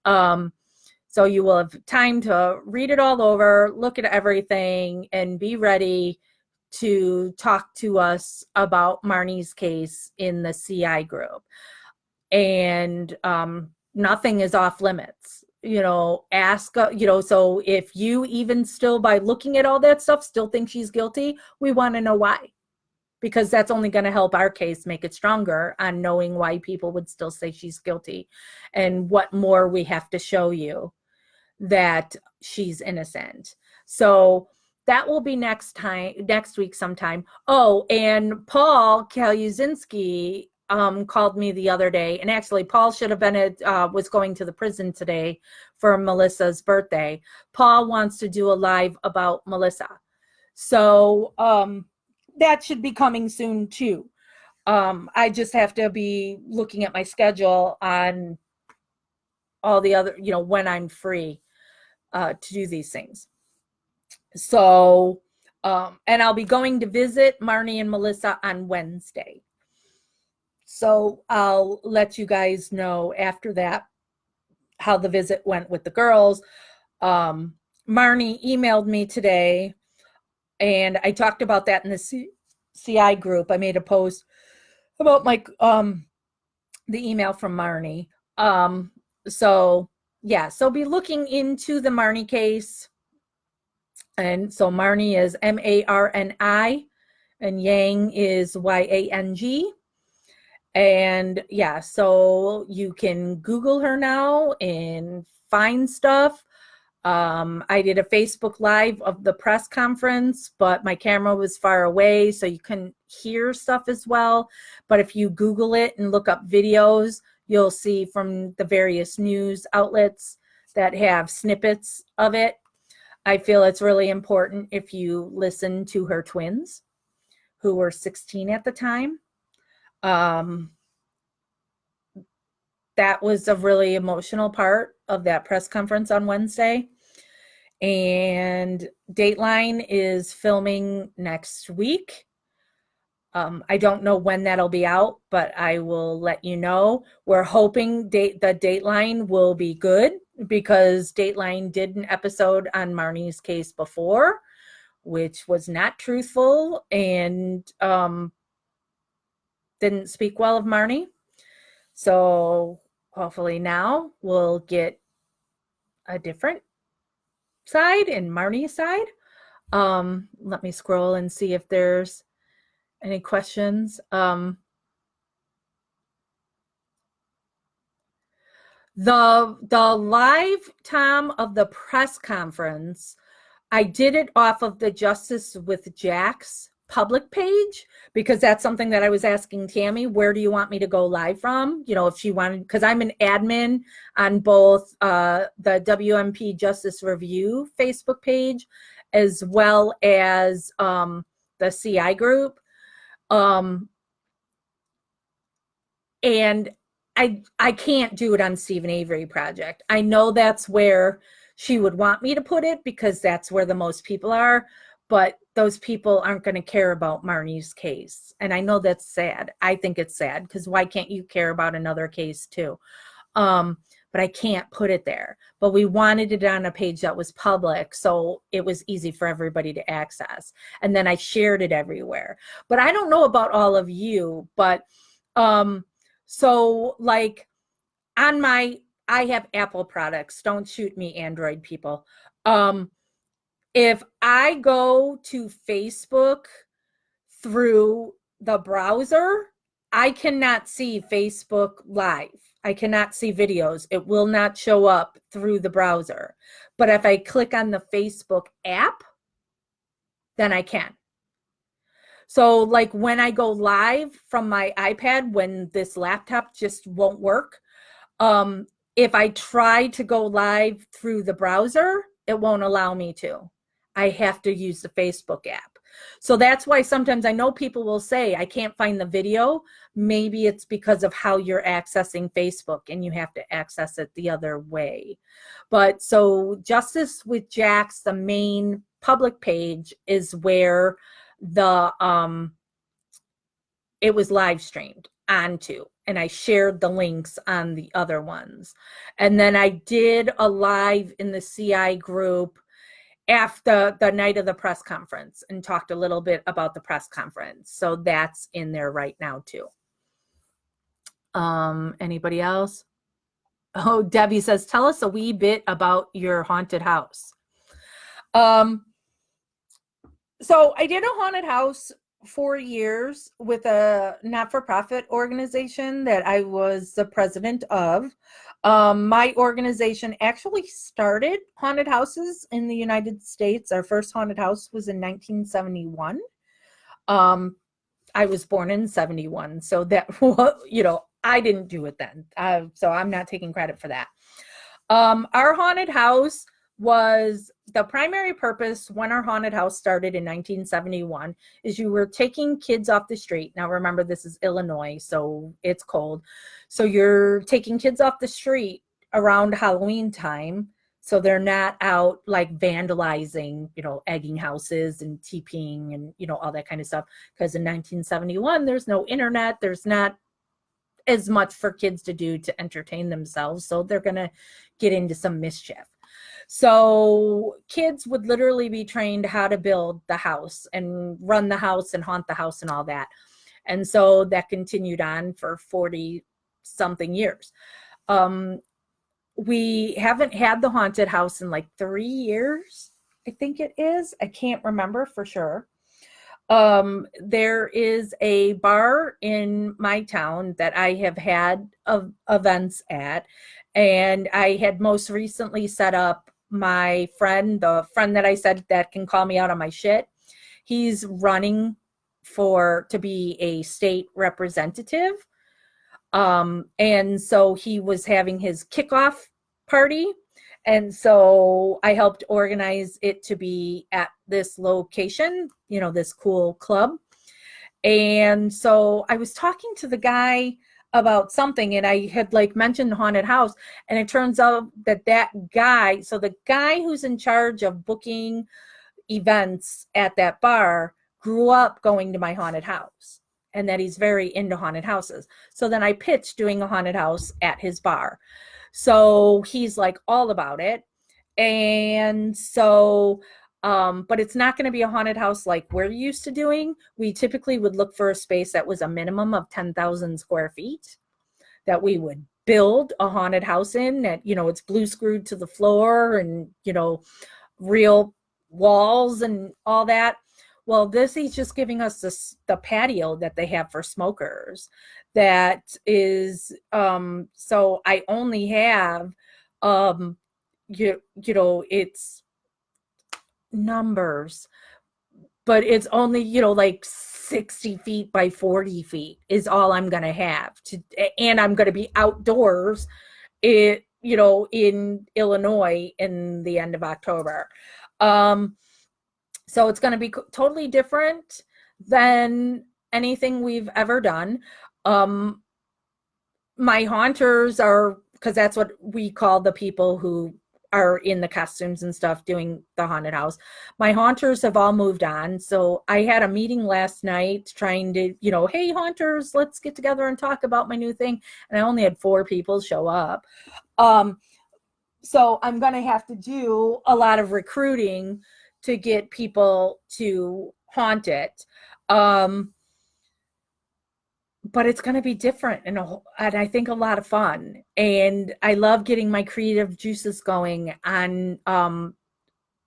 So you will have time to read it all over, look at everything, and be ready to talk to us about Marnie's case in the CI group. And nothing is off limits. Ask, so if you even still by looking at all that stuff still think she's guilty, we want to know why, because that's only going to help our case make it stronger on knowing why people would still say she's guilty and what more we have to show you that she's innocent. So that will be next week sometime. Oh, and Paul Kaluzinski called me the other day, and actually Paul should have been was going to the prison today for Melissa's birthday. Paul wants to do a live about Melissa. So that should be coming soon too. I just have to be looking at my schedule on all the other, when I'm free to do these things. So, and I'll be going to visit Marnie and Melissa on Wednesday. So I'll let you guys know after that how the visit went with the girls. Marnie emailed me today, and I talked about that in the CI group. I made a post about my the email from Marnie. So yeah, so be looking into the Marnie case. And so Marnie is Marni, and Yang is Yang. And yeah, so you can Google her now and find stuff. I did a Facebook Live of the press conference, but my camera was far away, so you couldn't hear stuff as well. But if you Google it and look up videos, you'll see from the various news outlets that have snippets of it. I feel it's really important if you listen to her twins, who were 16 at the time. that was a really emotional part of that press conference on Wednesday. And Dateline is filming next week. I don't know when that'll be out, but I will let you know. We're hoping the Dateline will be good, because Dateline did an episode on Marnie's case before, which was not truthful and didn't speak well of Marnie. So hopefully now we'll get a different side and Marnie's side. Let me scroll and see if there's any questions. The live time of the press conference, I did it off of the Justice with Jax public page, because that's something that I was asking Tammy, where do you want me to go live from? You know, if she wanted, because I'm an admin on both the WMP Justice Review Facebook page, as well as the CI group. And I can't do it on Stephen Avery Project. I know that's where she would want me to put it, because that's where the most people are, but those people aren't going to care about Marnie's case. And I know that's sad. I think it's sad, because why can't you care about another case too? But I can't put it there. But we wanted it on a page that was public, so it was easy for everybody to access. And then I shared it everywhere. But I don't know about all of you, but so like on I have Apple products. Don't shoot me, Android people. If I go to Facebook through the browser, I cannot see Facebook Live. I cannot see videos. It will not show up through the browser. But if I click on the Facebook app, then I can. So like when I go live from my iPad, when this laptop just won't work, if I try to go live through the browser, it won't allow me to. I have to use the Facebook app. So that's why sometimes I know people will say, I can't find the video. Maybe it's because of how you're accessing Facebook and you have to access it the other way. But so Justice with Jax, the main public page, is where the it was live streamed onto, and I shared the links on the other ones. And then I did a live in the CI group after the night of the press conference and talked a little bit about the press conference. So that's in there right now too. Anybody else? Oh, Debbie says, tell us a wee bit about your haunted house. So I did a haunted house 4 years with a not-for-profit organization that I was the president of. My organization actually started haunted houses in the United States. Our first haunted house was in 1971. I was born in 71, so that, you know, I didn't do it then. So I'm not taking credit for that. Our haunted house was, the primary purpose when our haunted house started in 1971 is you were taking kids off the street. Now remember, this is Illinois, so it's cold. So you're taking kids off the street around Halloween time, so they're not out like vandalizing, you know, egging houses and TPing and, you know, all that kind of stuff. Because in 1971, there's no internet, there's not as much for kids to do to entertain themselves, so they're going to get into some mischief. So kids would literally be trained how to build the house and run the house and haunt the house and all that. And so that continued on for 40 something years. We haven't had the haunted house in like 3 years, I think it is. I can't remember for sure. There is a bar in my town that I have had events at, and I had most recently set up my friend, the friend that I said that can call me out on my shit. He's running to be a state representative. And so he was having his kickoff party. And so I helped organize it to be at this location, you know, this cool club. And so I was talking to the guy about something, and I had like mentioned haunted house, and it turns out that that guy, so the guy who's in charge of booking events at that bar grew up going to my haunted house, and that he's very into haunted houses. So then I pitched doing a haunted house at his bar. So he's like all about it. And so but it's not going to be a haunted house like we're used to doing. We typically would look for a space that was a minimum of 10,000 square feet that we would build a haunted house in, that, you know, it's blue screwed to the floor and, you know, real walls and all that. Well, this, he's just giving us the patio that they have for smokers. That is, so I only have, you know, it's numbers, but it's only, you know, like 60 feet by 40 feet is all I'm going to have to, and I'm going to be outdoors, it, you know, in Illinois in the end of October. So it's going to be totally different than anything we've ever done. My haunters are, because that's what we call the people who are in the costumes and stuff doing the haunted house. My haunters have all moved on. So I had a meeting last night trying to, you know, hey, haunters, let's get together and talk about my new thing. And I only had 4 people show up. So I'm going to have to do a lot of recruiting to get people to haunt it. But it's going to be different and I think a lot of fun. And I love getting my creative juices going on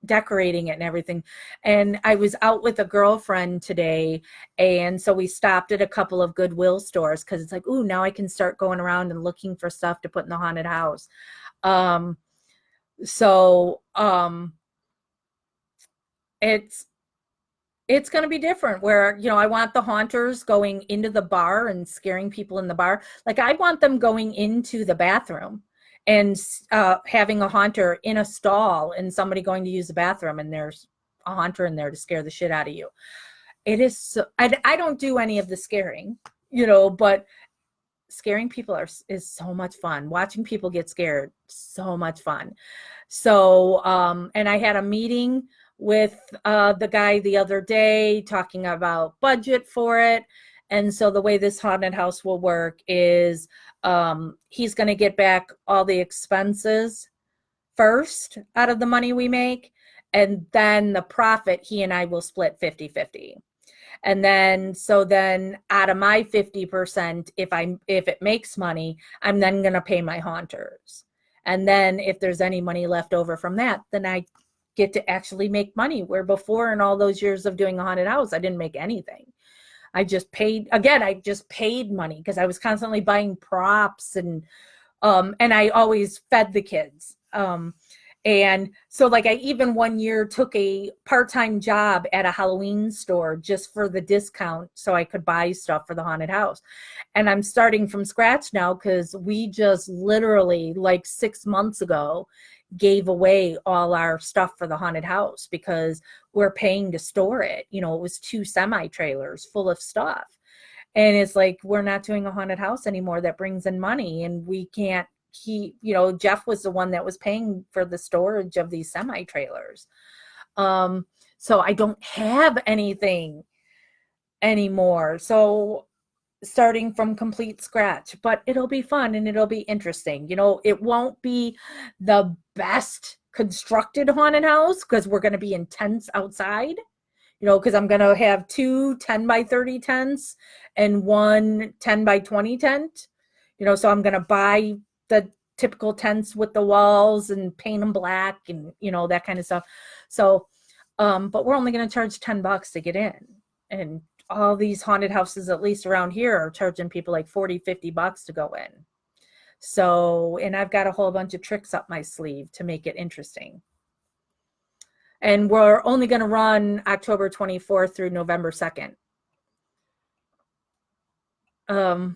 decorating it and everything. And I was out with a girlfriend today, and so we stopped at a couple of Goodwill stores because it's like, ooh, now I can start going around and looking for stuff to put in the haunted house. It's going to be different where, you know, I want the haunters going into the bar and scaring people in the bar. Like, I want them going into the bathroom and having a haunter in a stall and somebody going to use the bathroom and there's a haunter in there to scare the shit out of you. It is so, I don't do any of the scaring, you know, but scaring people is so much fun. Watching people get scared, so much fun. So, and I had a meeting with the guy the other day talking about budget for it. And so the way this haunted house will work is he's going to get back all the expenses first out of the money we make. And then the profit, he and I will split 50-50. And then, so then out of my 50%, if it makes money, I'm then going to pay my haunters. And then if there's any money left over from that, then I get to actually make money, where before in all those years of doing a haunted house, I didn't make anything. I just paid money because I was constantly buying props and I always fed the kids. And so like I even one year took a part-time job at a Halloween store just for the discount so I could buy stuff for the haunted house. And I'm starting from scratch now because we just literally like 6 months ago gave away all our stuff for the haunted house because we're paying to store it. You know, it was 2 semi-trailers full of stuff. And it's like, we're not doing a haunted house anymore that brings in money, and we can't keep, you know, Jeff was the one that was paying for the storage of these semi-trailers. So I don't have anything anymore. So starting from complete scratch, but it'll be fun and it'll be interesting. You know, it won't be the best constructed haunted house because we're going to be in tents outside, you know, because I'm going to have 2 10 by 30 tents and 1 10 by 20 tent, you know, so I'm going to buy the typical tents with the walls and paint them black and, you know, that kind of stuff. So, but we're only going to charge $10 to get in. And all these haunted houses, at least around here, are charging people like $40-50 to go in. So, and I've got a whole bunch of tricks up my sleeve to make it interesting. And we're only going to run October 24th through November 2nd. Yeah,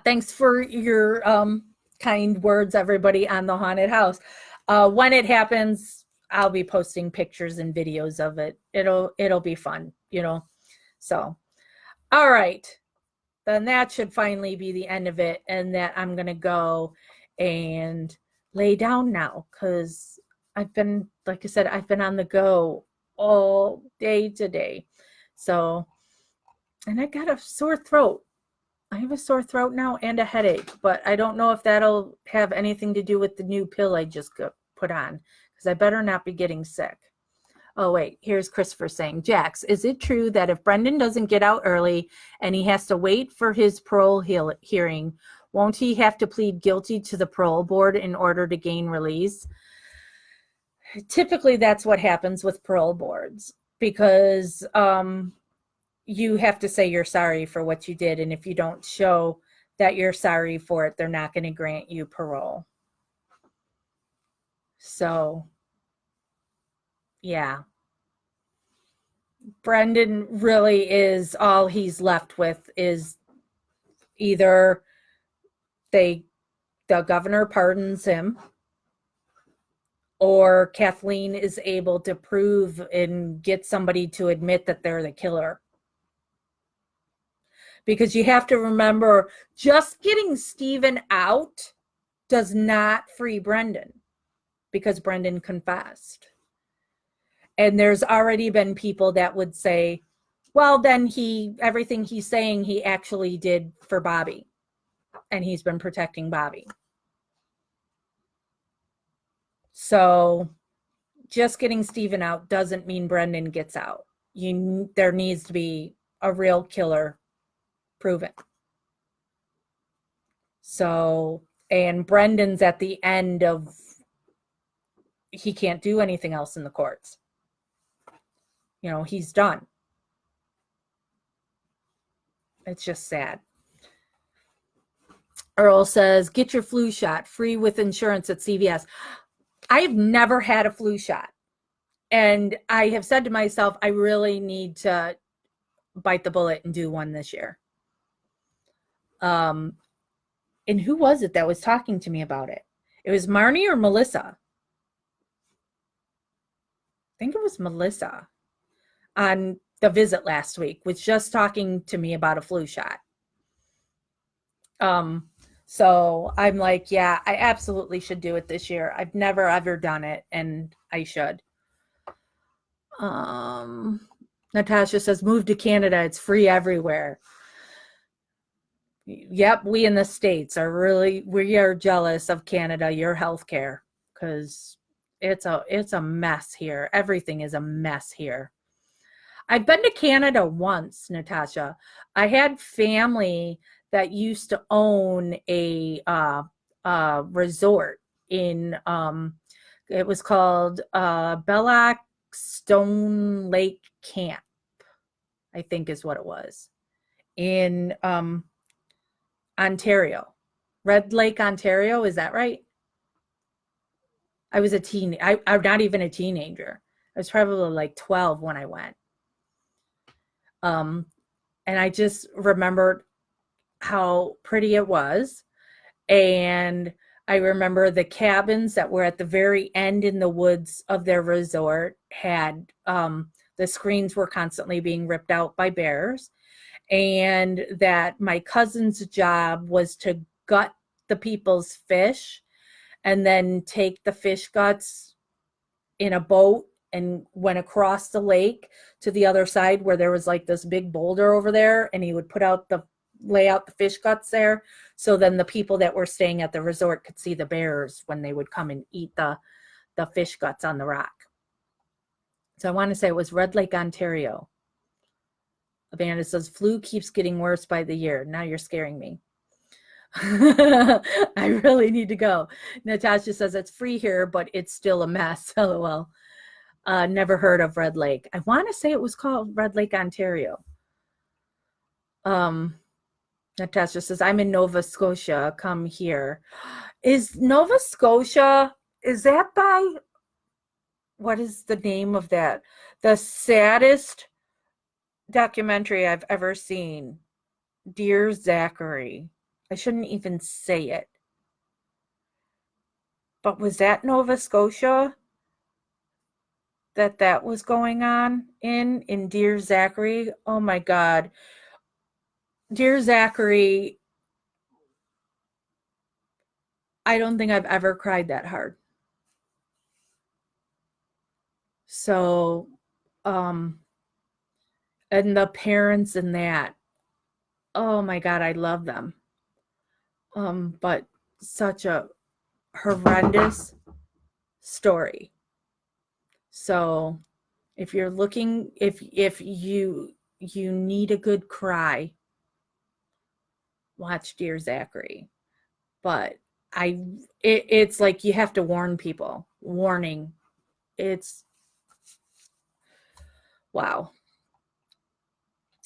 thanks for your kind words, everybody, on the haunted house. When it happens, I'll be posting pictures and videos of it. It'll be fun, you know. So, all right. then that should finally be the end of it, and that I'm going to go and lay down now, because I've been, like I said, I've been on the go all day today. So, and I got a sore throat. I have a sore throat now and a headache, but I don't know if that'll have anything to do with the new pill I just got put on, because I better not be getting sick. Oh, wait, here's Christopher saying, Jax, is it true that if Brendan doesn't get out early and he has to wait for his parole hearing, won't he have to plead guilty to the parole board in order to gain release? Typically, that's what happens with parole boards, because you have to say you're sorry for what you did. And if you don't show that you're sorry for it, they're not going to grant you parole. So, yeah. Brendan really is, all he's left with is either the governor pardons him, or Kathleen is able to prove and get somebody to admit that they're the killer. Because you have to remember, just getting Stephen out does not free Brendan, because Brendan confessed. And there's already been people that would say, well, then everything he's saying he actually did for Bobby, and he's been protecting Bobby. So just getting Stephen out doesn't mean Brendan gets out. There needs to be a real killer proven. So, and Brendan's at the end of, he can't do anything else in the courts. You know, he's done. It's just sad. Earl says, get your flu shot free with insurance at CVS. I've never had a flu shot. And I have said to myself, I really need to bite the bullet and do one this year. And who was it that was talking to me about it? It was Marnie or Melissa? I think it was Melissa on the visit last week, was just talking to me about a flu shot. So I'm like, yeah, I absolutely should do it this year. I've never ever done it, and I should. Natasha says, move to Canada. It's free everywhere. Yep, we in the States we are jealous of Canada, your healthcare, because it's a mess here. Everything is a mess here. I've been to Canada once, Natasha. I had family that used to own a resort in, it was called Belloc Stone Lake Camp, I think is what it was, in Ontario. Red Lake, Ontario, is that right? I was I'm not even a teenager. I was probably like 12 when I went. And I just remembered how pretty it was. And I remember the cabins that were at the very end in the woods of their resort had, the screens were constantly being ripped out by bears. And that my cousin's job was to gut the people's fish and then take the fish guts in a boat and went across the lake to the other side where there was like this big boulder over there, and he would lay out the fish guts there, so then the people that were staying at the resort could see the bears when they would come and eat the fish guts on the rock. So I want to say it was Red Lake, Ontario. Amanda says, flu keeps getting worse by the year. Now you're scaring me. I really need to go. Natasha says, it's free here, but it's still a mess. LOL. Never heard of Red Lake. I want to say it was called Red Lake, Ontario. Natasha says, I'm in Nova Scotia. Come here. Is Nova Scotia, is that by, what is the name of that? The saddest documentary I've ever seen. Dear Zachary. I shouldn't even say it. But was that Nova Scotia that was going on in Dear Zachary? Oh my God. Dear Zachary, I don't think I've ever cried that hard. So, um, and the parents in that, oh my God, I love them. But such a horrendous story. So if you're looking, if you need a good cry, watch Dear Zachary. But it's like you have to warn people. Warning. It's wow.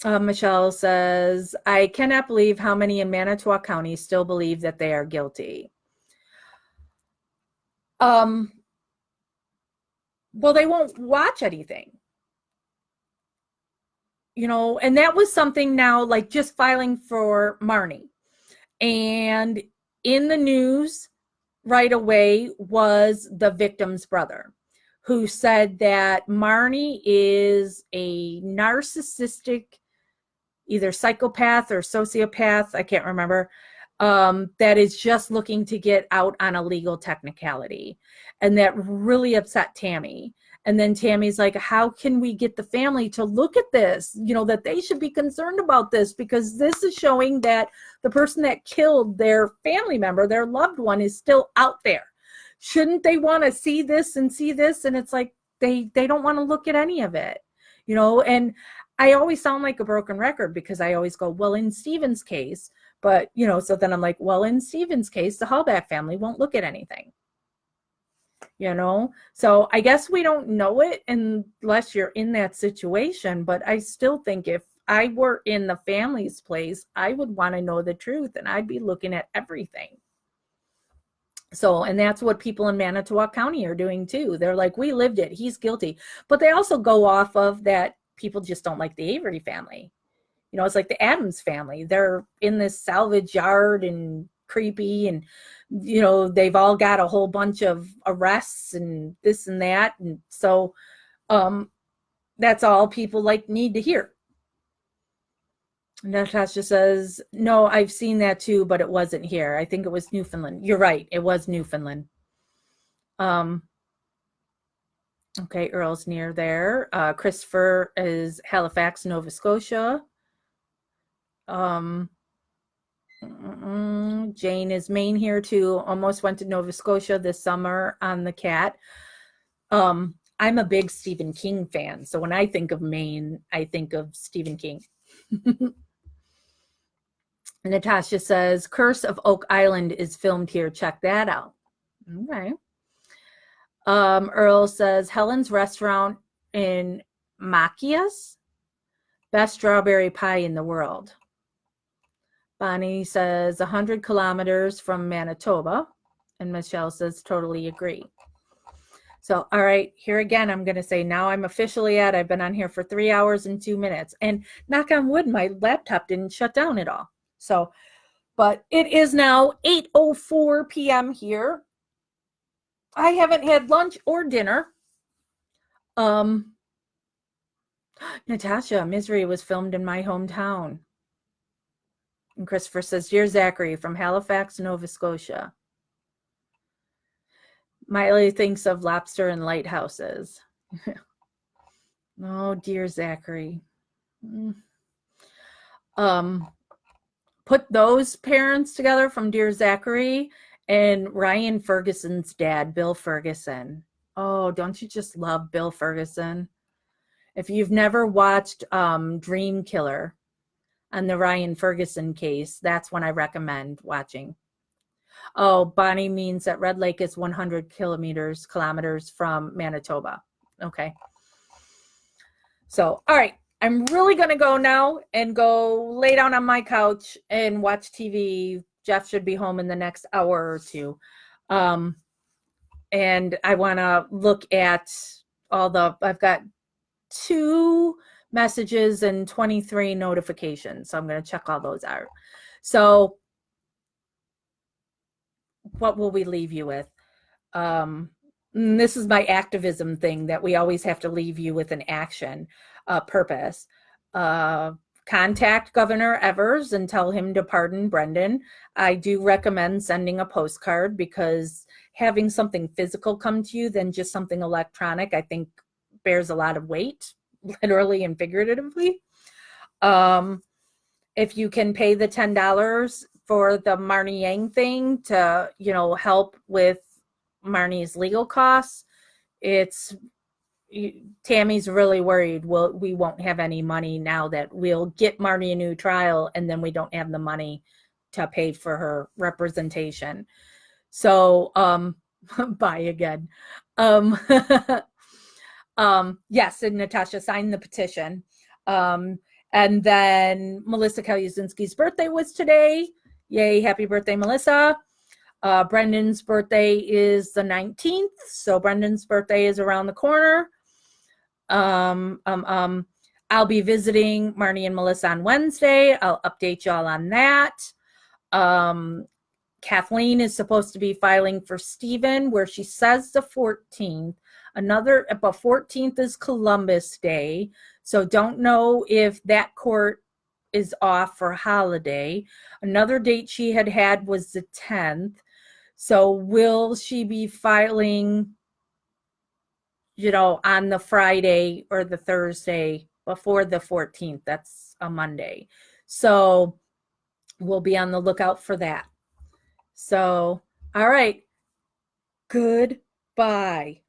Michelle says, I cannot believe how many in Manitowoc County still believe that they are guilty. Um, well, they won't watch anything, and that was something now, like just filing for Marnie. And in the news right away was the victim's brother, who said that Marnie is a narcissistic, either psychopath or sociopath, I can't remember, that is just looking to get out on a legal technicality. And that really upset Tammy. And then Tammy's like, how can we get the family to look at this? That they should be concerned about this, because this is showing that the person that killed their family member, their loved one, is still out there. Shouldn't they want to see this and see this? And it's like, they don't want to look at any of it, and I always sound like a broken record, because I always go, well, in Stephen's case, but, so then I'm like, well, in Stephen's case, the Hallback family won't look at anything, So I guess we don't know it unless you're in that situation. But I still think if I were in the family's place, I would want to know the truth, and I'd be looking at everything. So, and that's what people in Manitowoc County are doing too. They're like, we lived it, he's guilty. But they also go off of that people just don't like the Avery family. It's like the Adams family. They're in this salvage yard and creepy, and they've all got a whole bunch of arrests and this and that. And so that's all people need to hear. Natasha says, no, I've seen that too, but it wasn't here. I think it was Newfoundland. You're right. It was Newfoundland. Okay, Earl's near there. Christopher is Halifax, Nova Scotia. Jane is Maine here too. Almost went to Nova Scotia this summer on the cat. I'm a big Stephen King fan, so when I think of Maine, I think of Stephen King. Natasha says, Curse of Oak Island is filmed here. Check that out. Okay. Earl says, Helen's Restaurant in Machias, best strawberry pie in the world. Bonnie says 100 kilometers from Manitoba. And Michelle says, totally agree. So, all right, here again, I'm going to say now I'm officially I've been on here for 3 hours and 2 minutes. And knock on wood, my laptop didn't shut down at all. So, but it is now 8:04 p.m. here. I haven't had lunch or dinner. Natasha, Misery was filmed in my hometown. And Christopher says, Dear Zachary, from Halifax, Nova Scotia. Miley thinks of lobster and lighthouses. Oh, dear Zachary. Put those parents together from Dear Zachary and Ryan Ferguson's dad, Bill Ferguson. Oh, don't you just love Bill Ferguson? If you've never watched Dream Killer on the Ryan Ferguson case, that's one I recommend watching. Oh, Bonnie means that Red Lake is 100 kilometers from Manitoba. Okay. So, all right. I'm really going to go now and go lay down on my couch and watch TV. Jeff should be home in the next hour or two. And I want to look at I've got 2 messages and 23 notifications. So I'm going to check all those out. So what will we leave you with? This is my activism thing, that we always have to leave you with an action, purpose. contact Governor Evers and tell him to pardon Brendan. I do recommend sending a postcard because having something physical come to you than just something electronic, I think bears a lot of weight, literally and figuratively. If you can pay the $10 for the Marnie Yang thing to, help with Marnie's legal costs, Tammy's really worried we won't have any money now that we'll get Marnie a new trial and then we don't have the money to pay for her representation. So, bye again. Yes, and Natasha signed the petition. And then Melissa Kaljuzinski's birthday was today. Yay, happy birthday, Melissa. Brendan's birthday is the 19th, so Brendan's birthday is around the corner. I'll be visiting Marnie and Melissa on Wednesday. I'll update y'all on that. Kathleen is supposed to be filing for Stephen, where she says the 14th. But 14th is Columbus Day, so don't know if that court is off for holiday. Another date she had was the 10th. So will she be filing, on the Friday or the Thursday before the 14th? That's a Monday. So we'll be on the lookout for that. So, all right. Goodbye.